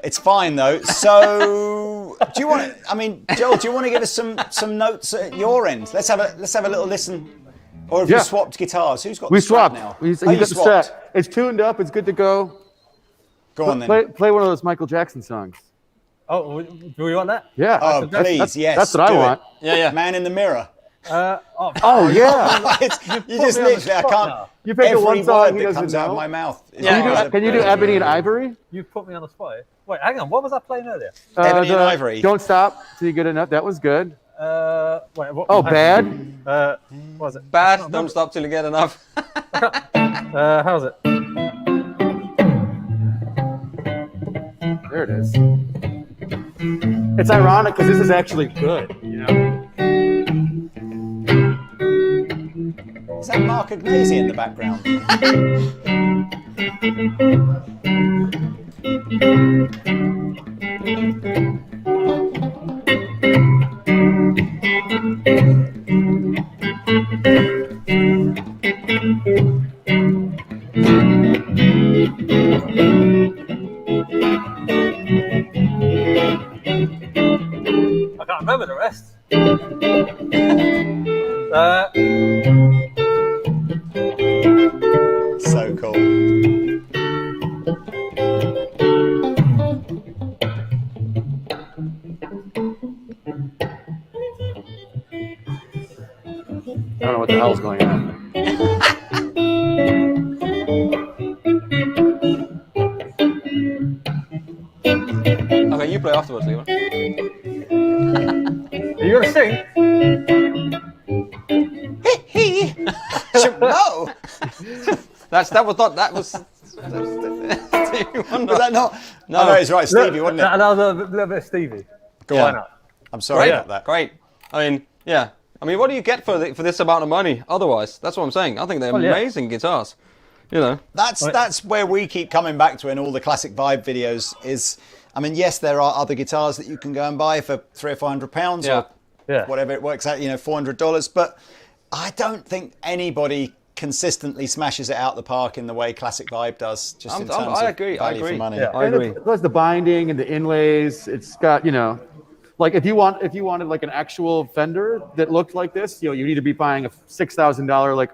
It's fine though. So, do you want? I mean, Joel, do you want to give us some notes at your end? Let's have a little listen. Or have you swapped guitars? Who's got We the Strat swapped. now? He's Oh, you got the swapped. Strat. It's tuned up. It's good to go. Go on then. Play one of those Michael Jackson songs. Oh, do we want that? Yeah. Oh, please, yes. That's what I do want. it. Yeah. Man in the Mirror. Oh yeah. You just literally, I can't. You pick the Every one song word he that doesn't comes out of know. my mouth. Can you do Ebony and Ivory? You put me on the spot. Wait, hang on. What was I playing earlier? Ebony and Ivory. Don't stop till you get enough. That was good. Wait, what, Bad. What was it? Bad. Don't stop till you get enough. How's it? There it is. It's ironic because this is actually good. You know. Is that Mark Agnesi in the background? I can't remember the rest. So cool. I don't know what the hell's going on. Okay, you play afterwards, Levi. Are you gonna sing? No. That was. Was that not? No. Oh, no, it's right, Stevie, wasn't it? Another little bit of Stevie. Go Why on. not? I'm sorry Great, about that. great. I mean, yeah. I mean, what do you get for this amount of money? Otherwise, that's what I'm saying. I think they're yeah. amazing guitars. You know. That's where we keep coming back to in all the classic vibe videos. Is I mean, yes, there are other guitars that you can go and buy for £300 or £400 Yeah. or whatever it works out. $400, but I don't think anybody consistently smashes it out the park in the way classic vibe does. Just in terms I of agree. value for money. Yeah. I agree. Plus the binding and the inlays. It's got, like if you wanted like an actual Fender that looked like this, you need to be buying a $6,000 like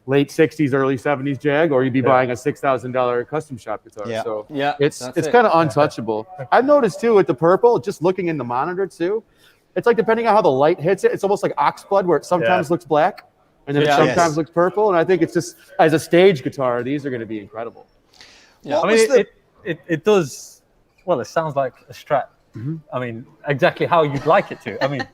late '60s, early '70s Jag, or you'd be buying a $6,000 custom shop guitar. Yeah. So Yeah, it's that's it. kind of untouchable. I've noticed too with the purple, just looking in the monitor too, it's like depending on how the light hits it, it's almost like oxblood where it sometimes looks black and then it Yeah. sometimes Yes. looks purple. And I think it's just as a stage guitar, these are going to be incredible. Yeah. What I was mean, the- it does. Well, it sounds like a Strat. I mean, exactly how you'd like it to. I mean,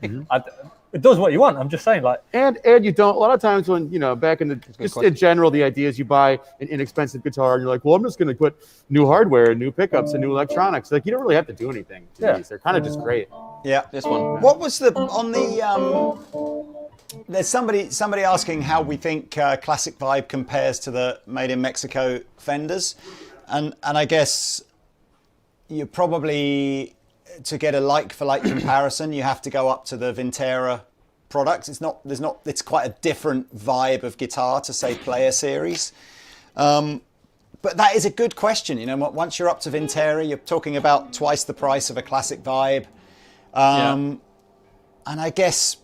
it does what you want. I'm just saying, like. And you don't, a lot of times when, back in the, just in general, the idea is you buy an inexpensive guitar and you're like, well, I'm just going to put new hardware and new pickups and new electronics. Like, you don't really have to do anything to these. They're kind of just great. Yeah. This one. What was on the there's somebody asking how we think Classic Vibe compares to the Made in Mexico Fenders, and I guess you probably, to get a like for like comparison, you have to go up to the Vintera products. It's quite a different vibe of guitar to say Player Series. But that is a good question. Once you're up to Vintera, you're talking about twice the price of a Classic Vibe. And I guess,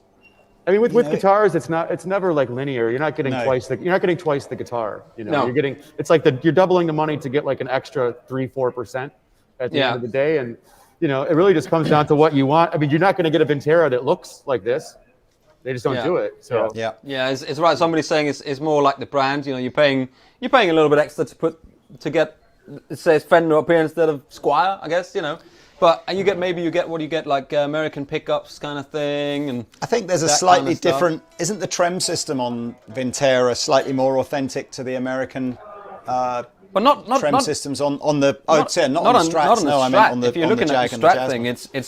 I mean, with guitars, it's never like linear. You're not getting No. twice the guitar. No. You're getting, it's like you're doubling the money to get like an extra 3-4% at the end of the day. And, it really just comes down to what you want. I mean, you're not going to get a Vintera that looks like this. They just don't do it. So yeah. Yeah, it's right. Somebody's saying it's more like the brand. You're paying a little bit extra to get, it says Fender up here instead of Squier, I guess. But you get like American pickups kind of thing, and I think there's a that slightly kind of stuff. different. Isn't the trem system on Vintera slightly more authentic to the American but not trem systems on the? Oh, not on the Strats. Not on the no, I Strat. meant on the. If you're on the looking at Jag the and the Strat thing, Jasmine.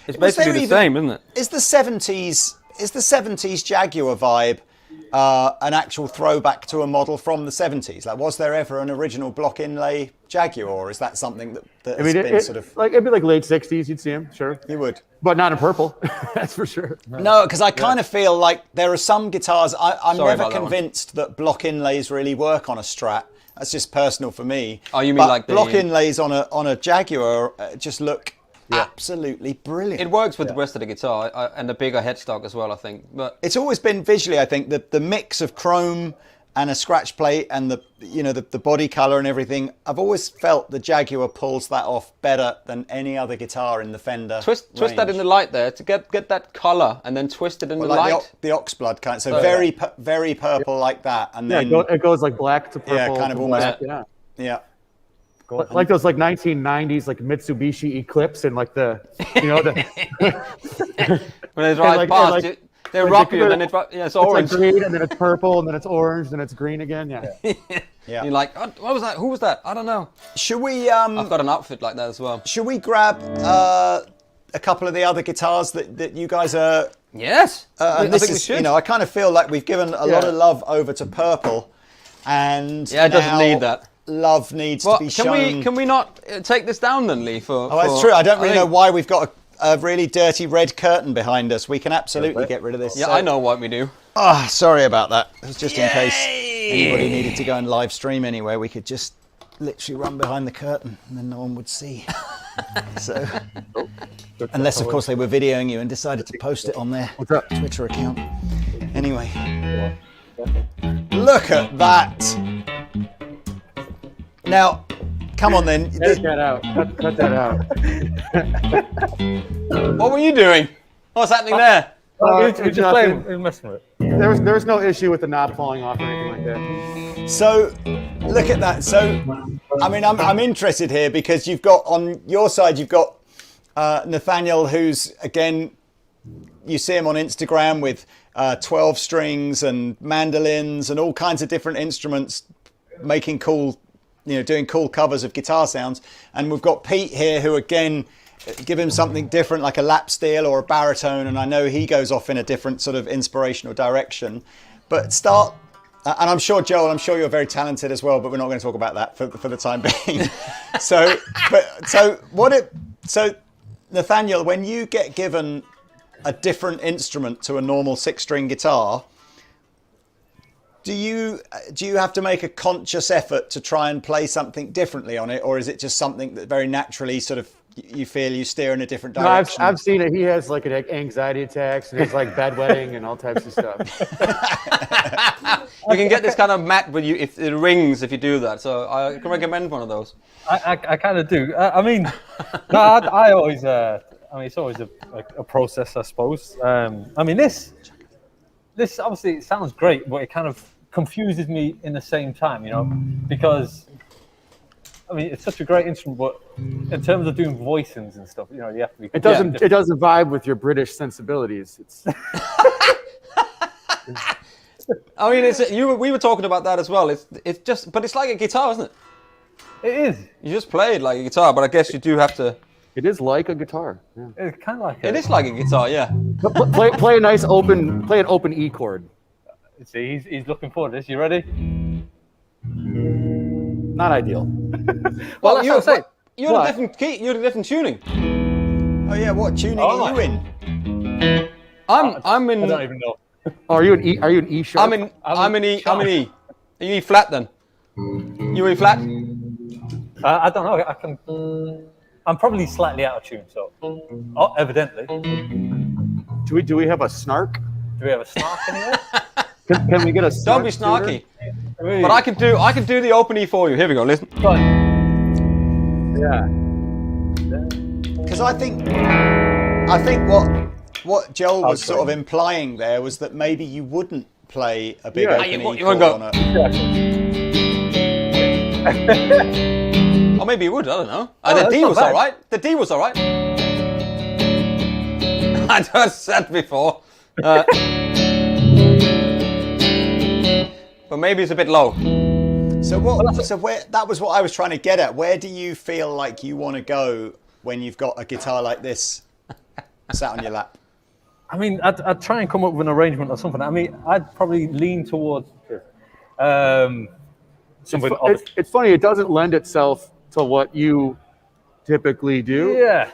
it's basically the same, isn't it? Is the '70s Jaguar vibe an actual throwback to a model from the 70s? Like, was there ever an original block inlay Jaguar, or is that something that has been sort of... like, it'd be like late 60s, you'd see him, sure. You would. But not in purple, that's for sure. No, because I kind of feel like there are some guitars, I'm Sorry never about that convinced that block inlays really work on a Strat. That's just personal for me. Oh, you mean but like the... block inlays on a Jaguar just look absolutely brilliant. It works with the rest of the guitar and the bigger headstock as well, I think. But It's always been visually, I think, the mix of chrome and a scratch plate and the body color and everything. I've always felt the Jaguar pulls that off better than any other guitar in the Fender. twist that in the light there to get that color, and then twist it in the like light. the oxblood kind, so very purple like that, and then it goes like black to purple. Yeah, kind of to almost. black, Yeah. like those like 1990s like Mitsubishi Eclipse and like the When they drive past you, they rock you, and then it's orange. It's like green, and then it's purple, and then it's orange, and then it's green again. Yeah. You're like, what was that? Who was that? I don't know. Should we? I've got an outfit like that as well. Should we grab a couple of the other guitars that you guys are? Yes. I This think we is, should. I kind of feel like we've given a lot of love over to purple, and Yeah, it doesn't now need that. Love needs to be shown. Can we not take this down then, Lee? Oh, that's true. I don't really know why we've got a really dirty red curtain behind us. We can absolutely get rid of this. Yeah, So- I know what we do. Sorry about that. It was just in case anybody needed to go and live stream anywhere. We could just literally run behind the curtain and then no one would see. So, unless of course they were videoing you and decided to post it on their Twitter account. Anyway, look at that. Now, come on then. Cut that out. Cut that out. What were you doing? What's happening there? We're it's just playing, we're messing with it. There was no issue with the knob falling off or anything like that. So, look at that. So, I mean, I'm interested here because you've got on your side, you've got Nathaniel, who's again, you see him on Instagram with 12 strings and mandolins and all kinds of different instruments, making cool, doing cool covers of guitar sounds. And we've got Pete here, who again, give him something different like a lap steel or a baritone, and I know he goes off in a different sort of inspirational direction. But start, and I'm sure, Joel, I'm sure you're very talented as well, but we're not going to talk about that for the time being. So Nathaniel, when you get given a different instrument to a normal 6-string guitar, do you have to make a conscious effort to try and play something differently on it, or is it just something that very naturally sort of you feel you steer in a different direction? No, I've seen it. He has like anxiety attacks and he's like bedwetting and all types of stuff. You can get this kind of mat with you if it rings if you do that. So I can recommend one of those. I kind of do. I mean, no, I always. I mean, it's always a process, I suppose. I mean, this obviously it sounds great, but it kind of confuses me in the same time, because I mean it's such a great instrument, but in terms of doing voicings and stuff, you have to be. It doesn't vibe with your British sensibilities. It's. I mean, we were talking about that as well. But it's like a guitar, isn't it? It is. You just play it like a guitar, but I guess you do have to. It is like a guitar. Yeah. It's kind of like. It is like a guitar, yeah. Play an open E chord. See, he's looking forward to this. You ready? Not ideal. Well, that's what I'm saying. You're a different key. You're a different tuning. Oh yeah, what tuning are you in? I'm in. I don't even know. Oh, are you an E sharp? I'm in E. Are you E flat then? You E flat? I don't know. I can. I'm probably slightly out of tune, so. Oh, evidently. Do we have a snark? Do we have a snark anywhere? Can we get a snark? Don't be snarky. But I can do the open E for you. Here we go. Listen. Yeah. Because I think what Joel was sort of implying there was that maybe you wouldn't play a big open E chord on Or maybe you would. I don't know. The D was all right. The D was all right. I just said before. But maybe it's a bit low. So where that was what I was trying to get at. Where do you feel like you want to go when you've got a guitar like this sat on your lap? I mean, I'd try and come up with an arrangement or something. I mean, I'd probably lean towards something. It's funny. It doesn't lend itself to what you typically do. Yeah.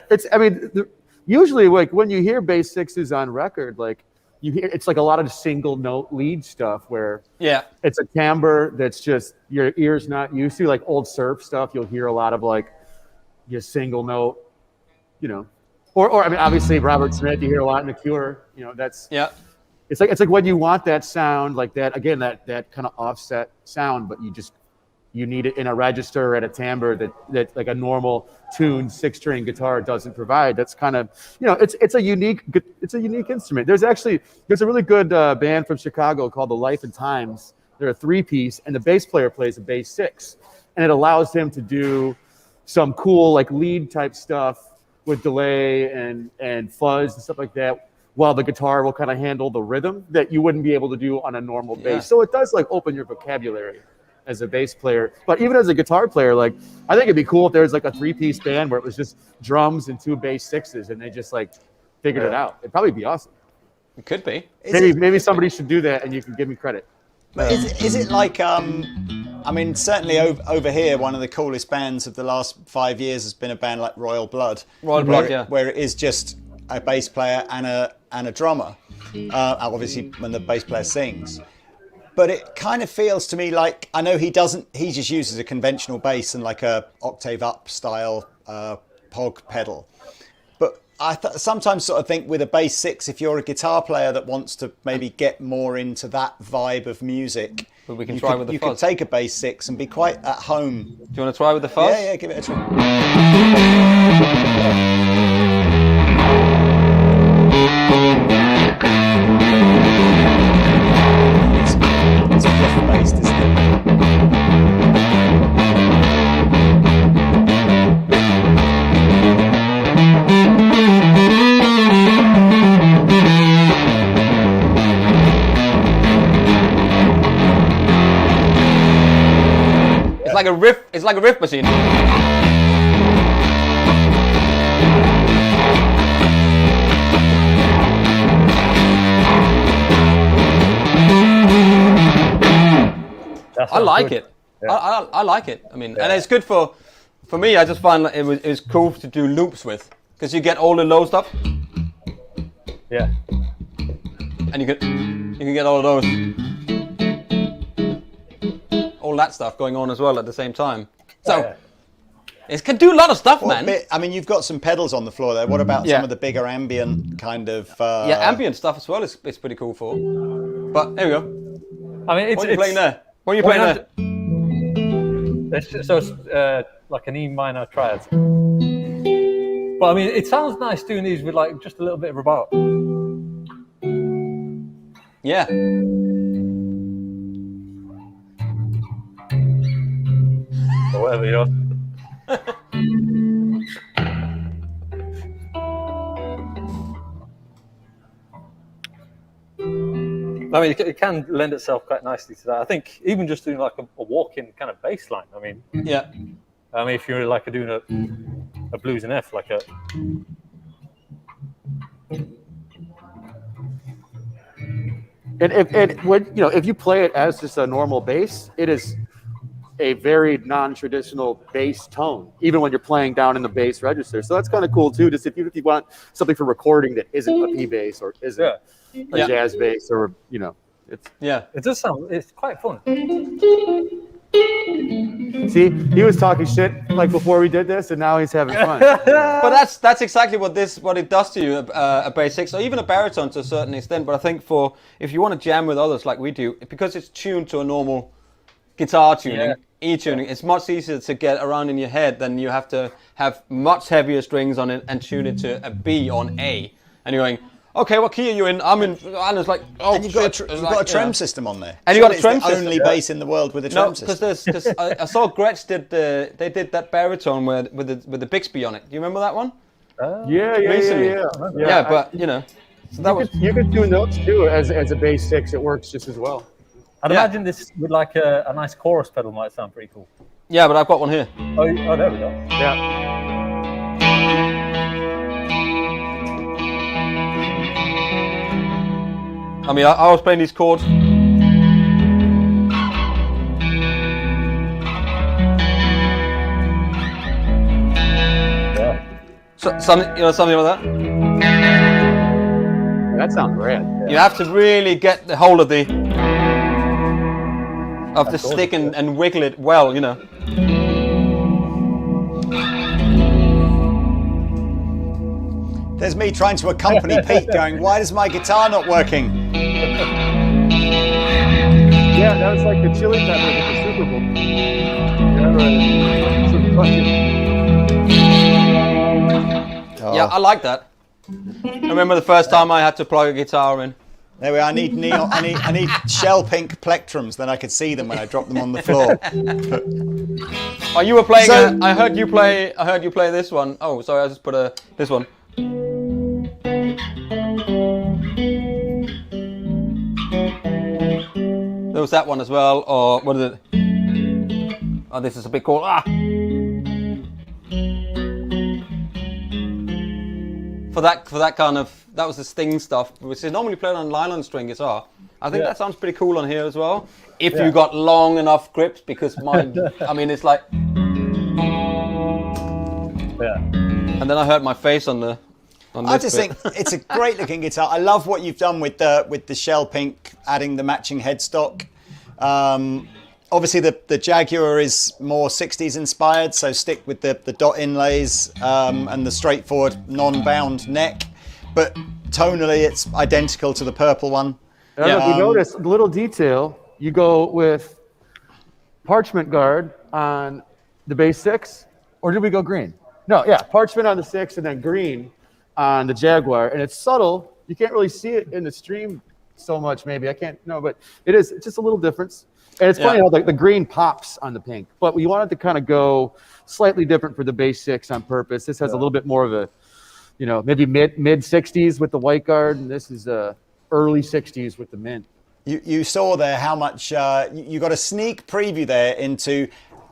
Usually, like when you hear bass sixes on record, like you hear, it's like a lot of single note lead stuff where it's a timbre that's just your ear's not used to. Like old surf stuff, you'll hear a lot of like your single note, or I mean, obviously Robert Smith, you hear a lot in The Cure. That's It's like when you want that sound, like that again, that kind of offset sound, but you need it in a register at a timbre that like a normal tuned 6-string guitar doesn't provide. That's kind of it's a unique instrument. There's a really good band from Chicago called the Life and Times. They're a 3-piece, and the bass player plays a bass 6, and it allows him to do some cool like lead type stuff with delay and fuzz and stuff like that, while the guitar will kind of handle the rhythm that you wouldn't be able to do on a normal bass. So it does like open your vocabulary as a bass player. But even as a guitar player, like I think it'd be cool if there was like a 3-piece band where it was just drums and 2 bass 6s and they just like figured it out. It'd probably be awesome. It could be. Maybe somebody should do that and you can give me credit. But is it like, I mean, certainly over here, one of the coolest bands of the last 5 years has been a band like Royal Blood. Where it is just a bass player and a drummer, obviously when the bass player sings. But it kind of feels to me like, I know he just uses a conventional bass and like a octave up style POG pedal. But I sometimes sort of think with a bass 6, if you're a guitar player that wants to maybe get more into that vibe of music, but we can try with the fuzz. You could take a bass 6 and be quite at home. Do you want to try with the fuzz? Yeah, give it a try. It's a fluffy bass, isn't it? It's like a riff machine. I like it. Yeah. I like it. I mean, and it's good for me. I just find it was cool to do loops with, because you get all the low stuff. Yeah. And you can get all of those, all that stuff going on as well at the same time. So it can do a lot of stuff, man. I mean, you've got some pedals on the floor there. What about some of the bigger ambient kind of? Ambient stuff as well. It's pretty cool for. But there we go. I mean, what are you playing there? What are you playing there? It's like an E minor triad. But I mean, it sounds nice doing these with like just a little bit of rubato. Yeah. Or whatever, you know. I mean, it can lend itself quite nicely to that. I think even just doing like a walk-in kind of bass line. I mean, yeah. I mean, if you're like doing a blues in F, like a. And if you play it as just a normal bass, it is a very non-traditional bass tone, even when you're playing down in the bass register. So that's kind of cool too. Just if you want something for recording that isn't a P bass or isn't a jazz bass, or it does sound. It's quite fun. See, he was talking shit like before we did this, and now he's having fun. But that's exactly what it does to you, a bass 6, or even a baritone to a certain extent. But I think if you want to jam with others like we do, because it's tuned to a normal guitar tuning, E-tuning, it's much easier to get around in your head than you have to have much heavier strings on it and tune it to a B on A. And you're going, okay, what key are you in? I'm in, and it's like, oh, and you've got a trem system on there. And you got a trem system. It's the only bass in the world with a trem system. Because I saw Gretsch did that baritone with the Bixby on it. Do you remember that one? Yeah. But so you could do notes too as a bass 6. It works just as well. I'd imagine this with like a nice chorus pedal might sound pretty cool. Yeah, but I've got one here. Oh, there we go. Yeah. I mean, I was playing these chords. Yeah. So, something like that. That sounds great. You have to really get the hold of the That's stick and wiggle it well, you know. There's me trying to accompany Pete going, why is my guitar not working? Yeah, that was like the Chili Peppers at the Super Bowl. Yeah, I like that. I remember the first time I had to plug a guitar in. There we are. I need neon. I need shell pink plectrums. Then I could see them when I drop them on the floor. Oh, you were playing. So- I heard you play. I heard you play this one. Oh, sorry, I just put this one. There was that one as well. Or what is it? Oh, this is a bit cool. For that kind of, that was the Sting stuff, which is normally played on nylon string guitar. I think that sounds pretty cool on here as well. If you got long enough grips, because mine, I mean, it's like. Yeah. And then I hurt my face on the. I just think it's a great looking guitar. I love what you've done with the shell pink, adding the matching headstock. Obviously, the Jaguar is more 60s inspired, so stick with the dot inlays and the straightforward non-bound neck. But tonally, it's identical to the purple one. I don't know if you notice, a little detail, you go with parchment guard on the bass 6, or did we go green? No, yeah, parchment on the 6 and then green on the Jaguar. And it's subtle. You can't really see it in the stream so much, maybe. I can't, no, but it's just a little difference. And it's funny how the green pops on the pink, but we wanted to kind of go slightly different for the bass 6 on purpose. This has a little bit more of a, maybe mid 60s with the white guard, and this is early 60s with the mint. You saw there how much, you got a sneak preview there into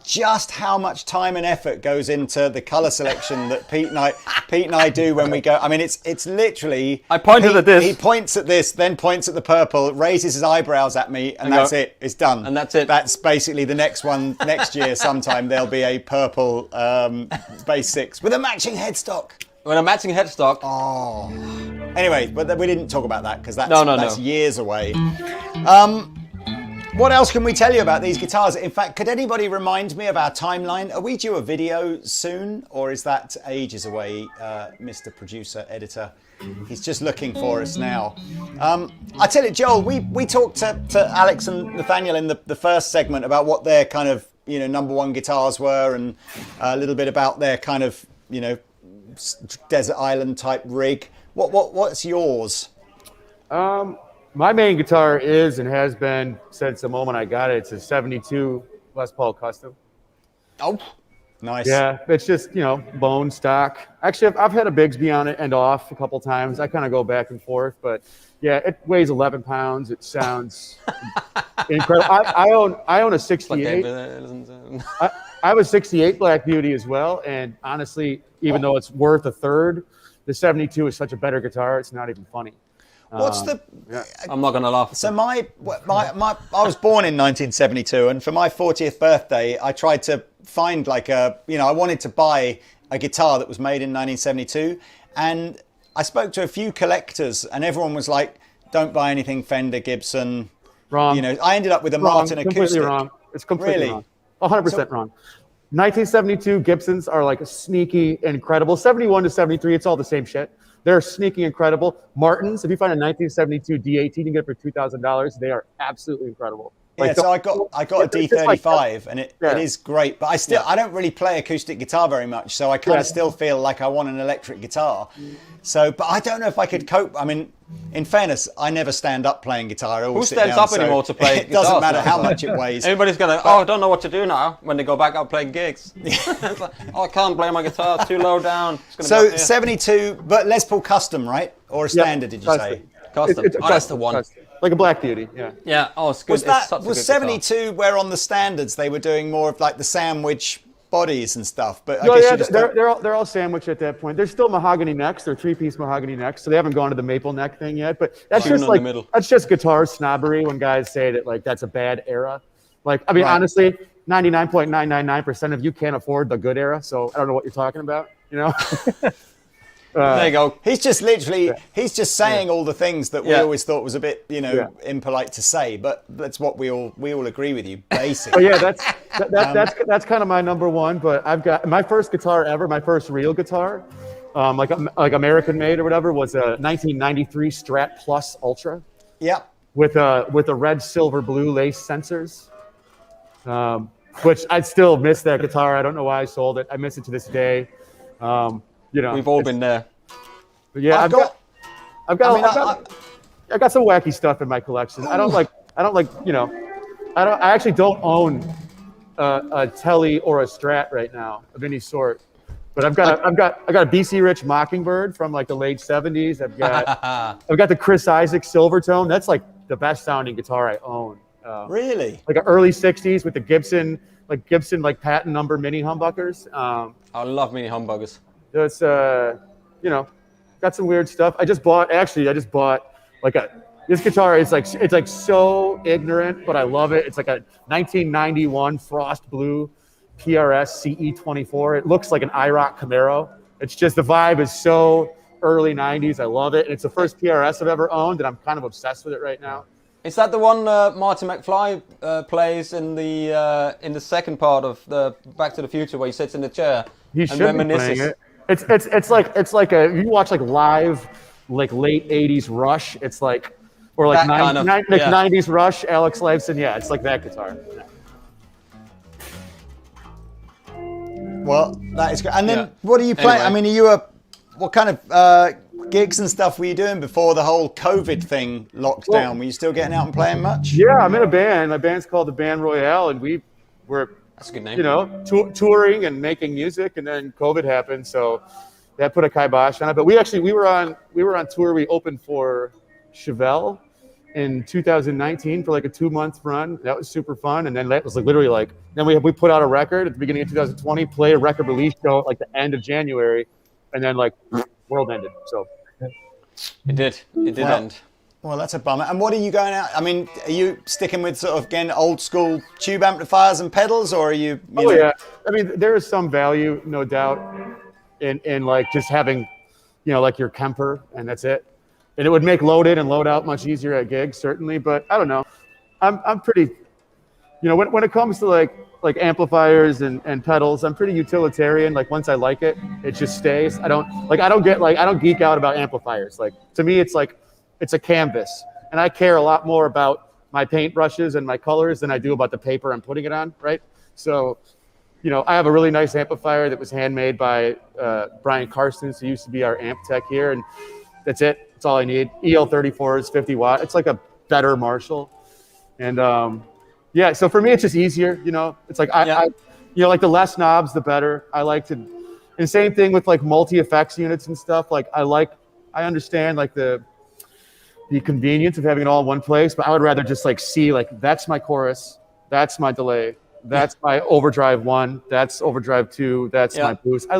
just how much time and effort goes into the color selection that Pete and I do when we go. I mean, it's literally. I pointed at this. He points at this, then points at the purple, raises his eyebrows at me, and that's it. It's done. And that's it. That's basically the next one. Next year, sometime there'll be a purple bass 6 with a matching headstock. With a matching headstock. Oh. Anyway, but we didn't talk about that because that's No. years away. What else can we tell you about these guitars? In fact, could anybody remind me of our timeline? Are we due a video soon, or is that ages away, Mr. Producer, Editor? He's just looking for us now. I tell you, Joel, we talked to Alex and Nathaniel in the first segment about what their kind of number one guitars were, and a little bit about their kind of desert island type rig. What's yours? My main guitar is and has been since the moment I got it. It's a 72 Les Paul Custom. Oh, nice. Yeah, it's just, bone stock. Actually, I've had a Bigsby on it and off a couple times. I kind of go back and forth, but yeah, it weighs 11 pounds. It sounds incredible. I own a 68. I have a 68 Black Beauty as well, and honestly, even though it's worth a third, the 72 is such a better guitar. It's not even funny. What's the? I'm not gonna laugh. So I was born in 1972, and for my 40th birthday, I tried to find I wanted to buy a guitar that was made in 1972, and I spoke to a few collectors, and everyone was like, "Don't buy anything Fender, Gibson." Wrong. I ended up with a Martin completely acoustic. wrong. It's completely Really? wrong. 100% wrong. 1972 Gibsons are like sneaky incredible. 71 to 73, it's all the same shit. They're sneaky incredible. Martins, if you find a 1972 D18, you can get it for $2,000. They are absolutely incredible. Yeah, so I got a D35, and it is great, but I don't really play acoustic guitar very much, so I kind of still feel like I want an electric guitar. So, but I don't know if I could cope. I mean, in fairness, I never stand up playing guitar. I always Who sit stands down, up anymore to play It doesn't guitars matter now? how much it weighs. Everybody's gonna, I don't know what to do now when they go back out playing gigs. It's like, I can't play my guitar, it's too low down. It's gonna So go here. 72, but Les Paul custom, right? Or a standard, did you say? Custom. It's a Oh, that's the one. custom. Like a Black Beauty, yeah. Yeah, oh, it's good. Was It's such a was good 72 where on the standards they were doing more of like the sandwich bodies and stuff. But I No, guess yeah, you just don't- they're all sandwiched at that point. They're still mahogany necks. They're 3-piece mahogany necks, so they haven't gone to the maple neck thing yet. But that's Tune just on like the middle. that's just guitar snobbery when guys say that like that's a bad era. Like I mean, Right. honestly, 99.999% of you can't afford the good era. So I don't know what you're talking about. You know. There you go. He's just literally, he's just saying all the things that we Yeah. always thought was a bit, you know, Yeah. impolite to say, but that's what we all agree with you, But basically. yeah, that's kind of my number one. But I've got my first guitar ever, my first real guitar, like American made or whatever, was a 1993 Strat Plus Ultra Yeah. with a red, silver, blue lace sensors. Which I still miss that guitar. I don't know why I sold it. I miss it to this day. You know, We've all been there. But yeah, I've got I got some wacky stuff in my collection. I don't like, you know, I actually don't own a Telly or a Strat right now of any sort. But I got a BC Rich Mockingbird from like the late 70s. I've got the Chris Isaac Silvertone. That's like the best sounding guitar I own. Really? Like an early 60s with the Gibson patent number mini humbuckers. I love mini humbuggers. It's you know, got some weird stuff. I just bought like this guitar is like, it's like so ignorant, but I love it. It's like a 1991 Frost Blue PRS CE24. It looks like an IROC Camaro. It's just, the vibe is so early 90s. I love it. And it's the first PRS I've ever owned, and I'm kind of obsessed with it right now. Is that the one Martin McFly plays in the second part of the Back to the Future, where he sits in the chair He and should be reminisces? playing it. It's like a, you watch like live, like late 80s Rush. It's like, or like That kind of, 90s Rush, Alex Lifeson. Yeah, it's like that guitar. Well, that is good. And then Yeah. what are you playing? Anyway. I mean, what kind of gigs and stuff were you doing before the whole COVID thing locked down? Were you still getting out and playing much? Yeah, I'm in a band. My band's called the Band Royale, and we were, That's a good name. you know, touring and making music, and then COVID happened, so that put a kibosh on it. But we were on tour. We opened for Chevelle in 2019 for like a 2-month run. That was super fun. And then that was like literally like, then we put out a record at the beginning of 2020, played a record release show at like the end of January, and then like world ended. So It did Wow. end. Well, that's a bummer. And what are you going out? I mean, are you sticking with sort of, again, old school tube amplifiers and pedals, or are you know, yeah, I mean, there is some value, no doubt, in like just having, you know, like your Kemper, and that's it. And it would make load in and load out much easier at gigs, certainly. But I don't know. I'm pretty, you know, when it comes to like amplifiers and pedals, I'm pretty utilitarian. Like once I like it, it just stays. I don't geek out about amplifiers. Like to me, it's like, it's a canvas, and I care a lot more about my paintbrushes and my colors than I do about the paper I'm putting it on, right? So, you know, I have a really nice amplifier that was handmade by Brian Carstens, who used to be our amp tech here, and that's it. That's all I need. EL34 is 50 watt. It's like a better Marshall, and yeah. So for me, it's just easier. You know, it's like I you know, like the less knobs, the better. I like to, and same thing with like multi effects units and stuff. Like I understand like the convenience of having it all in one place, but I would rather just like see like, that's my chorus, that's my delay, that's my overdrive 1, that's overdrive 2, that's my boost. I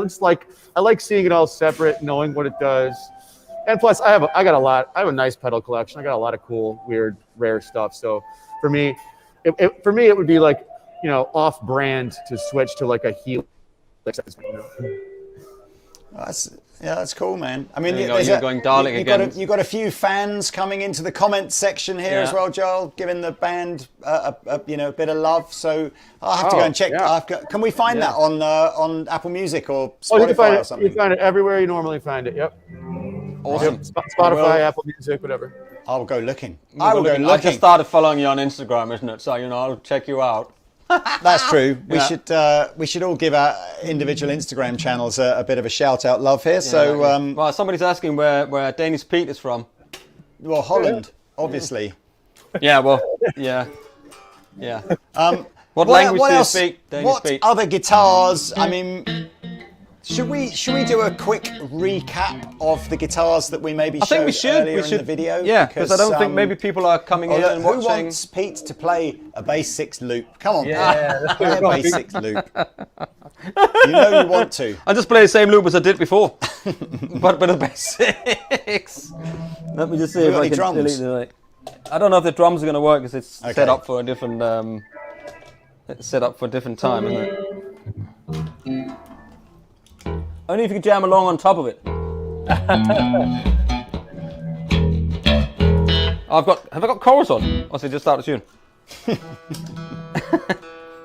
like seeing it all separate, knowing what it does. And plus I have a nice pedal collection. I got a lot of cool, weird, rare stuff. So for me, it would be like, you know, off brand to switch to like a Helix. That's cool, man. I mean, There you go, you're going Dalek again. You got a few fans coming into the comments section here as well, Joel, giving the band a bit of love. So I'll have to go and check. Yeah. Can we find that on Apple Music or Oh, you Spotify can find or it. something? You find it everywhere you normally find it. Yep. Awesome. Yep. Spotify, Apple Music, whatever. I will go looking. I just started following you on Instagram, isn't it? So, you know, I'll check you out. That's true. We should all give our individual Instagram channels a bit of a shout out love here. So, well, somebody's asking where Danish Pete is from. well, Holland, obviously. Yeah, well, yeah. What language do you else? speak, Danish What Pete? other guitars? I mean, should we do a quick recap of the guitars that we maybe I think we showed should. earlier We should in the video? Yeah, because I don't think maybe people are coming in and Who watching. wants Pete to play a bass 6 loop? Come on, Yeah, Pete. Play a bass 6 loop. You know you want to. I just play the same loop as I did before, but with the basics. Let me just see if got I any can drums? delete the. I don't know if the drums are going to work because it's Okay. set up for a different. It's set up for a different time, isn't it? Only if you can jam along on top of it. Have I got chorus on? Or is it just start the tune?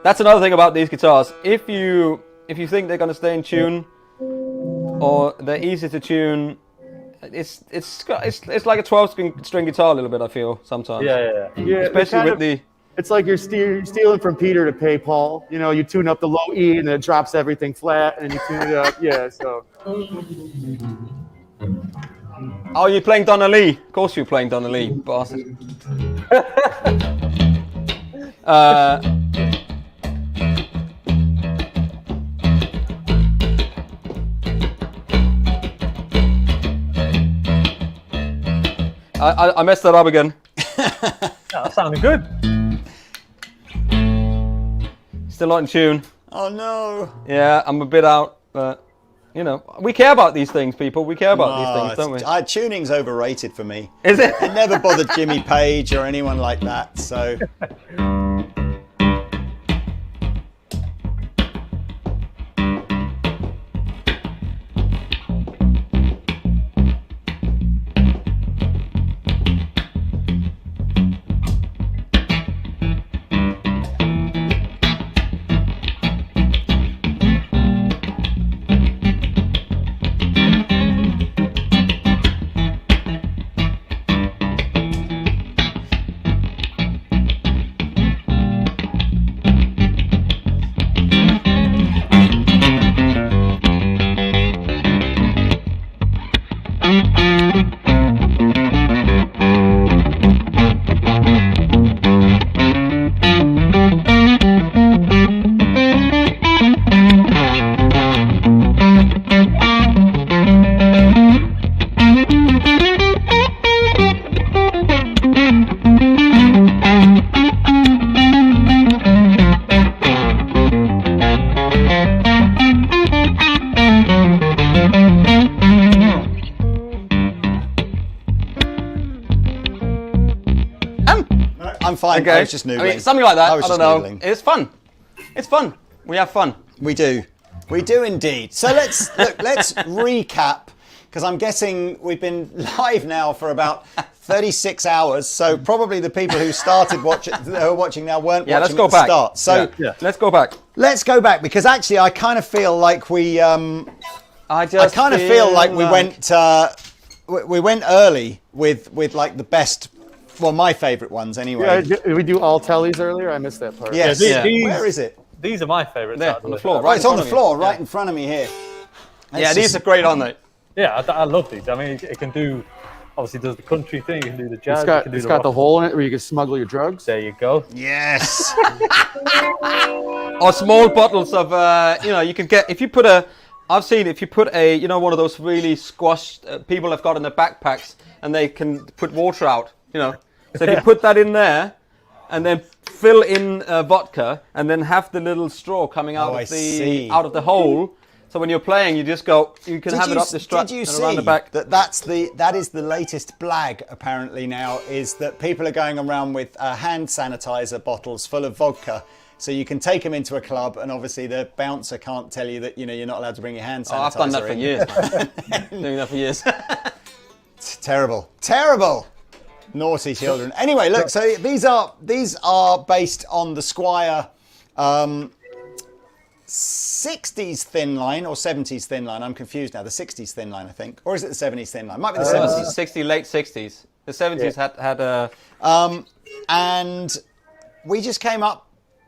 That's another thing about these guitars. If you think they're gonna stay in tune, or they're easy to tune, it's like a 12-string guitar a little bit. I feel sometimes. Yeah. Yeah, Especially with the. It's like you're stealing from Peter to pay Paul. You know, you tune up the low E and then it drops everything flat, and you tune it up. Yeah, so. Oh, you're playing Donna Lee. Of course you're playing Donna Lee, bastard. I messed that up again. That sounded good. Still not in tune. Oh no. Yeah, I'm a bit out, but you know, we care about these things, people. We care about these things, don't we? Tuning's overrated for me. Is it? It never bothered Jimmy Page or anyone like that. So I'm fine. Okay. I was just noodling. I mean, something like that. I was I don't just know. noodling. It's fun. It's fun. We have fun. We do. We do indeed. So let's recap, because I'm guessing we've been live now for about 36 hours. So probably the people who started watching, who are watching now, weren't Yeah, let's watching go at the back. start. So Let's go back. let's go back, because actually I kind of feel like we I kind of feel like we went early with like the best, well, my favourite ones anyway. Yeah, did we do all tellies earlier? I missed that part. Yes. Yeah, these- Where is it? These are my favourites. There, out of on the list. floor, Right, right it's in on the front of you. floor, right in front of me here. Yeah, It's these just- are great, aren't they? Yeah, I love these. I mean, it can do, obviously does the country thing, you can do the jazz, you can do It's got the rock. hole in it where you can smuggle your drugs. There you go. Yes. Or small bottles of, you can get, I've seen if you put one of those really squashed people have got in their backpacks and they can put water out, So if you put that in there and then fill in vodka and then have the little straw coming out out of the hole. So when you're playing, you just go, you can have it up the strut Did you and around the see back. that is the latest blag apparently now, is that people are going around with hand sanitizer bottles full of vodka. So you can take them into a club, and obviously the bouncer can't tell you that you're not allowed to bring your hand sanitizer. Oh, I've done that for in. years. Doing that for years. It's terrible, terrible, naughty children. Anyway, look. So these are based on the Squier 60s thin line or 70s thin line. I'm confused now. The 60s thin line, I think, or is it the 70s thin line? Might be the 70s. Late 60s. The 70s had a. And we just came up.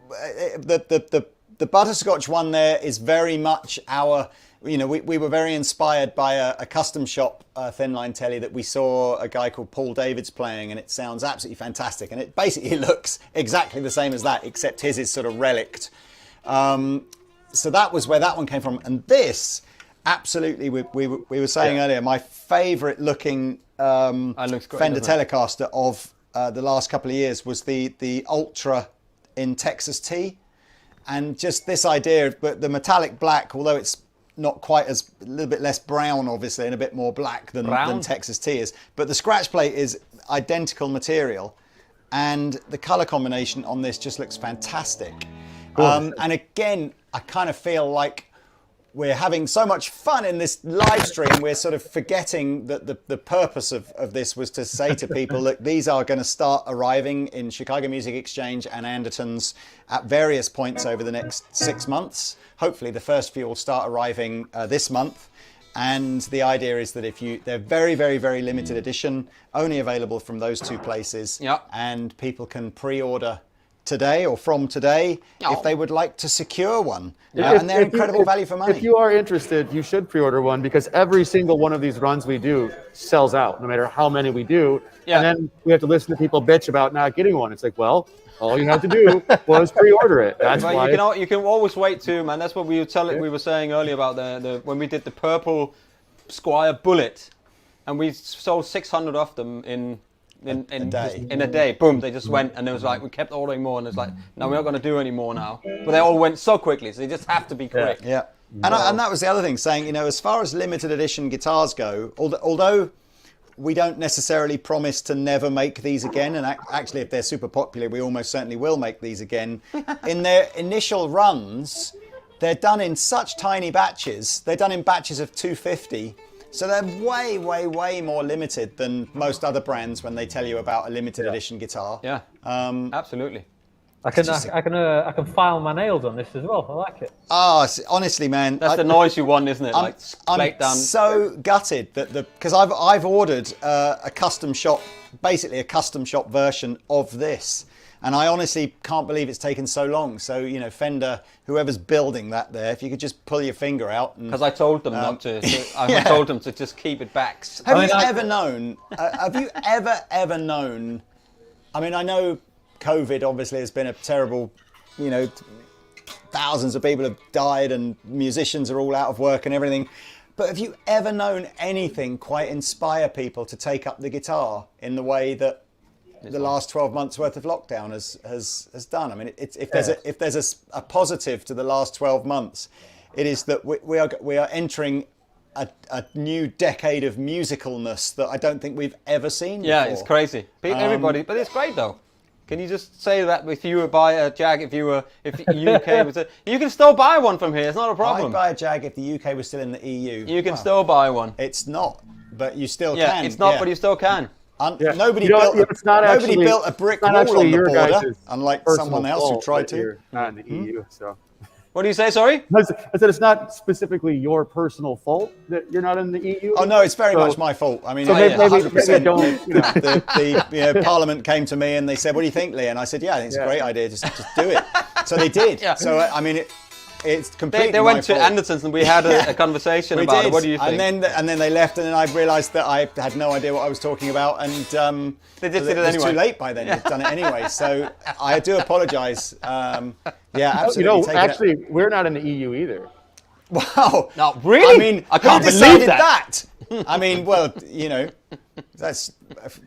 The butterscotch one there is very much our. We were very inspired by a custom shop thin line telly that we saw a guy called Paul Davids playing, and it sounds absolutely fantastic. And it basically looks exactly the same as that, except his is sort of relict. So that was where that one came from. And this, absolutely, we were saying earlier, my favourite looking Fender Telecaster of the last couple of years was the Ultra in Texas T. And just this idea, but the metallic black, although it's not quite as, a little bit less brown, obviously, and a bit more black than Texas T is. But the scratch plate is identical material. And the color combination on this just looks fantastic. And again, I kind of feel like we're having so much fun in this live stream, we're sort of forgetting that the purpose of this was to say to people, look, these are going to start arriving in Chicago Music Exchange and Andertons at various points over the next 6 months. Hopefully the first few will start arriving this month. And the idea is that they're very, very, very limited edition, only available from those two places. Yep. And people can pre-order today or from today if they would like to secure one. And they're incredible value for money. If you are interested, you should pre-order one, because every single one of these runs we do sells out, no matter how many we do. Yeah. And then we have to listen to people bitch about not getting one. It's like, well, all you have to do was pre-order it. That's But why. you can always wait too, man. That's what we were saying earlier about the when we did the purple Squier Bullet, and we sold 600 of them in a day. Boom, they just went, and it was like we kept ordering more, and it's like, no, we're not going to do any more now. But they all went so quickly, so they just have to be quick. Yeah. And that was the other thing, saying, as far as limited edition guitars go, although we don't necessarily promise to never make these again, and actually if they're super popular, we almost certainly will make these again. In their initial runs, they're done in such tiny batches. They're done in batches of 250. So they're way, way, way more limited than most other brands when they tell you about a limited edition guitar. Yeah, absolutely. I can file my nails on this as well. I like it. Honestly, man, That's the noise you want, isn't it? I'm so gutted that because I've ordered a custom shop, basically a custom shop version of this, and I honestly can't believe it's taken so long. So Fender, whoever's building that there, if you could just pull your finger out. Because I told them not to. I told them to just keep it back. Have you ever known? Have you ever known? I mean, I know COVID obviously has been a terrible, thousands of people have died and musicians are all out of work and everything. But have you ever known anything quite inspire people to take up the guitar in the way that the last 12 months worth of lockdown has done? I mean, if there's a positive to the last 12 months, it is that we are entering a new decade of musicalness that I don't think we've ever seen Yeah, before. it's crazy. Everybody, but it's great though. Can you just say that if you were buy a Jag, if UK was you can still buy one from here. It's not a problem. I'd buy a Jag if the UK was still in the EU. You can still buy one. It's not, but you still Yeah, can. it's not, but you still can. Nobody built a brick wall on the border, unlike someone else who tried to. You're not in the EU, so. What do you say? Sorry. I said it's not specifically your personal fault that you're not in the EU. Oh no, it's very much my fault. I mean, So maybe 100%. don't. The Parliament came to me and they said, "What do you think, Lee?" And I said, "Yeah, I think it's a great idea. Just do it." So they did. Yeah. So I mean, it's completely. They went to my fault. Andertons and we had a conversation We about did. it. What do you think? And then they left, and then I realised that I had no idea what I was talking about, and They did it was anyway. too late by then. They'd done it anyway, so I do apologise. Yeah, absolutely. Actually, we're not in the EU either. Wow. No, really? I mean, I can't who believe decided that. I mean, well, that's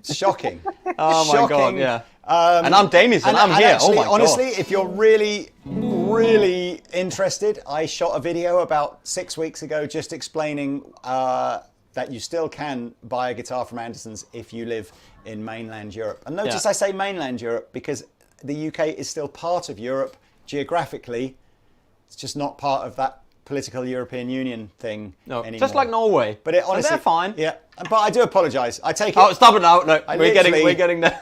shocking. Oh my Shocking. God, yeah. And I'm Danish and I'm here. Actually, Oh my honestly, God. if you're really, really interested, I shot a video about 6 weeks ago just explaining that you still can buy a guitar from Andertons if you live in mainland Europe. And notice I say mainland Europe because the UK is still part of Europe geographically. It's just not part of that political European Union thing anymore. Just like Norway. But it honestly, they're fine. Yeah, but I do apologise. I take it. Oh, stop it now! No, we're getting there.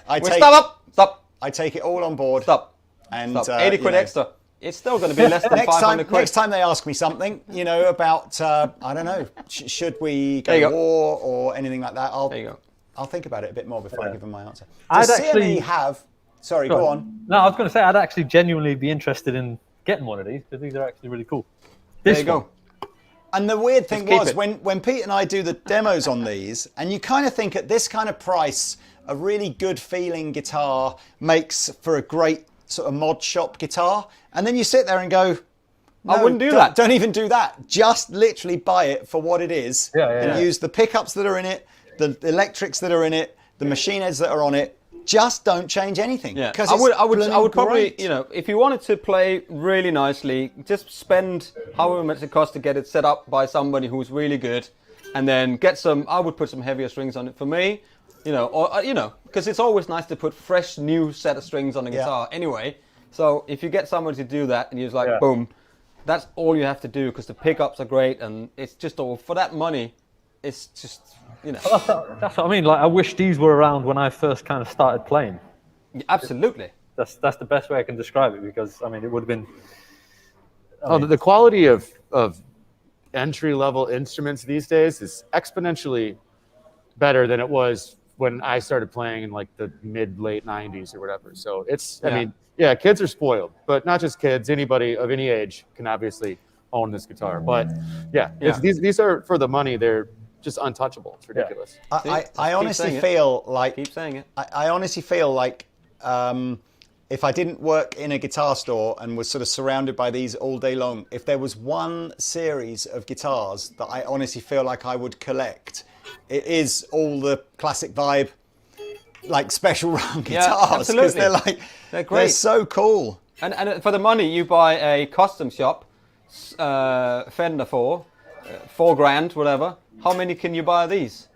Stop! I take it all on board. Stop! And 80 quid extra. It's still going to be less than 500 quid. Next time they ask me something, about I don't know, should we go to war or anything like that? I'll think about it a bit more before I give them my answer. Does CME have? Sorry, go on. No, I was going to say I'd actually genuinely be interested in getting one of these because these are actually really cool. There you go. And the weird thing was when Pete and I do the demos on these, and you kind of think at this kind of price, a really good feeling guitar makes for a great sort of mod shop guitar, and then you sit there and go, no, I wouldn't do that. Don't even do that. Just literally buy it for what it is, and use the pickups that are in it, the electrics that are in it, the machine heads that are on it, just don't change anything. Yeah, because I would probably, great. you know, if you wanted to play really nicely, just spend however much it costs to get it set up by somebody who's really good, and then get some. I would put some heavier strings on it for me, you know, or you know, because it's always nice to put fresh new set of strings on a guitar anyway. So if you get someone to do that, and you're just like, boom, that's all you have to do, because the pickups are great, and it's just all for that money. It's just, you know. That's what I mean. Like, I wish these were around when I first kind of started playing. Absolutely. That's the best way I can describe it, because I mean, it would have been. The quality of entry-level instruments these days is exponentially better than it was when I started playing in like the late 90s or whatever. So it's, I mean, yeah, kids are spoiled, but not just kids. Anybody of any age can obviously own this guitar. But it's, these are, for the money, they're just untouchable. It's ridiculous. I honestly feel like Keep saying it. I honestly feel like if I didn't work in a guitar store and was sort of surrounded by these all day long, if there was one series of guitars that I honestly feel like I would collect, it is all the Classic Vibe, like special run guitars, because they're like they're great. They're so cool. And for the money, you buy a custom shop Fender for $4,000, whatever. How many can you buy of these?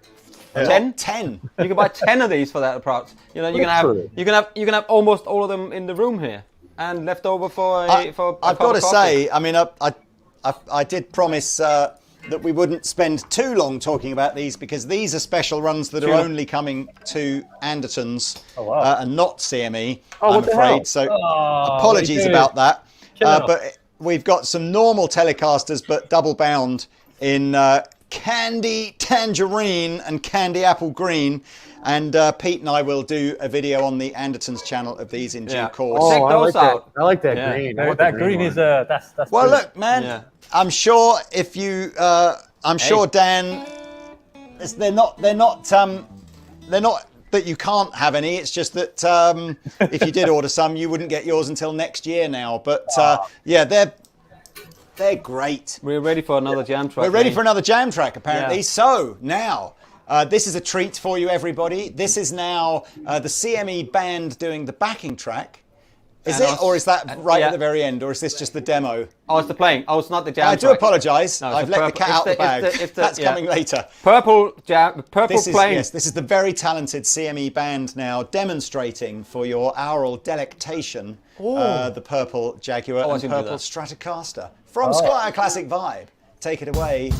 10? 10. You can buy 10 of these for that approach. You know, you can have almost all of them in the room here, and left over for a. I've got to say, I mean, I did promise that we wouldn't spend too long talking about these, because these are special runs that are only coming to Andertons and not CME, I'm afraid. So apologies about that. But we've got some normal Telecasters, but double bound in Candy Tangerine and Candy Apple Green. And Pete and I will do a video on the Andertons channel of these in due course. Check those out. I like that green. That green is that's. Well, good. look, man, I'm sure if you, I'm sure Dan, they're not that you can't have any. It's just that if you did order some, you wouldn't get yours until next year now. But yeah, they're great. We're ready for another jam track. We're ready for another jam track, apparently. So now. This is a treat for you, everybody. This is now the CME band doing the backing track. Is it? Or is that right at the very end? Or is this just the demo? Oh, it's the playing. Oh, it's not the jam I track. do apologise. No, I've let the cat out the bag. That's coming later. Purple playing. Yes, this is the very talented CME band now demonstrating for your aural delectation the purple Jaguar and purple Stratocaster from Squier Classic Vibe. Take it away.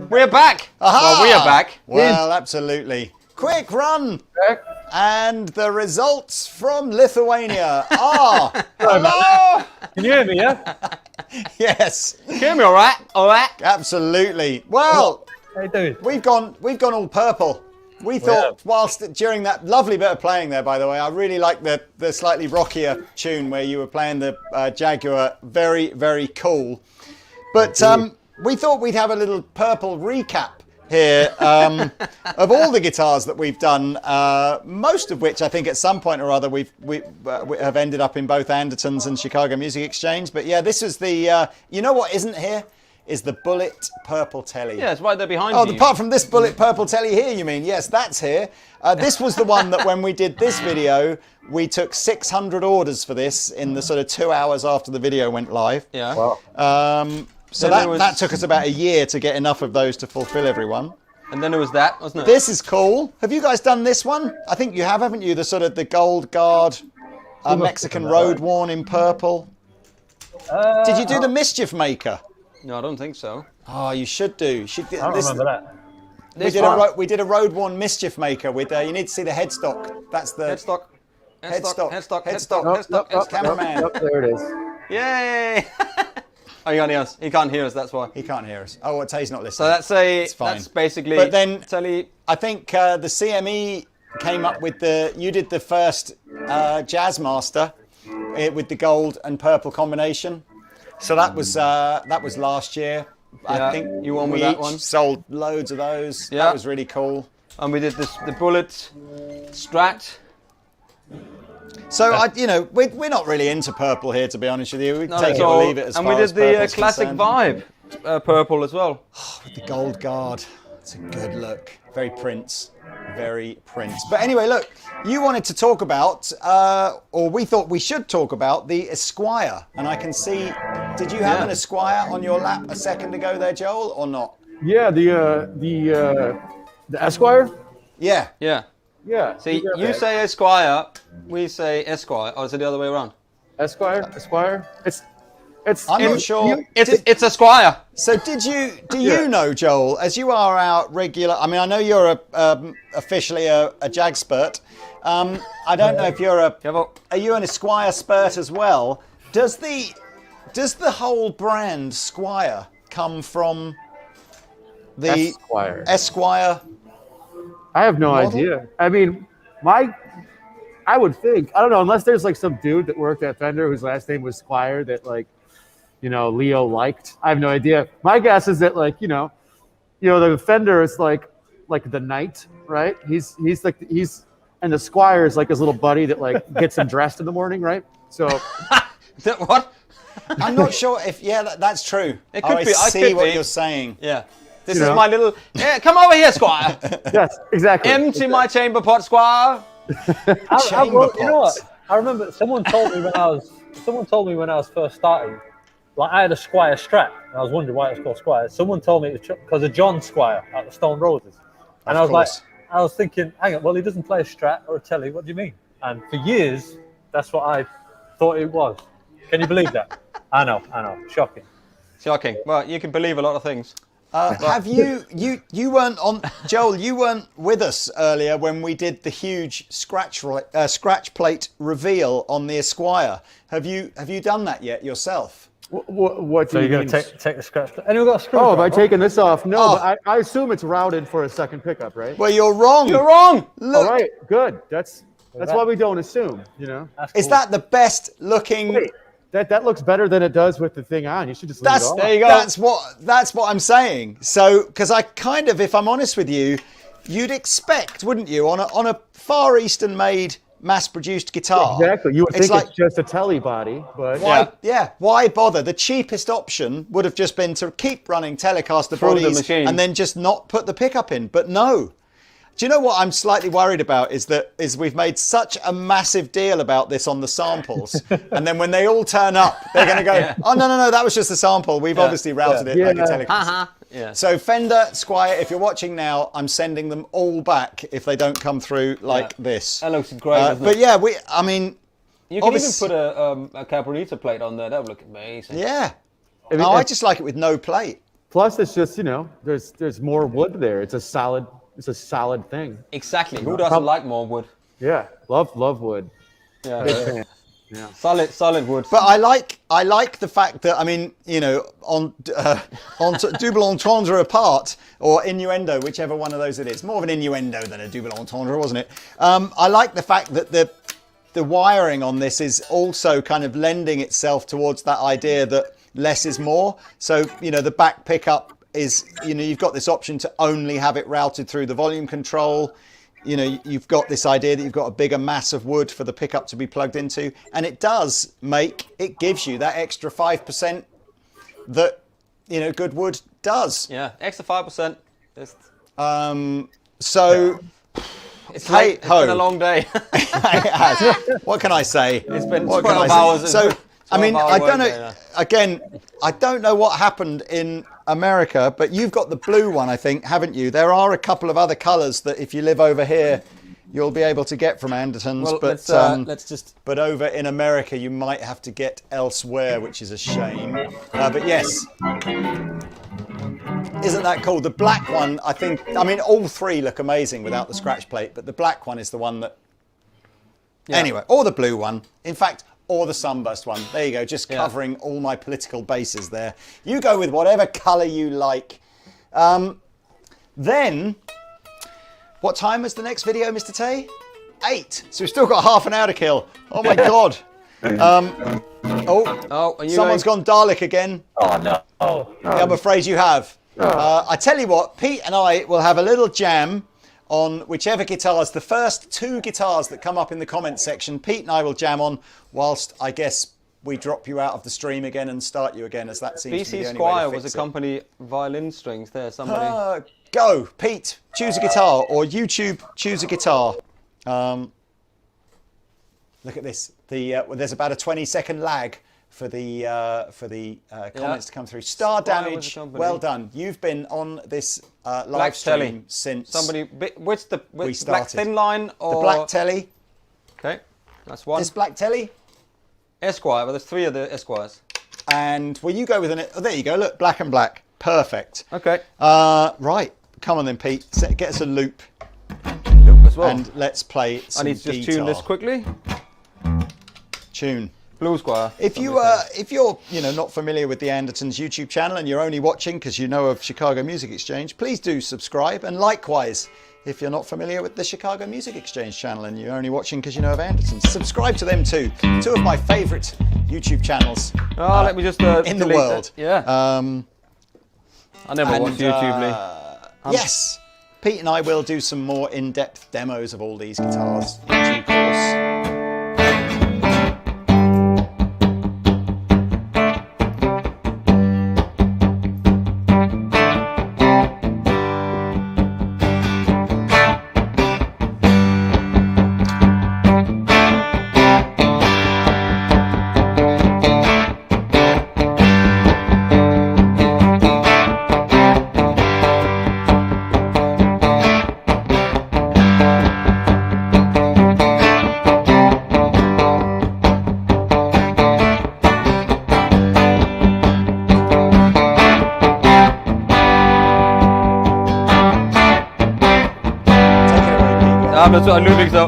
We're back. Aha! Well, we are back. Well, absolutely. Quick run. And the results from Lithuania are... Hello! Can you hear me? Yeah. Yes, Can you hear me all right? All right. absolutely. Well, How you doing? we've gone all purple. We thought, whilst during that lovely bit of playing there, by the way, I really liked the slightly rockier tune where you were playing the Jaguar. Very, very cool. But we thought we'd have a little purple recap here of all the guitars that we've done, most of which I think at some point or other we have ended up in both Andertons and Chicago Music Exchange. But yeah, this is the, you know what isn't here? Is the bullet purple telly. Yeah, it's right there behind Oh, you. apart from this bullet purple telly here, you mean? Yes, that's here. This was the one that when we did this video, we took 600 orders for this in the sort of 2 hours after the video went live. Yeah. Wow. So that took us about a year to get enough of those to fulfill everyone. And then there was that, wasn't it? This is cool. Have you guys done this one? I think you have, haven't you? The sort of the gold guard Mexican road worn in purple. Did you do the Mischief Maker? No, I don't think so. Oh, you should do. You should, I don't remember that. we did a road worn Mischief Maker with. You need to see the headstock. That's the Headstock. Headstock. Cameraman. Yep, there it is. Yay! Oh, he can't hear us. He can't hear us, that's why. He can't hear us. Oh, well, Tay's not So listening. that's fine. that's basically. But then telly. I think the CME came up with you did the first Jazz Master with the gold and purple combination. So that was last year. Yeah, I think you won with we that each one. sold loads of those. Yeah. That was really cool. And we did the bullet Strat. So we're not really into purple here, to be honest with you. We No, take it so- or leave it as and far we as did the purple's classic concerned. vibe purple as well. With the gold guard. It's a good look. Very Prince. Very Prince. But anyway, look, you wanted to talk about, or we thought we should talk about the Esquire. And I can see, did you have an Esquire on your lap a second ago there, Joel, or not? Yeah, the Esquire. Yeah. Yeah. Yeah. See, yeah. you say Esquire, we say Esquire, or is it the other way around? Esquire. It's. I'm not sure. It's Esquire. So do you know, Joel, as you are our regular, I mean, I know you're officially a Jagspert. I don't know if you're are you an Esquire spurt as well? Does the whole brand Squier come from the Esquire? I have no model? idea. I mean, I would think, I don't know, unless there's like some dude that worked at Fender whose last name was Squier that Leo liked. I have no idea. My guess is that the Fender is like the knight, right? He's and the Squire is like his little buddy that gets him dressed in the morning, right? So What? I'm not sure if that's true. It could be. I I see could what be. you're saying. Yeah. This You is know. my little. Yeah, come over here, Squire. yes, exactly. Empty my chamber pot, Squire. Chamber You know what? pots. I remember someone told me when I was first starting. Like I had a Squier Strat, and I was wondering why it was called Squier. Someone told me it's because of John Squier at the Stone Roses, and Of course. I was thinking, hang on, well he doesn't play a Strat or a Telly. What do you mean? And for years, that's what I thought it was. Can you believe that? I know, shocking. Shocking. Well, you can believe a lot of things. Have you weren't on, Joel, you weren't with us earlier when we did the huge scratch plate reveal on the Esquire. Have you done that yet yourself? What So do you're you going mean? to take the scratch? Anyone got a screw? Oh, have I taken this off? No, Oh. but I assume it's routed for a second pickup, right? Well, you're wrong. You're wrong. Look, All right, good. That's why we don't assume, you know. is that the best looking? Wait, that looks better than it does with the thing on. You should just leave it off. There you go. That's what I'm saying. So, because I kind of, if I'm honest with you, you'd expect, wouldn't you, on a Far Eastern made, mass-produced guitar? Exactly. You would think like, it's just a telly body, but why bother? The cheapest option would have just been to keep running Telecaster Through the bodies machine. and then just not put the pickup in. But no. Do you know what I'm slightly worried about is we've made such a massive deal about this on the samples, and then when they all turn up, they're going to go, oh no, that was just a sample. We've obviously routed it like a Telecaster. Yeah. So Fender, Squier, if you're watching now, I'm sending them all back if they don't come through like this. That looks great, doesn't but it? yeah, I mean, You can even obvious- put a Cabrita plate on there. That would look amazing. yeah. mean, I just like it with no plate. plus it's just, there's more wood there. It's a solid thing. Exactly. Who doesn't like more wood? Yeah, love wood. Yeah. Big fan. Solid wood. But I like the fact that, I mean, on double entendre apart or innuendo, whichever one of those it is. More of an innuendo than a double entendre, wasn't it? I like the fact that the wiring on this is also kind of lending itself towards that idea that less is more. So, the back pickup is, you've got this option to only have it routed through the volume control. You've got this idea that you've got a bigger mass of wood for the pickup to be plugged into. And it gives you that extra 5% that, good wood does. Yeah, extra 5%. So, It's late. It's ho. been a long day. What can I say? It's been What can 12 I say? hours. So, I mean, 12-hour I don't work know. day now. Again, I don't know what happened in America, but you've got the blue one, I think, haven't you? There are a couple of other colours that, if you live over here, you'll be able to get from Andertons. Well, but let's just. but over in America, you might have to get elsewhere, which is a shame. But yes, isn't that cool? The black one, I mean, all three look amazing without the scratch plate, but the black one is the one that. Yeah. Anyway, or the blue one. In fact, or the sunburst one. There you go, just covering all my political bases there. You go with whatever colour you like. Then, what time is the next video, Mr. Tay? 8. So we've still got half an hour to kill. Oh my God. Oh, are you Someone's gone Dalek again. Oh, no. Yeah, I'm afraid you have. I tell you what, Pete and I will have a little jam on whichever guitars, the first 2 guitars that come up in the comments section, Pete and I will jam on, whilst I guess we drop you out of the stream again and start you again, as that seems to be BC the only way to Squier fix was it. a company violin strings there. Somebody. Go, Pete, choose a guitar, or YouTube, choose a guitar. Look at this. There's about a 20-second lag for the comments to come through. Star Squier was a Damage, company. well done. You've been on this live Black stream Telly. since Which the we black started. thin line or The Black Telly. Okay, that's one. This Black Telly. Esquire, but there's 3 of the Esquires. And will you go with there you go. Look, black and black. Perfect. Okay. Right. Come on then, Pete. Get us a loop. Loop as well. And let's play I some need to just guitar. tune this quickly. Tune. Blue Squire. If you're not familiar with the Andertons YouTube channel and you're only watching because you know of Chicago Music Exchange, please do subscribe. And likewise, if you're not familiar with the Chicago Music Exchange channel and you're only watching because you know of Andertons, subscribe to them too. 2 of my favourite YouTube channels Let me just in the delete world. that. Yeah. I never watched YouTube, Lee. Yes, Pete and I will do some more in-depth demos of all these guitars in due course. Das war Ludwig so.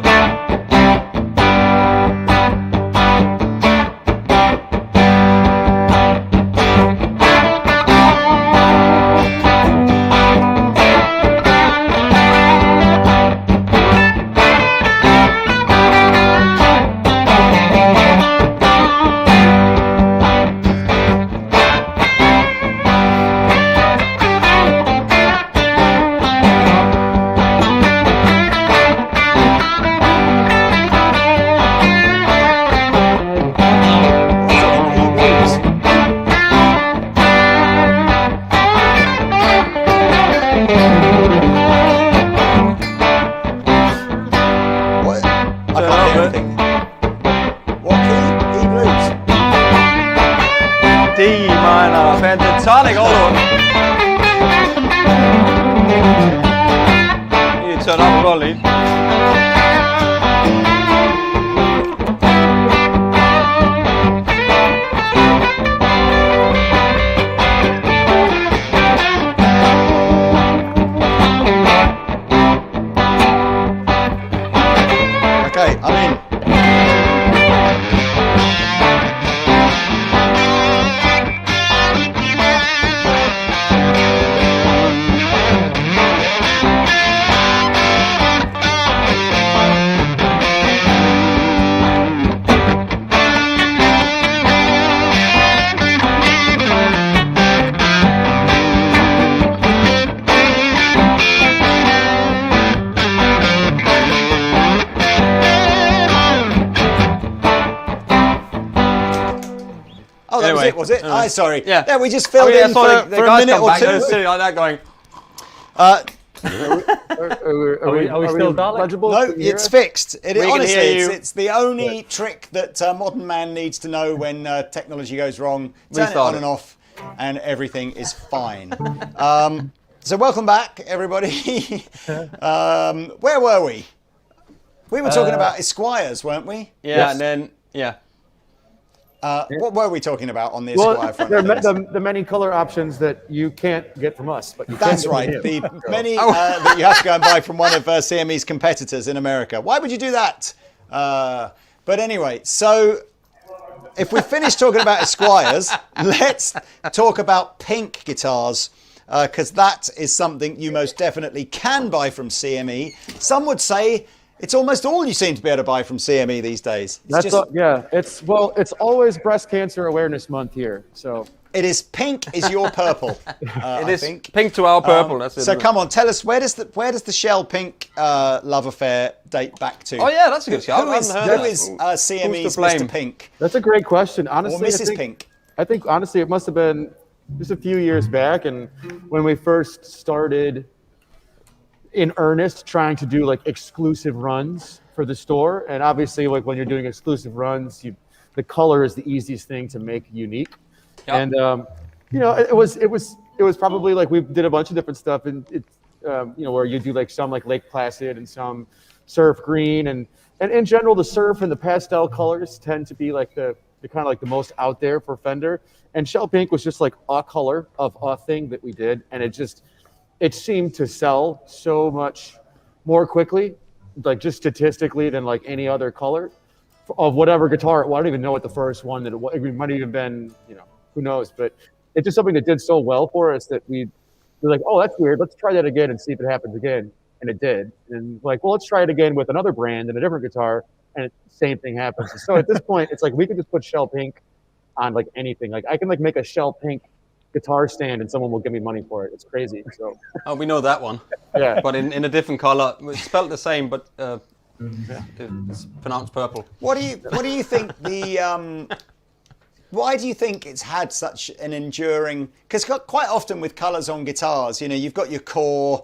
Pentatonic, hold on. You need to turn up as well, Lee. Okay, I'm in. Oh, that Anyway, was it? Oh, sorry. Yeah. We just filled in for a minute or two. Sitting like that going, Are we still darling? legible? No, Can you hear it's us? fixed. can Honestly, hear you. it's the only trick that modern man needs to know when technology goes wrong. Turn it Restart on it. and off, and everything is fine. So welcome back, everybody. Where were we? We were talking about Esquires, weren't we? yeah, Yes. and then, yeah. What were we talking about on the Esquire Well, front? there Dennis? are the many color options that you can't get from us, but you can That's get from right. him. The many that you have to go and buy from one of CME's competitors in America. Why would you do that? But anyway, so if we finish talking about Esquires, let's talk about pink guitars, because that is something you most definitely can buy from CME. Some would say it's almost all you seem to be able to buy from CME these days. It's just, Yeah. It's always Breast Cancer Awareness Month here, so. it is pink is your purple. I It is think. pink to our purple. That's it. So come on, tell us where does the shell pink love affair date back to? Oh yeah, that's a good shout. Who is CME's blame? Mr. Pink That's a great question. or Honestly, Mrs. Pink? I think honestly it must have been just a few years back, and when we first started in earnest trying to do like exclusive runs for the store, and obviously like when you're doing exclusive runs, the color is the easiest thing to make unique. Yep. And it was probably like we did a bunch of different stuff, and where you do like some like Lake Placid and some surf green, and in general the surf and the pastel colors tend to be like the kind of like the most out there for Fender. And shell pink was just like a color of a thing that we did, and it seemed to sell so much more quickly, like just statistically, than like any other color of whatever guitar. Well, I don't even know what the first one that it was. It might have even been, who knows? But it's just something that did so well for us that we're like, oh, that's weird. Let's try that again and see if it happens again. And it did. And like, well, let's try it again with another brand and a different guitar, and same thing happens. So at this point, it's like we could just put shell pink on like anything. Like I can like make a shell pink guitar stand and someone will give me money for it. It's crazy. So Oh, we know that one. yeah. But in a different color. It's spelled the same, but it's pronounced purple. What do you think why do you think it's had such an enduring? Because quite often with colours on guitars, you've got your core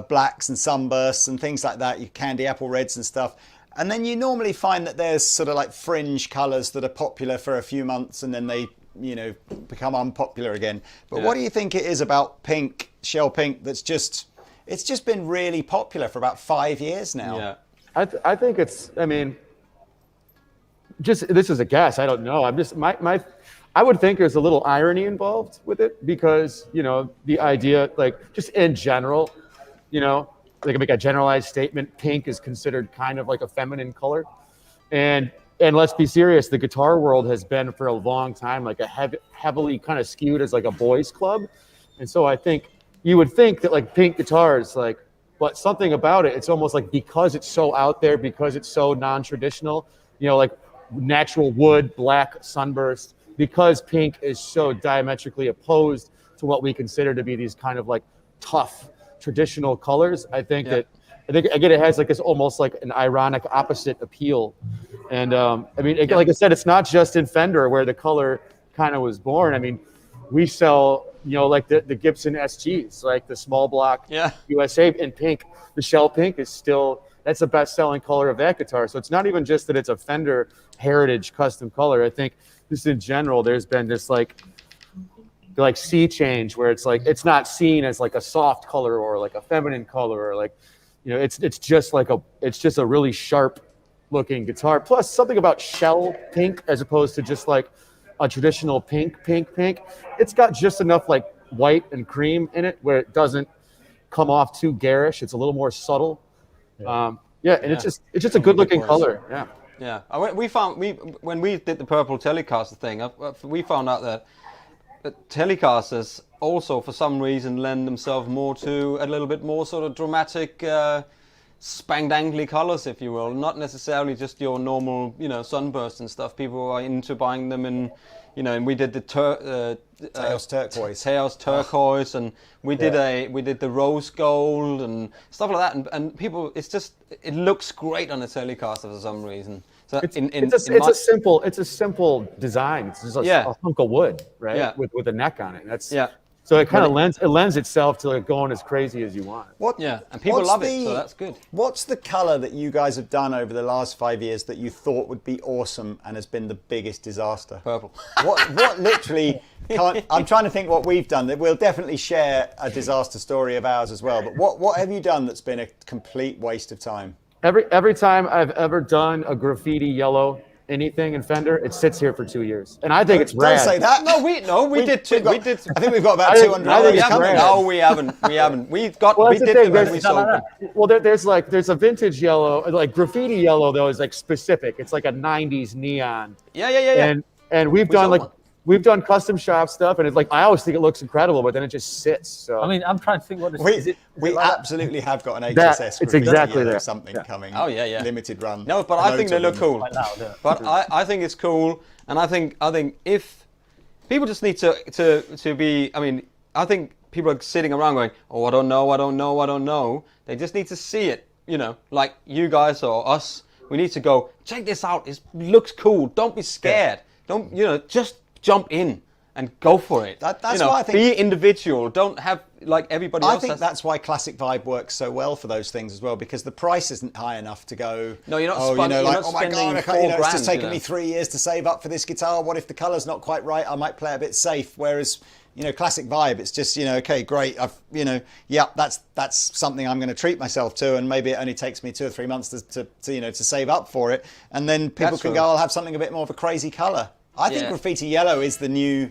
blacks and sunbursts and things like that, your candy apple reds and stuff. And then you normally find that there's sort of like fringe colours that are popular for a few months and then they, become unpopular again. But Yeah. what do you think it is about pink, shell pink, it's just been really popular for about 5 years now? Yeah. I think it's, just, this is a guess. I don't know. I'm just, I would think there's a little irony involved with it because, the idea, like just in general, like make a generalized statement, pink is considered kind of like a feminine color. And let's be serious, the guitar world has been for a long time like a heavily kind of skewed as like a boys club. And so I think you would think that like pink guitars, like, but something about it, it's almost like because it's so out there, because it's so non-traditional, you know, like natural wood, black, sunburst, because pink is so diametrically opposed to what we consider to be these kind of like tough traditional colors. I think again, it has like this almost like an ironic opposite appeal. And I mean, like I said, it's not just in Fender where the color kind of was born. I mean, we sell, you know, like the Gibson SGs, like the small block USA in pink. The shell pink is still, that's the best selling color of that guitar. So it's not even just that it's a Fender heritage custom color. I think just in general, there's been this like sea change where it's like, it's not seen as like a soft color or like a feminine color or like, you know, it's just a really sharp looking guitar. Plus something about shell pink as opposed to just like a traditional pink. It's got just enough like white and cream in it where it doesn't come off too garish. It's a little more subtle. And it's just a good looking color. Yeah. Yeah. When we did the purple Telecaster thing, we found out that Telecasters also for some reason lend themselves more to a little bit more sort of dramatic spangdangly colors, if you will, not necessarily just your normal, you know, sunburst and stuff. People are into buying them in, you know, and we did the Taos turquoise, and we did the rose gold and stuff like that, and people, it looks great on a Telecaster for some reason. So it's a simple design. It's just a hunk of wood, right? Yeah. With a neck on it. So it kind of lends itself to like going as crazy as you want. And people love it, so that's good. What's the color that you guys have done over the last 5 years that you thought would be awesome and has been the biggest disaster? Purple. What literally? I'm trying to think what we've done. We'll definitely share a disaster story of ours as well. But what have you done that's been a complete waste of time? Every time I've ever done a graffiti yellow anything in Fender, it sits here for 2 years, and I think it's rad. Don't say that. We did too. I think we've got about 200. No, we haven't. We did them when we sold them. Well, there's a vintage yellow, like graffiti yellow though is like specific. It's like a 90s neon. Yeah. And we've done custom shop stuff, and it's like I always think it looks incredible, but then it just sits. So I mean, I'm trying to think what is it. We absolutely have got an HSS. It's exactly there. Something coming. Oh yeah. Limited run. No, but I think they look cool. But I think it's cool, and I think if people just need to be. I mean, I think people are sitting around going, "Oh, I don't know." They just need to see it. You know, like you guys or us. We need to go check this out. It looks cool. Don't be scared. Don't just jump in and go for it. That's why I think be individual. Don't have like everybody else. I think that's why Classic Vibe works so well for those things as well, because the price isn't high enough to go. No, you're not. Oh my god! It's just taken me 3 years to save up for this guitar. What if the colour's not quite right? I might play a bit safe. Whereas, Classic Vibe, it's just okay, great. That's something I'm going to treat myself to, and maybe it only takes me 2 or 3 months to save up for it, and then people can go. I'll have something a bit more of a crazy colour. I think graffiti yellow is the new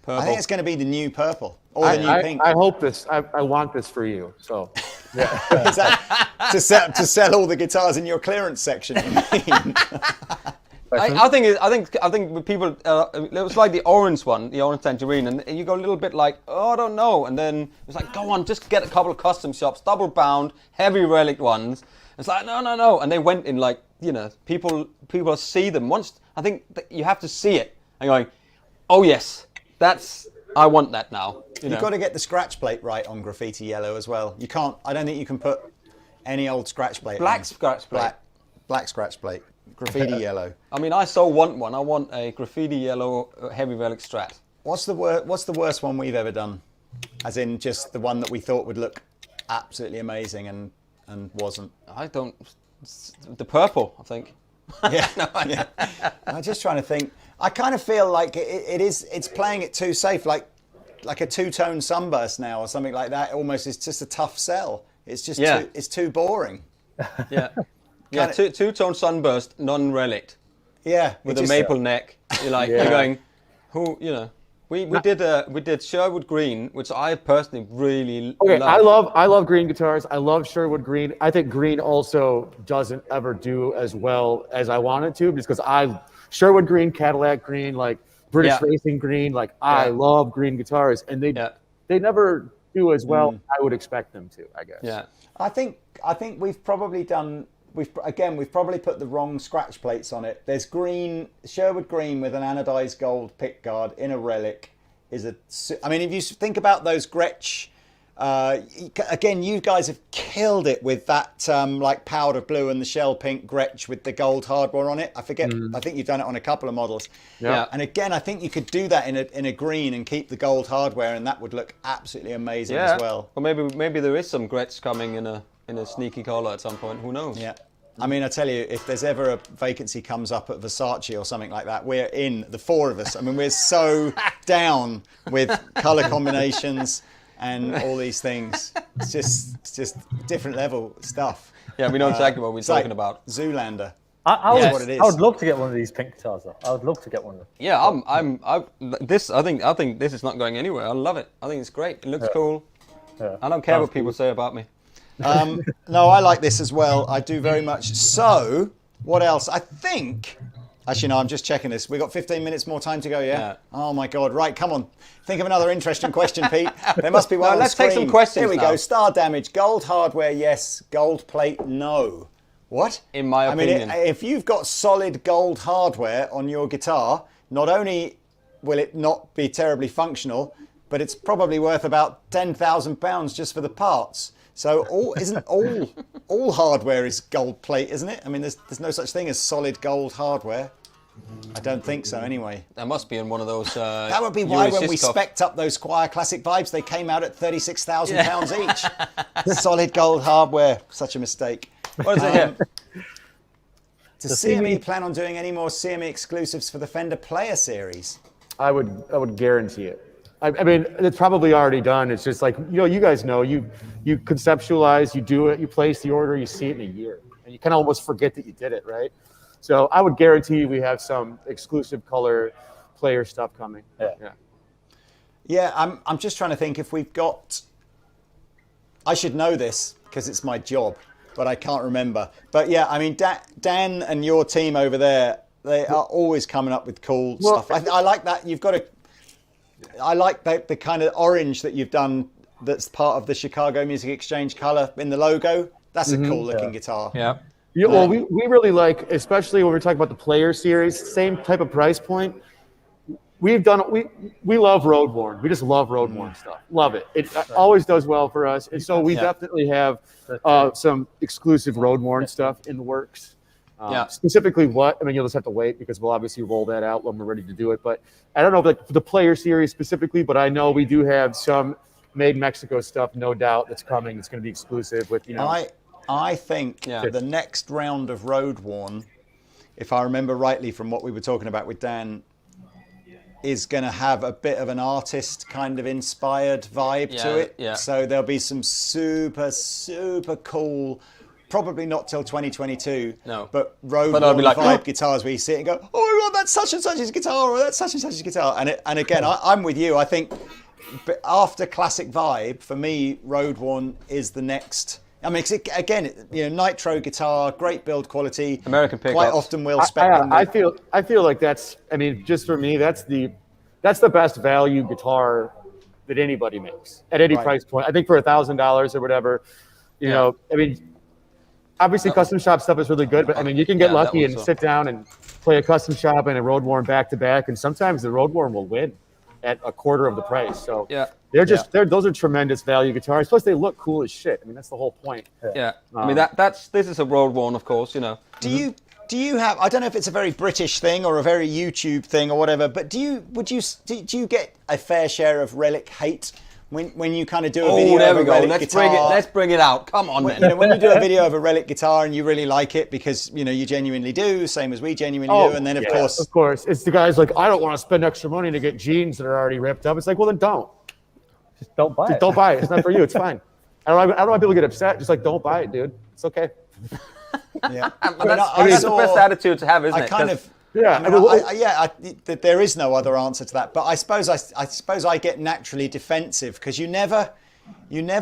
purple. I think it's going to be the new purple or the new pink. I hope this. I want this for you. So, is that to sell all the guitars in your clearance section? I think with people, it was like the orange one, the orange tangerine, and you go a little bit like, oh, I don't know, and then it's like, go on, just get a couple of custom shops, double bound, heavy relic ones. It's like no, and they went in like people see them once. I think that you have to see it and going, oh yes, I want that now. You've got to get the scratch plate right on graffiti yellow as well. You can't. I don't think you can put any old scratch plate. Scratch plate. Black scratch plate. Graffiti yellow. I mean, I so want one. I want a graffiti yellow heavy relic Strat. What's the worst one we've ever done? As in just the one that we thought would look absolutely amazing and wasn't. The purple, I think. Yeah. I'm just trying to think. I kind of feel like it's playing it too safe, like a two-tone sunburst now or something like that. Almost, it's just a tough sell. It's just it's too boring. Yeah. Yeah, two-tone sunburst, non-relict. Yeah. With a maple neck. You're like, you're going, We did Sherwood Green, which I personally really Okay, love. I love green guitars. I love Sherwood Green. I think green also doesn't ever do as well as I want it to, just because Sherwood Green, Cadillac Green, like British Racing Green, like I love green guitars, and they never do as well as I would expect them to, I guess. Yeah. I think we've probably put the wrong scratch plates on it. There's Sherwood Green with an anodized gold pickguard in a relic I mean, if you think about those Gretsch, again, you guys have killed it with that like powder blue and the shell pink Gretsch with the gold hardware on it. I think you've done it on a couple of models. Yeah. And again, I think you could do that in a green and keep the gold hardware, and that would look absolutely amazing as well. Or maybe there is some Gretsch coming in a sneaky collar at some point. Who knows? Yeah. I mean, I tell you, if there's ever a vacancy comes up at Versace or something like that, we're in, the four of us. I mean, we're so down with colour combinations and all these things. It's just different level stuff. Yeah, we know exactly what we're talking about. Zoolander. I What it is. would love to get one of these pink guitars, though. I would love to get one of them. Yeah, I think this is not going anywhere. I love it. I think it's great. It looks cool. Yeah. I don't care what people say about me. No, I like this as well. I do very much. So, what else? I think. Actually, no, I'm just checking this. We got 15 minutes more time to go, yeah? Oh my God! Right, come on. Think of another interesting question, Pete. There must be one. No, on let's screen. take some questions Here we now. go. Star damage, gold hardware, yes. Gold plate, no. What? In my opinion. I mean, if you've got solid gold hardware on your guitar, not only will it not be terribly functional, but it's probably worth about £10,000 just for the parts. So all hardware is gold plate, isn't it? I mean, there's no such thing as solid gold hardware. I don't think so, anyway. That must be in one of those. That would be why when we stuff. spec'd up those Squier Classic Vibes, they came out at £36,000 each. Solid gold hardware, such a mistake. What is it here? Does CME plan on doing any more CME exclusives for the Fender Player Series? I would guarantee it. I mean, it's probably already done. It's just like, you guys know, you conceptualize, you do it, you place the order, you see it in a year, and you kind of almost forget that you did it, right? So I would guarantee we have some exclusive color player stuff coming. Yeah, I'm just trying to think if we've got. I should know this because it's my job, but I can't remember. But yeah, I mean, Dan and your team over there, they are always coming up with cool stuff. I like that you've got a. I like the kind of orange that you've done that's part of the Chicago Music Exchange color in the logo. That's a cool looking guitar. Yeah. Yeah, well, we really like, especially when we're talking about the player series, same type of price point. We love road worn. We just love road worn stuff. Love it. It always does well for us. And so we definitely have some exclusive road worn stuff in the works. Specifically what? I mean, you'll just have to wait because we'll obviously roll that out when we're ready to do it. But I don't know if like the player series specifically, but I know we do have some made Mexico stuff, no doubt, that's coming. It's going to be exclusive with, I think the next round of road worn, if I remember rightly from what we were talking about with Dan, is going to have a bit of an artist kind of inspired vibe to it. Yeah. So there'll be some super, super cool, probably not till 2022, but road worn vibe guitars where you see it and go, oh my God, that's such and such's guitar, or that's such and such's guitar. And again, I'm with you. I think after classic vibe, for me, road worn is the next. I mean, again, nitro guitar, great build quality, American pickups. Quite often will spec. I feel like that's. I mean, just for me, that's the best value guitar that anybody makes at any price point. I think for $1,000 or whatever, you know. I mean, obviously, custom shop stuff is really good, but I mean, you can get lucky and sit down and play a custom shop and a road worn back to back, and sometimes the road worn will win at a quarter of the price. So they're just those are tremendous value guitars. Plus they look cool as shit. I mean, that's the whole point. I mean this is a road worn, of course, Do you have, I don't know if it's a very British thing or a very YouTube thing or whatever, but do you get a fair share of relic hate when you kind of do a video there of we a go. relic Let's guitar? let's bring it out. Come on, man. When you do a video of a relic guitar and you really like it because you genuinely do, same as we genuinely do, and then of course it's the guys like, I don't want to spend extra money to get jeans that are already ripped up. It's like, well then don't. Just don't buy it. Don't buy it. It's not for you. It's fine. I don't want people to get upset. Just like, don't buy it, dude. It's okay. Yeah, That's the best attitude to have, isn't it? Yeah, there is no other answer to that. But I suppose I get naturally defensive because you never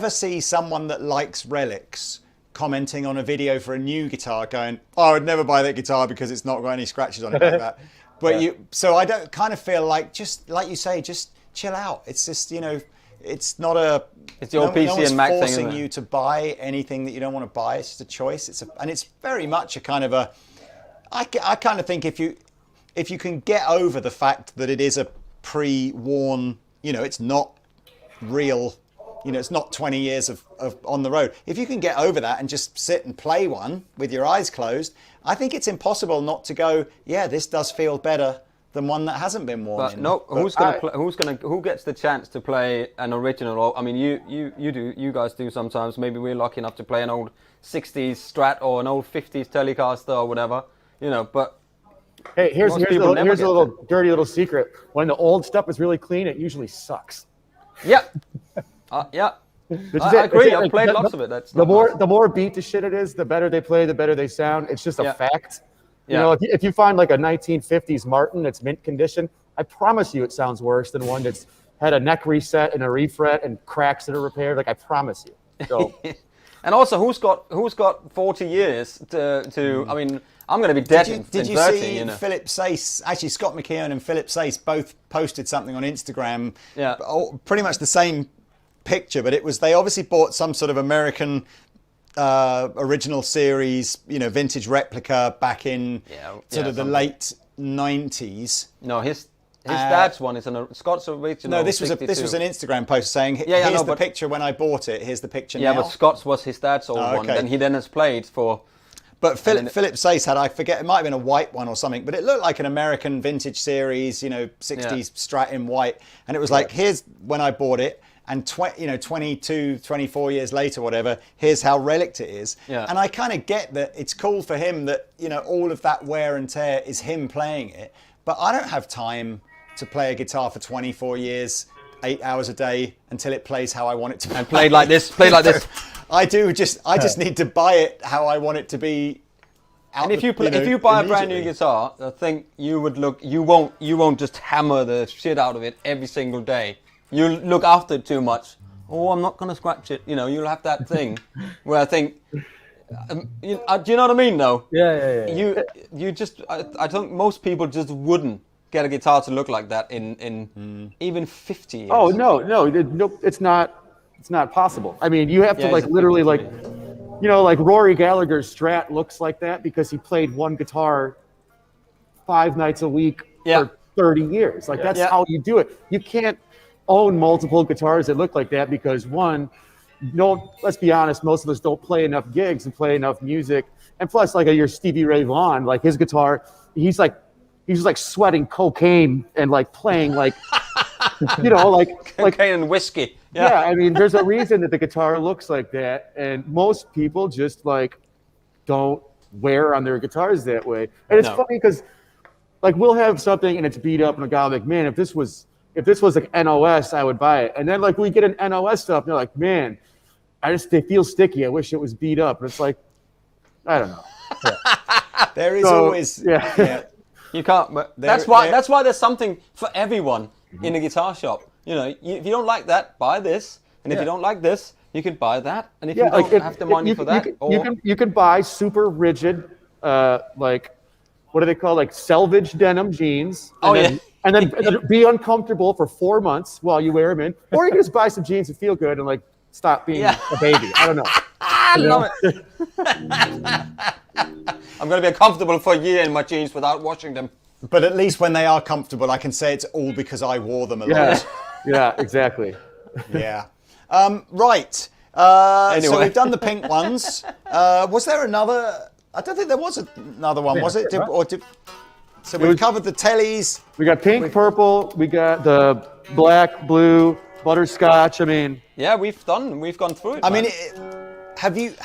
see someone that likes relics commenting on a video for a new guitar going, "Oh, I would never buy that guitar because it's not got any scratches on it like that." But so I don't kind of feel like, just like you say, just chill out. It's just, it's not a. It's the old PC and Mac thing, forcing isn't it? you to buy anything that you don't want to buy. It's just a choice. And it's very much a kind of a. I kind of think if you can get over the fact that it is a pre-worn, it's not real, it's not 20 years of on the road. If you can get over that and just sit and play one with your eyes closed, I think it's impossible not to go, yeah, this does feel better than one that hasn't been worn. But no, who gets the chance to play an original? I mean, you guys do sometimes. Maybe we're lucky enough to play an old 60s Strat or an old 50s Telecaster or whatever, but hey, here's a little dirty little secret. When the old stuff is really clean, it usually sucks. Yeah. Yeah. I agree. I've played lots of it. The more beat to shit it is, the better they play, the better they sound. It's just a fact. Yeah. If you find like a 1950s Martin that's mint condition, I promise you it sounds worse than one that's had a neck reset and a refret and cracks that are repaired. Like, I promise you. So. And also, who's got 40 years to I mean, I'm going to be dead in 30. Did you see Philip Sayce? Actually, Scott McKeown and Philip Sayce both posted something on Instagram. Yeah. Pretty much the same picture, but they obviously bought some sort of American original series, vintage replica back in the late 90s. No, his dad's one is Scott's original. No, this was an Instagram post saying, here's the picture when I bought it, here's the picture now. Yeah, but Scott's was his dad's old one, and he then has played for... But Philip Sayce had, I forget, it might have been a white one or something, but it looked like an American vintage series, 60s Strat in white. And it was like, here's when I bought it, and 22, 24 years later, whatever, here's how relict it is. Yeah. And I kind of get that it's cool for him that, all of that wear and tear is him playing it. But I don't have time to play a guitar for 24 years, 8 hours a day, until it plays how I want it to play. And play like this. I just need to buy it how I want it to be. And if you buy a brand new guitar, I think you won't just hammer the shit out of it every single day. You'll look after it too much. Oh, I'm not going to scratch it. You'll have that thing where I think, do you know what I mean though? Yeah. You just, I think most people just wouldn't get a guitar to look like that in even 50 years. Oh, no, it's not possible. I mean, you have to literally like Rory Gallagher's Strat looks like that because he played one guitar 5 nights a week for 30 years. Like that's how you do it. You can't own multiple guitars that look like that because let's be honest, most of us don't play enough gigs and play enough music. And plus, like your Stevie Ray Vaughan, like his guitar, he's like sweating cocaine and like playing like, cocaine and whiskey. Yeah, I mean, there's a reason that the guitar looks like that, and most people just like don't wear on their guitars that way. And it's funny because like we'll have something and it's beat up, and a guy will be like, man, if this was like NOS, I would buy it. And then like we get an NOS stuff, and they're like, man, they feel sticky. I wish it was beat up. And it's like, I don't know. There is always You can't. But that's why there's something for everyone in a guitar shop. If you don't like that, buy this, and if you don't like this, you can buy that. And if you don't have the money for that, you can buy super rigid, like what do they call, like selvage denim jeans. And then be uncomfortable for 4 months while you wear them in, or you can just buy some jeans that feel good and like stop being a baby. I don't know. I love it. I'm going to be uncomfortable for a year in my jeans without washing them. But at least when they are comfortable, I can say it's all because I wore them a lot. Yeah, exactly. Yeah. Right. Anyway. So we've done the pink ones. Was there another? I don't think there was another one, was it? So we've covered the tellies. We got pink, purple. We got the black, blue, butterscotch. I mean. Yeah, we've gone through it. I mean,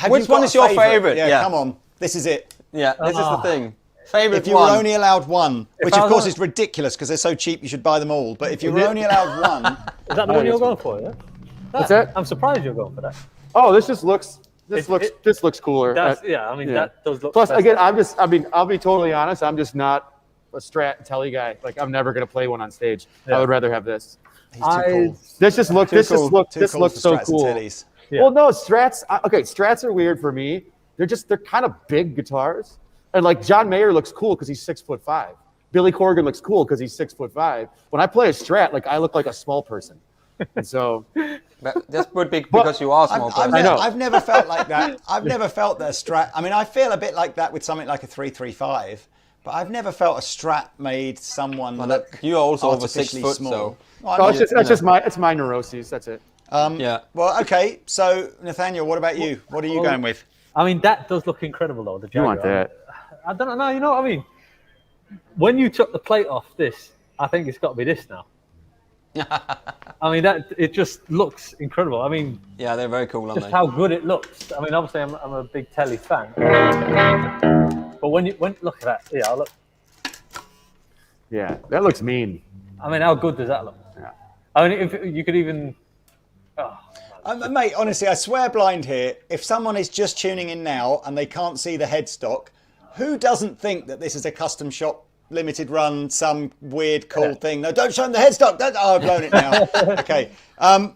which one is your favorite? Yeah, come on. This is it. Yeah, this is the thing. Favorite if you were only allowed one, which of course is ridiculous because they're so cheap, you should buy them all. But if you were only allowed one, is that the one you're going for? Yeah. What's that? I'm surprised you're going for that. Oh, this looks cooler. That does look. Plus, again, I'll be totally honest. I'm just not a Strat Tele guy. Like I'm never gonna play one on stage. Yeah. I would rather have this. He's too cool. This just looks Too cool so for Strats and cool. Teles. Yeah. Well, no, Strats. Okay, Strats are weird for me. They're kind of big guitars, and like John Mayer looks cool because he's 6'5". Billy Corgan looks cool because he's 6'5". When I play a Strat, like I look like a small person, and so That would be because you are small. I've, person. know. I've never felt like that. I've never felt that a Strat. I mean, I feel a bit like that with something like a 335, but I've never felt a Strat made someone look. You are also over 6 artificially foot, small. so Well, no, I it's mean, just it's my neuroses. That's it. yeah. well, okay. So, Nathaniel, what about you? What are you going with? I mean, that does look incredible, though. The You Jaguar. want that? I don't know. You know what I mean? When you took the plate off this, I think it's got to be this now. I mean, it just looks incredible. I mean, Yeah, they're very cool, aren't just they? how good it looks. I mean, obviously, I'm a big Tele fan. But when look at that, yeah, look. Yeah, that looks mean. I mean, how good does that look? Yeah. I mean, if you could even. Oh, Mate, honestly, I swear blind here. If someone is just tuning in now and they can't see the headstock, who doesn't think that this is a custom shop, limited run, some weird cool thing? No, don't show them the headstock. I've blown it now. Okay.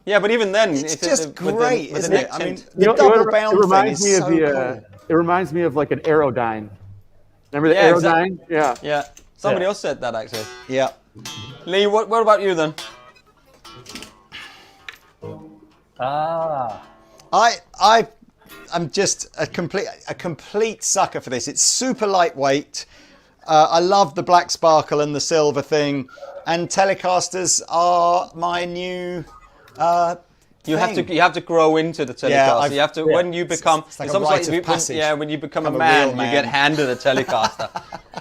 Yeah, but even then, It's just great, isn't it? I mean, tint. the double bound thing is so cool. It reminds me of like an Aerodyne. Remember the Yeah, Aerodyne? exactly. Yeah. Yeah, somebody Yeah. else said that actually. Yeah. Lee, what about you then? I'm just a complete sucker for this. It's super lightweight. I love the black sparkle and the silver thing. And Telecasters are my new You have to grow into the Telecaster. Yeah, you have to when you become. it's like It's a almost rite like of when, passage. when you become a Become a man, real man. you get handed a Telecaster.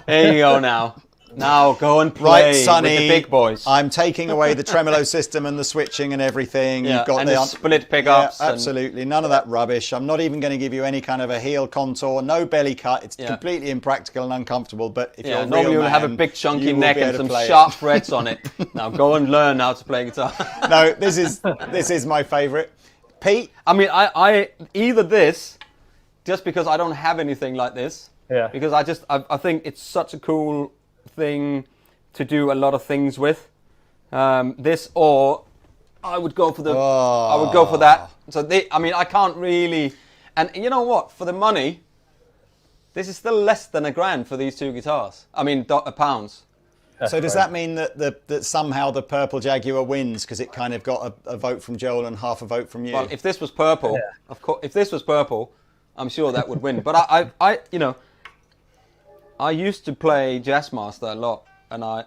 There you go now. Now go and Right, play Sonny. with the big boys. I'm taking away the tremolo system and the switching and everything. Yeah, You've got and the split pickups Yeah, and- absolutely. None of that rubbish. I'm not even going to give you any kind of a heel contour. No belly cut. It's Yeah. completely impractical and uncomfortable. But if you're Yeah, a normally real you'll have a man, big chunky you will neck be and able to some play it. sharp frets on it. Now go and learn how to play guitar. No, this is my favourite. Pete, I mean, I either this, just because I don't have anything like this. Yeah. Because I think it's such a cool thing to do a lot of things with. This, or I would go for that. So I can't really. And you know what? For the money, this is still less than $1,000 for these two guitars. I mean, pounds. so does that mean that somehow the purple Jaguar wins because it kind of got a vote from Joel and half a vote from you? Well, if this was purple, of course, if this was purple, I'm sure that would win. But I used to play Jazzmaster a lot, and I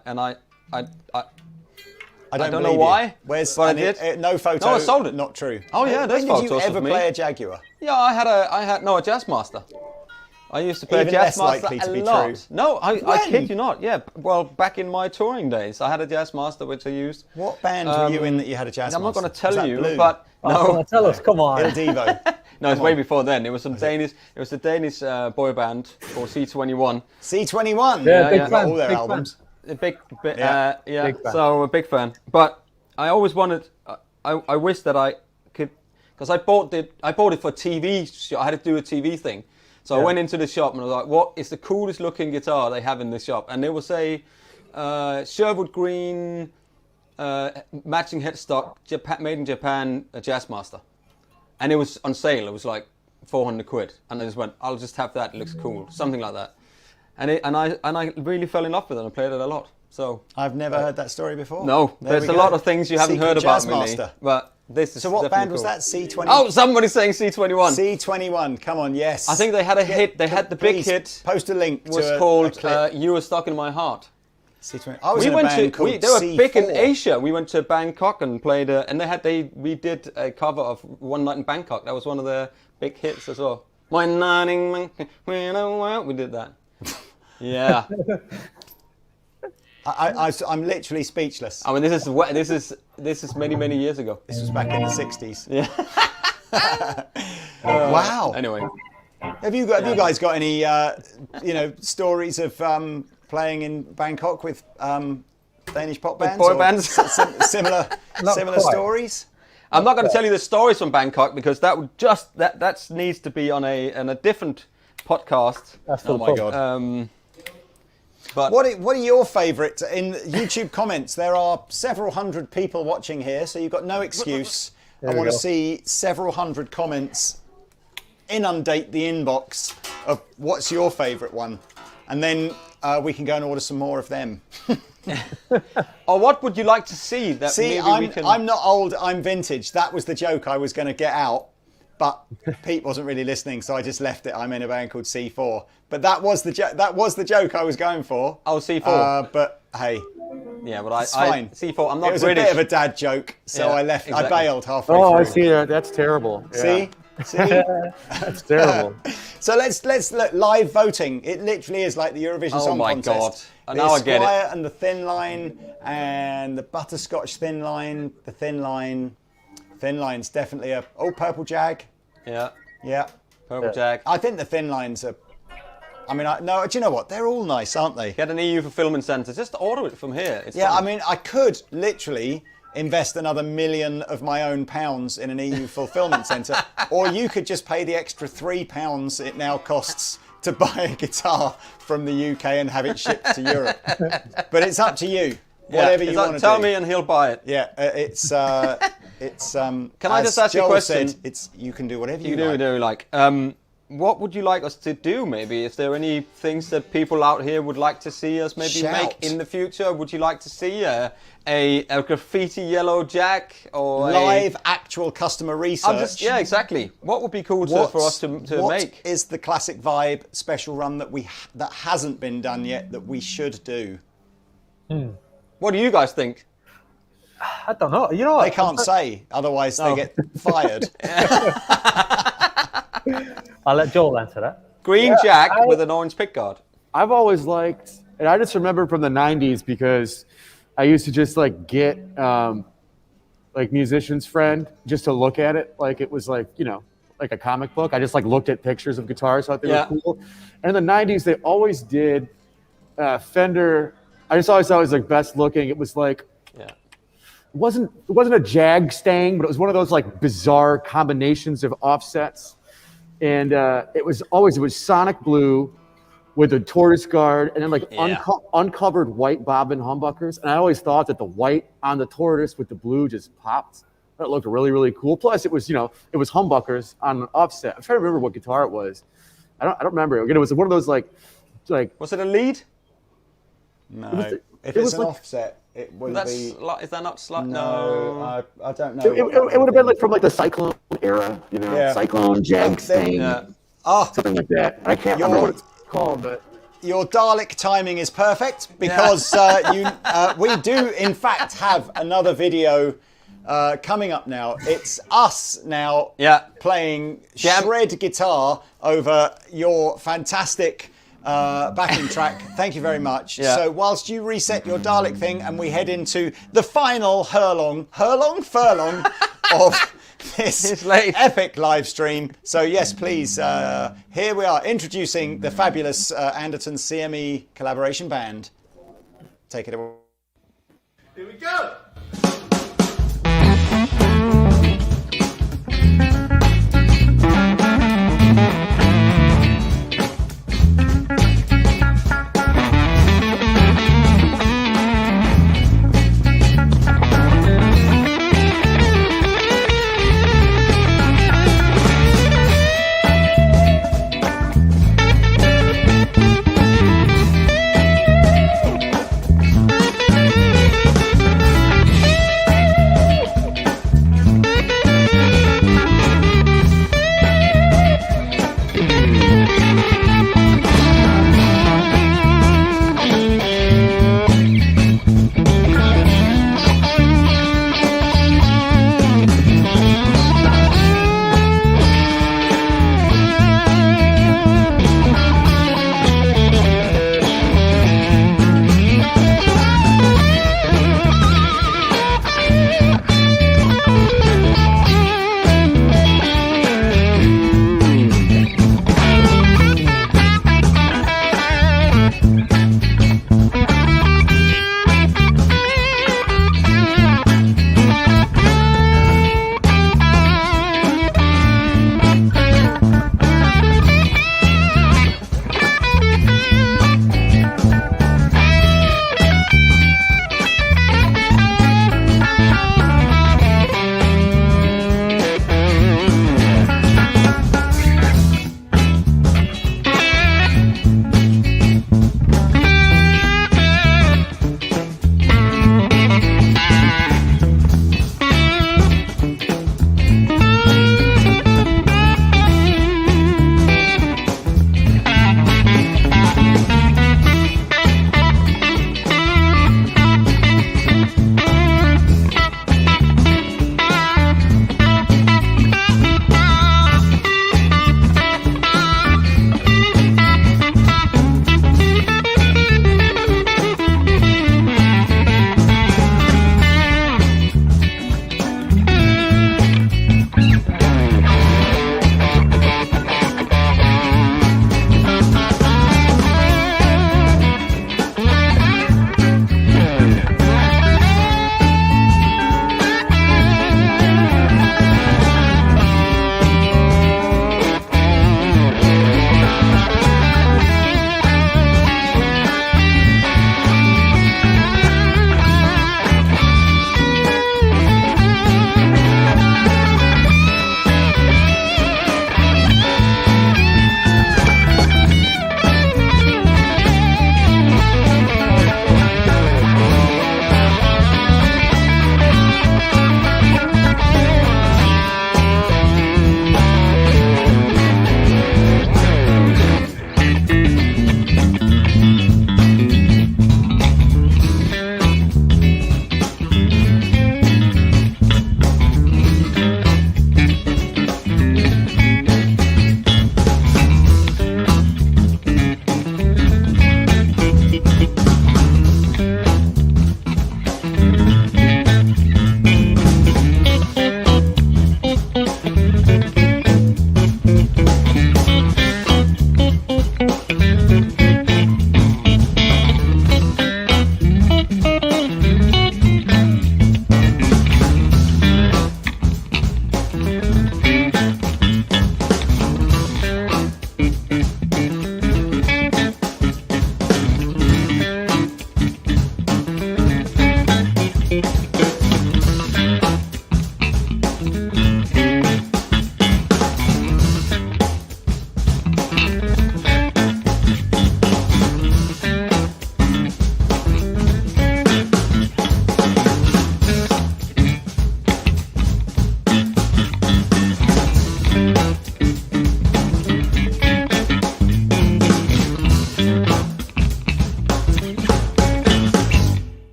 don't know believe why. you. Where's but I and did. no photo? No, I sold it. Not true. Oh, yeah, there's when did you photos ever of me. play a Jaguar? Yeah, I had a Jazzmaster. I used to play Even less Jazzmaster likely to a be lot. true. No, I When? kid you not. Yeah, well, back in my touring days, I had a Jazzmaster which I used. What band were you in that you had a Jazzmaster? I'm not going to Was tell that you, Blue? but come on, no. tell us, come on. Il Divo. No, it's way before then. It was some Danish. It was a Danish boy band called C21. C21. Yeah, big Got fan, all their big albums. A big, Yeah. Big fan. so a big fan. But I always wanted. I wish that I could, because I bought it for TV. I had to do a TV thing. So I went into the shop and I was like, "What is the coolest looking guitar they have in this shop?" And there was a Sherwood Green matching headstock, made in Japan, a Jazzmaster, and it was on sale. It was like 400 quid, and I just went, "I'll just have that. It looks cool," something like that. And I really fell in love with it. And I played it a lot. So I've never heard that story before. no, There there's we a go. lot of things you haven't Secret heard about me, Lee, Jazzmaster. but this is So what definitely band was cool. that? C20. Oh, somebody's saying C21. C21. Come on, yes. I think they had a hit. They had the big Please hit. Post a link. Was to called a clip. "You Were Stuck in My Heart." C20. I was We in a went band to. called They were big in C4. Asia. We went to Bangkok and played. We did a cover of "One Night in Bangkok." That was one of their big hits as well. One night in Bangkok, we did that. Yeah. I'm literally speechless. I mean, this is many years ago. This was back in the 60s. Yeah. Wow. Anyway. Have you guys got any stories of playing in Bangkok with Danish pop bands? boy or bands? Similar quite. stories? I'm not going to tell you the stories from Bangkok because that would that needs to be on a different podcast. That's Oh still my cool. god. But What are your favourite in YouTube comments? There are several hundred people watching here, so you've got no excuse. I we want to go. see several hundred comments inundate the inbox of what's your favourite one, and then we can go and order some more of them. or what would you like to see? That See, maybe we can... I'm not old, I'm vintage. That was the joke I was going to get out, but Pete wasn't really listening, so I just left it. I'm in a band called C4, but that was the joke I was going for. Oh, C4. But hey, yeah, but it's fine. C4. I'm not it was British. a bit of a dad joke, so Yeah, I left. exactly. I bailed halfway Oh, through. I see that. That's terrible. Yeah. See. That's terrible. So let's look, live voting. It literally is like the Eurovision Oh Song my Contest. God. The Now I get it. Esquire and the Thin Line and the Butterscotch Thin Line. The Thin Line. Thin Line's definitely a... Oh, Purple Jag. Yeah, Yeah. Purple Jack. I think the Thin Lines are... I mean, no, do you know what? They're all nice, aren't they? Get an EU fulfillment centre. Just order it from here. It's Yeah, fine. I mean, I could literally invest another £1 million of my own pounds in an EU fulfillment centre, or you could just pay the extra £3 it now costs to buy a guitar from the UK and have it shipped to Europe. But it's up to you. Yeah, Whatever it's you like, want to tell do. me and he'll buy it. Yeah, it's. Can I just ask you a question? Said, you can do whatever you, You do like. what would you like us to do? Maybe is there any things that people out here would like to see us maybe Shout. make in the future? Would you like to see a graffiti yellow jack or Live, actual customer research. yeah, exactly. What would be cool for us to what make? is the classic vibe special run that hasn't been done yet that we should do? What do you guys think? I don't know. You know what? They can't say, otherwise they get fired. I'll let Joel answer that. Green jack with an orange pickguard. I've always liked, and I just remember from the 90s because I used to just like get like Musician's Friend just to look at it like it was like, you know, like a comic book. I just like looked at pictures of guitars, thought they Yeah. were cool. And in the 90s, they always did Fender. I just always thought it was like best looking. It was like, Yeah. it wasn't a Jag Stang, but it was one of those like bizarre combinations of offsets. And it was Sonic Blue with a tortoise guard and then like uncovered white bobbin humbuckers. And I always thought that the white on the tortoise with the blue just popped. It looked really, really cool. Plus it was, you know, it was humbuckers on an offset. I'm trying to remember what guitar it was. I don't remember. Again, it was one of those like Was it a lead? No, was- if it it's was an like- offset, it would That's be. is that not slight? No, I don't know. it would have been like from like the Cyclone. Era, you know, Yeah. Cyclone, Jag thing, Yeah. something like that. I can't remember what it's called, but Your Dalek timing is perfect because we do in fact have another video coming up now. It's us now playing Jam. shred guitar over your fantastic backing track. Thank you very much. Yeah. So whilst you reset your Dalek thing and we head into the final furlong of this It's late. epic live stream. So yes, please, here we are introducing the fabulous Andertons CME collaboration band. Take it away. Here we go.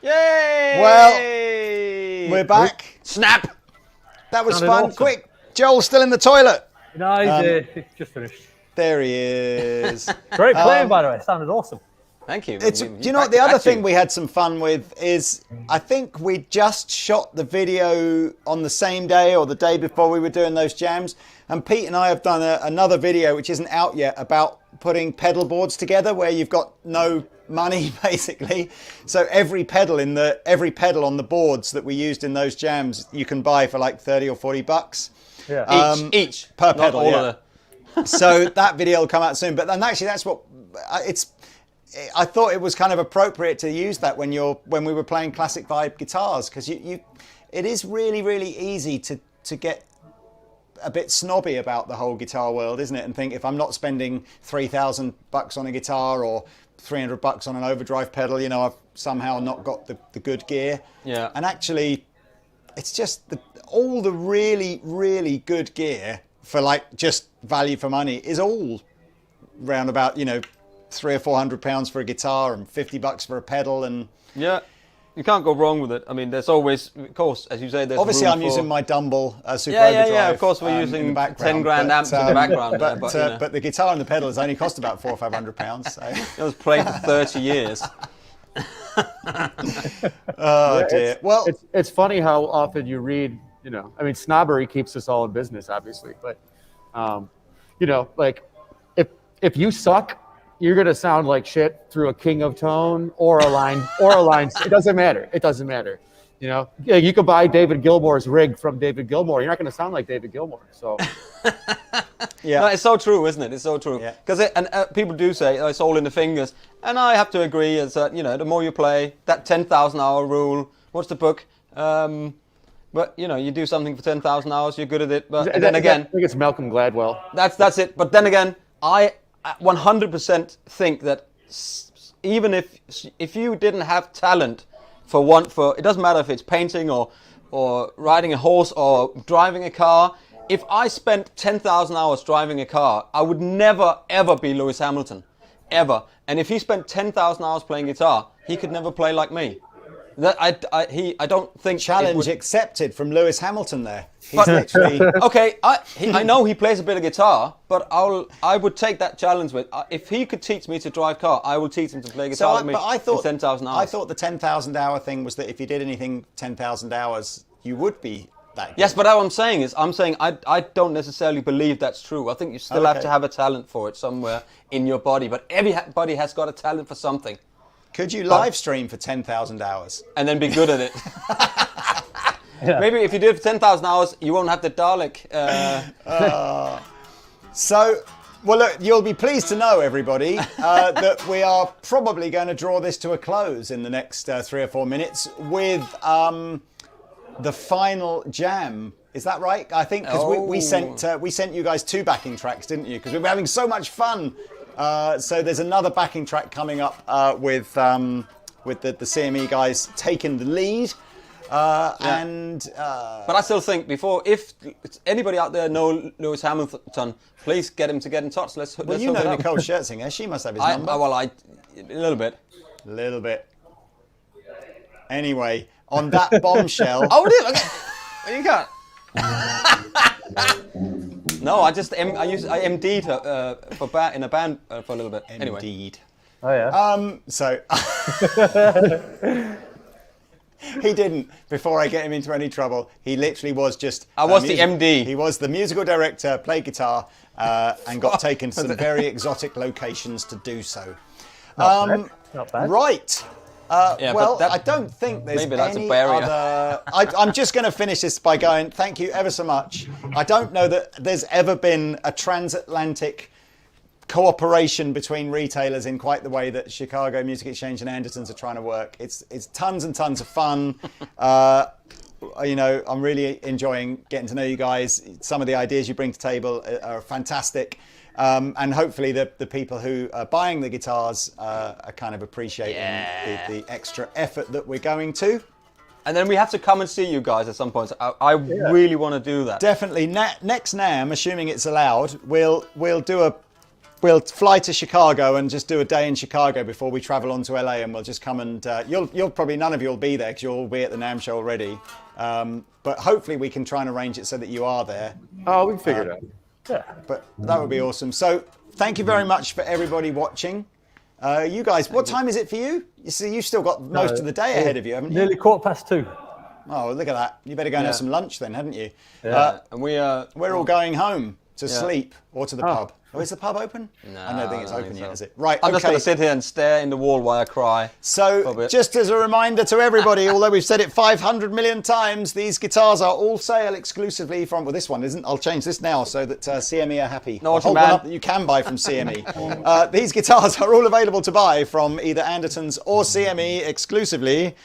Yay! Well, we're back. Snap! That was Sounded fun. awesome. Quick, Joel's still in the toilet. No, he's just finished. There he is. Great playing, by the way. Sounded awesome. Thank you. Do you know what the other thing we had some fun with is I think we just shot the video on the same day or the day before we were doing those jams, and Pete and I have done another video which isn't out yet about putting pedal boards together where you've got no money basically, so every pedal on the boards that we used in those jams you can buy for like 30 or 40 bucks. Yeah. Each per not pedal, all yeah. of the... So that video will come out soon, but then actually that's what I thought it was kind of appropriate to use that when we were playing classic vibe guitars, because it is really easy to get a bit snobby about the whole guitar world, isn't it? And think, if I'm not spending $3,000 on a guitar or $300 on an overdrive pedal, you know, I've somehow not got the good gear. Yeah. And actually, it's just all the really good gear for like just value for money is all round about, you know, £300 or £400 for a guitar and $50 for a pedal, and Yeah, you can't go wrong with it. I mean, there's always, of course, as you say, there's obviously room I'm for... using my Dumble Super Yeah, Overdrive. yeah. Of course, we're in using the background, 10 grand amps in the background. But, but, you know, but the guitar and the pedals only cost about £400 or £500. So. it was played for 30 years. Oh dear. Well, It's funny how often you read, you know, I mean, snobbery keeps us all in business, obviously, but, you know, like if you suck, you're going to sound like shit through a King of Tone or a line. It doesn't matter. It doesn't matter. You know, yeah, you could buy David Gilmour's rig from David Gilmour. You're not going to sound like David Gilmour. So, yeah. No, it's so true, isn't it? It's so true. Yeah. Because people do say it's all in the fingers, and I have to agree. Is that, you know, the more you play, that 10,000 hour rule. What's the book? But you know, you do something for 10,000 hours, you're good at it. But then again, I think it's Malcolm Gladwell. that's it. But then again, I 100% think that even if you didn't have talent for it doesn't matter if it's painting or riding a horse or driving a car. If I spent 10,000 hours driving a car, I would never ever be Lewis Hamilton, ever. And if he spent 10,000 hours playing guitar, he could never play like me. I don't think Challenge accepted from Lewis Hamilton there. He's literally... Okay, I know he plays a bit of guitar, but I would take that challenge with. If he could teach me to drive car, I will teach him to play guitar with me in 10,000 hours. I thought the 10,000 hour thing was that if you did anything 10,000 hours, you would be that good. Yes, but what I'm saying is, I don't necessarily believe that's true. I think you still have to have a talent for it somewhere in your body, but everybody has got a talent for something. Could you live stream for 10,000 hours? And then be good at it. Yeah. Maybe if you did it for 10,000 hours, you won't have the Dalek. So, well, look, you'll be pleased to know, everybody, that we are probably going to draw this to a close in the next 3 or 4 minutes with the final jam. Is that right? I think because we sent you guys 2 backing tracks, didn't you? Because we were having so much fun. So there's another backing track coming up with the CME guys taking the lead. But I still think if anybody out there know Lewis Hamilton, please get him to get in touch. Let's know Nicole Scherzinger. She must have his number. A little bit. Little bit. Anyway, on that bombshell. Oh, okay. You can't. No, I MD'd in a band for a little bit. Anyway. MD'd. Oh yeah. So he didn't. Before I get him into any trouble, he literally was just. I was the MD. He was the musical director, played guitar, and got taken to some very exotic locations to do so. Not bad. Right. I don't think there's maybe that's any a barrier. other... I'm just going to finish this by going, thank you ever so much. I don't know that there's ever been a transatlantic cooperation between retailers in quite the way that Chicago Music Exchange and Andertons are trying to work. It's tons and tons of fun. You know, I'm really enjoying getting to know you guys. Some of the ideas you bring to the table are fantastic. And hopefully the people who are buying the guitars are kind of appreciating the extra effort that we're going to. And then we have to come and see you guys at some point. I really want to do that. Definitely. Next NAMM, assuming it's allowed, we'll fly to Chicago and just do a day in Chicago before we travel on to LA, and we'll just come and you'll probably, none of you will be there because you'll all be at the NAMM show already. But hopefully we can try and arrange it so that you are there. Oh, we can figure it out. Yeah. But that would be awesome. So thank you very much for everybody watching. You guys, what time is it for you? You see, you've still got most of the day ahead of you, haven't you? Nearly 2:15. Oh, look at that. You better go and have some lunch then, hadn't you? And we're all going home to sleep or to the pub. Oh, is the pub open? No, I don't think it's I open think yet, so. is it? Right, I'm just going okay. to sit here and stare in the wall while I cry. So, just as a reminder to everybody, although we've said it 500 million times, these guitars are all sale exclusively from, well, this one isn't. I'll change this now so that CME are happy. No, I'll hold one up that you can buy from CME. These guitars are all available to buy from either Andertons or CME exclusively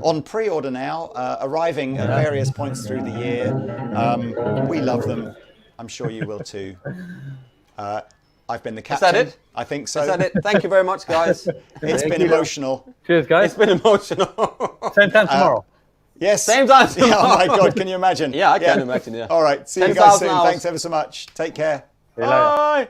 on pre-order now, arriving at various points through the year. We love them. I'm sure you will too. I've been the captain. Is that it? I think so. Is that it? Thank you very much, guys. It's been emotional. Cheers, guys. It's been emotional. Same time tomorrow. Yes. Same time Yeah, oh my God, can you imagine? Yeah, I can imagine, yeah. All right, see you guys 10,000 soon. hours. Thanks ever so much. Take care. See you later. Bye.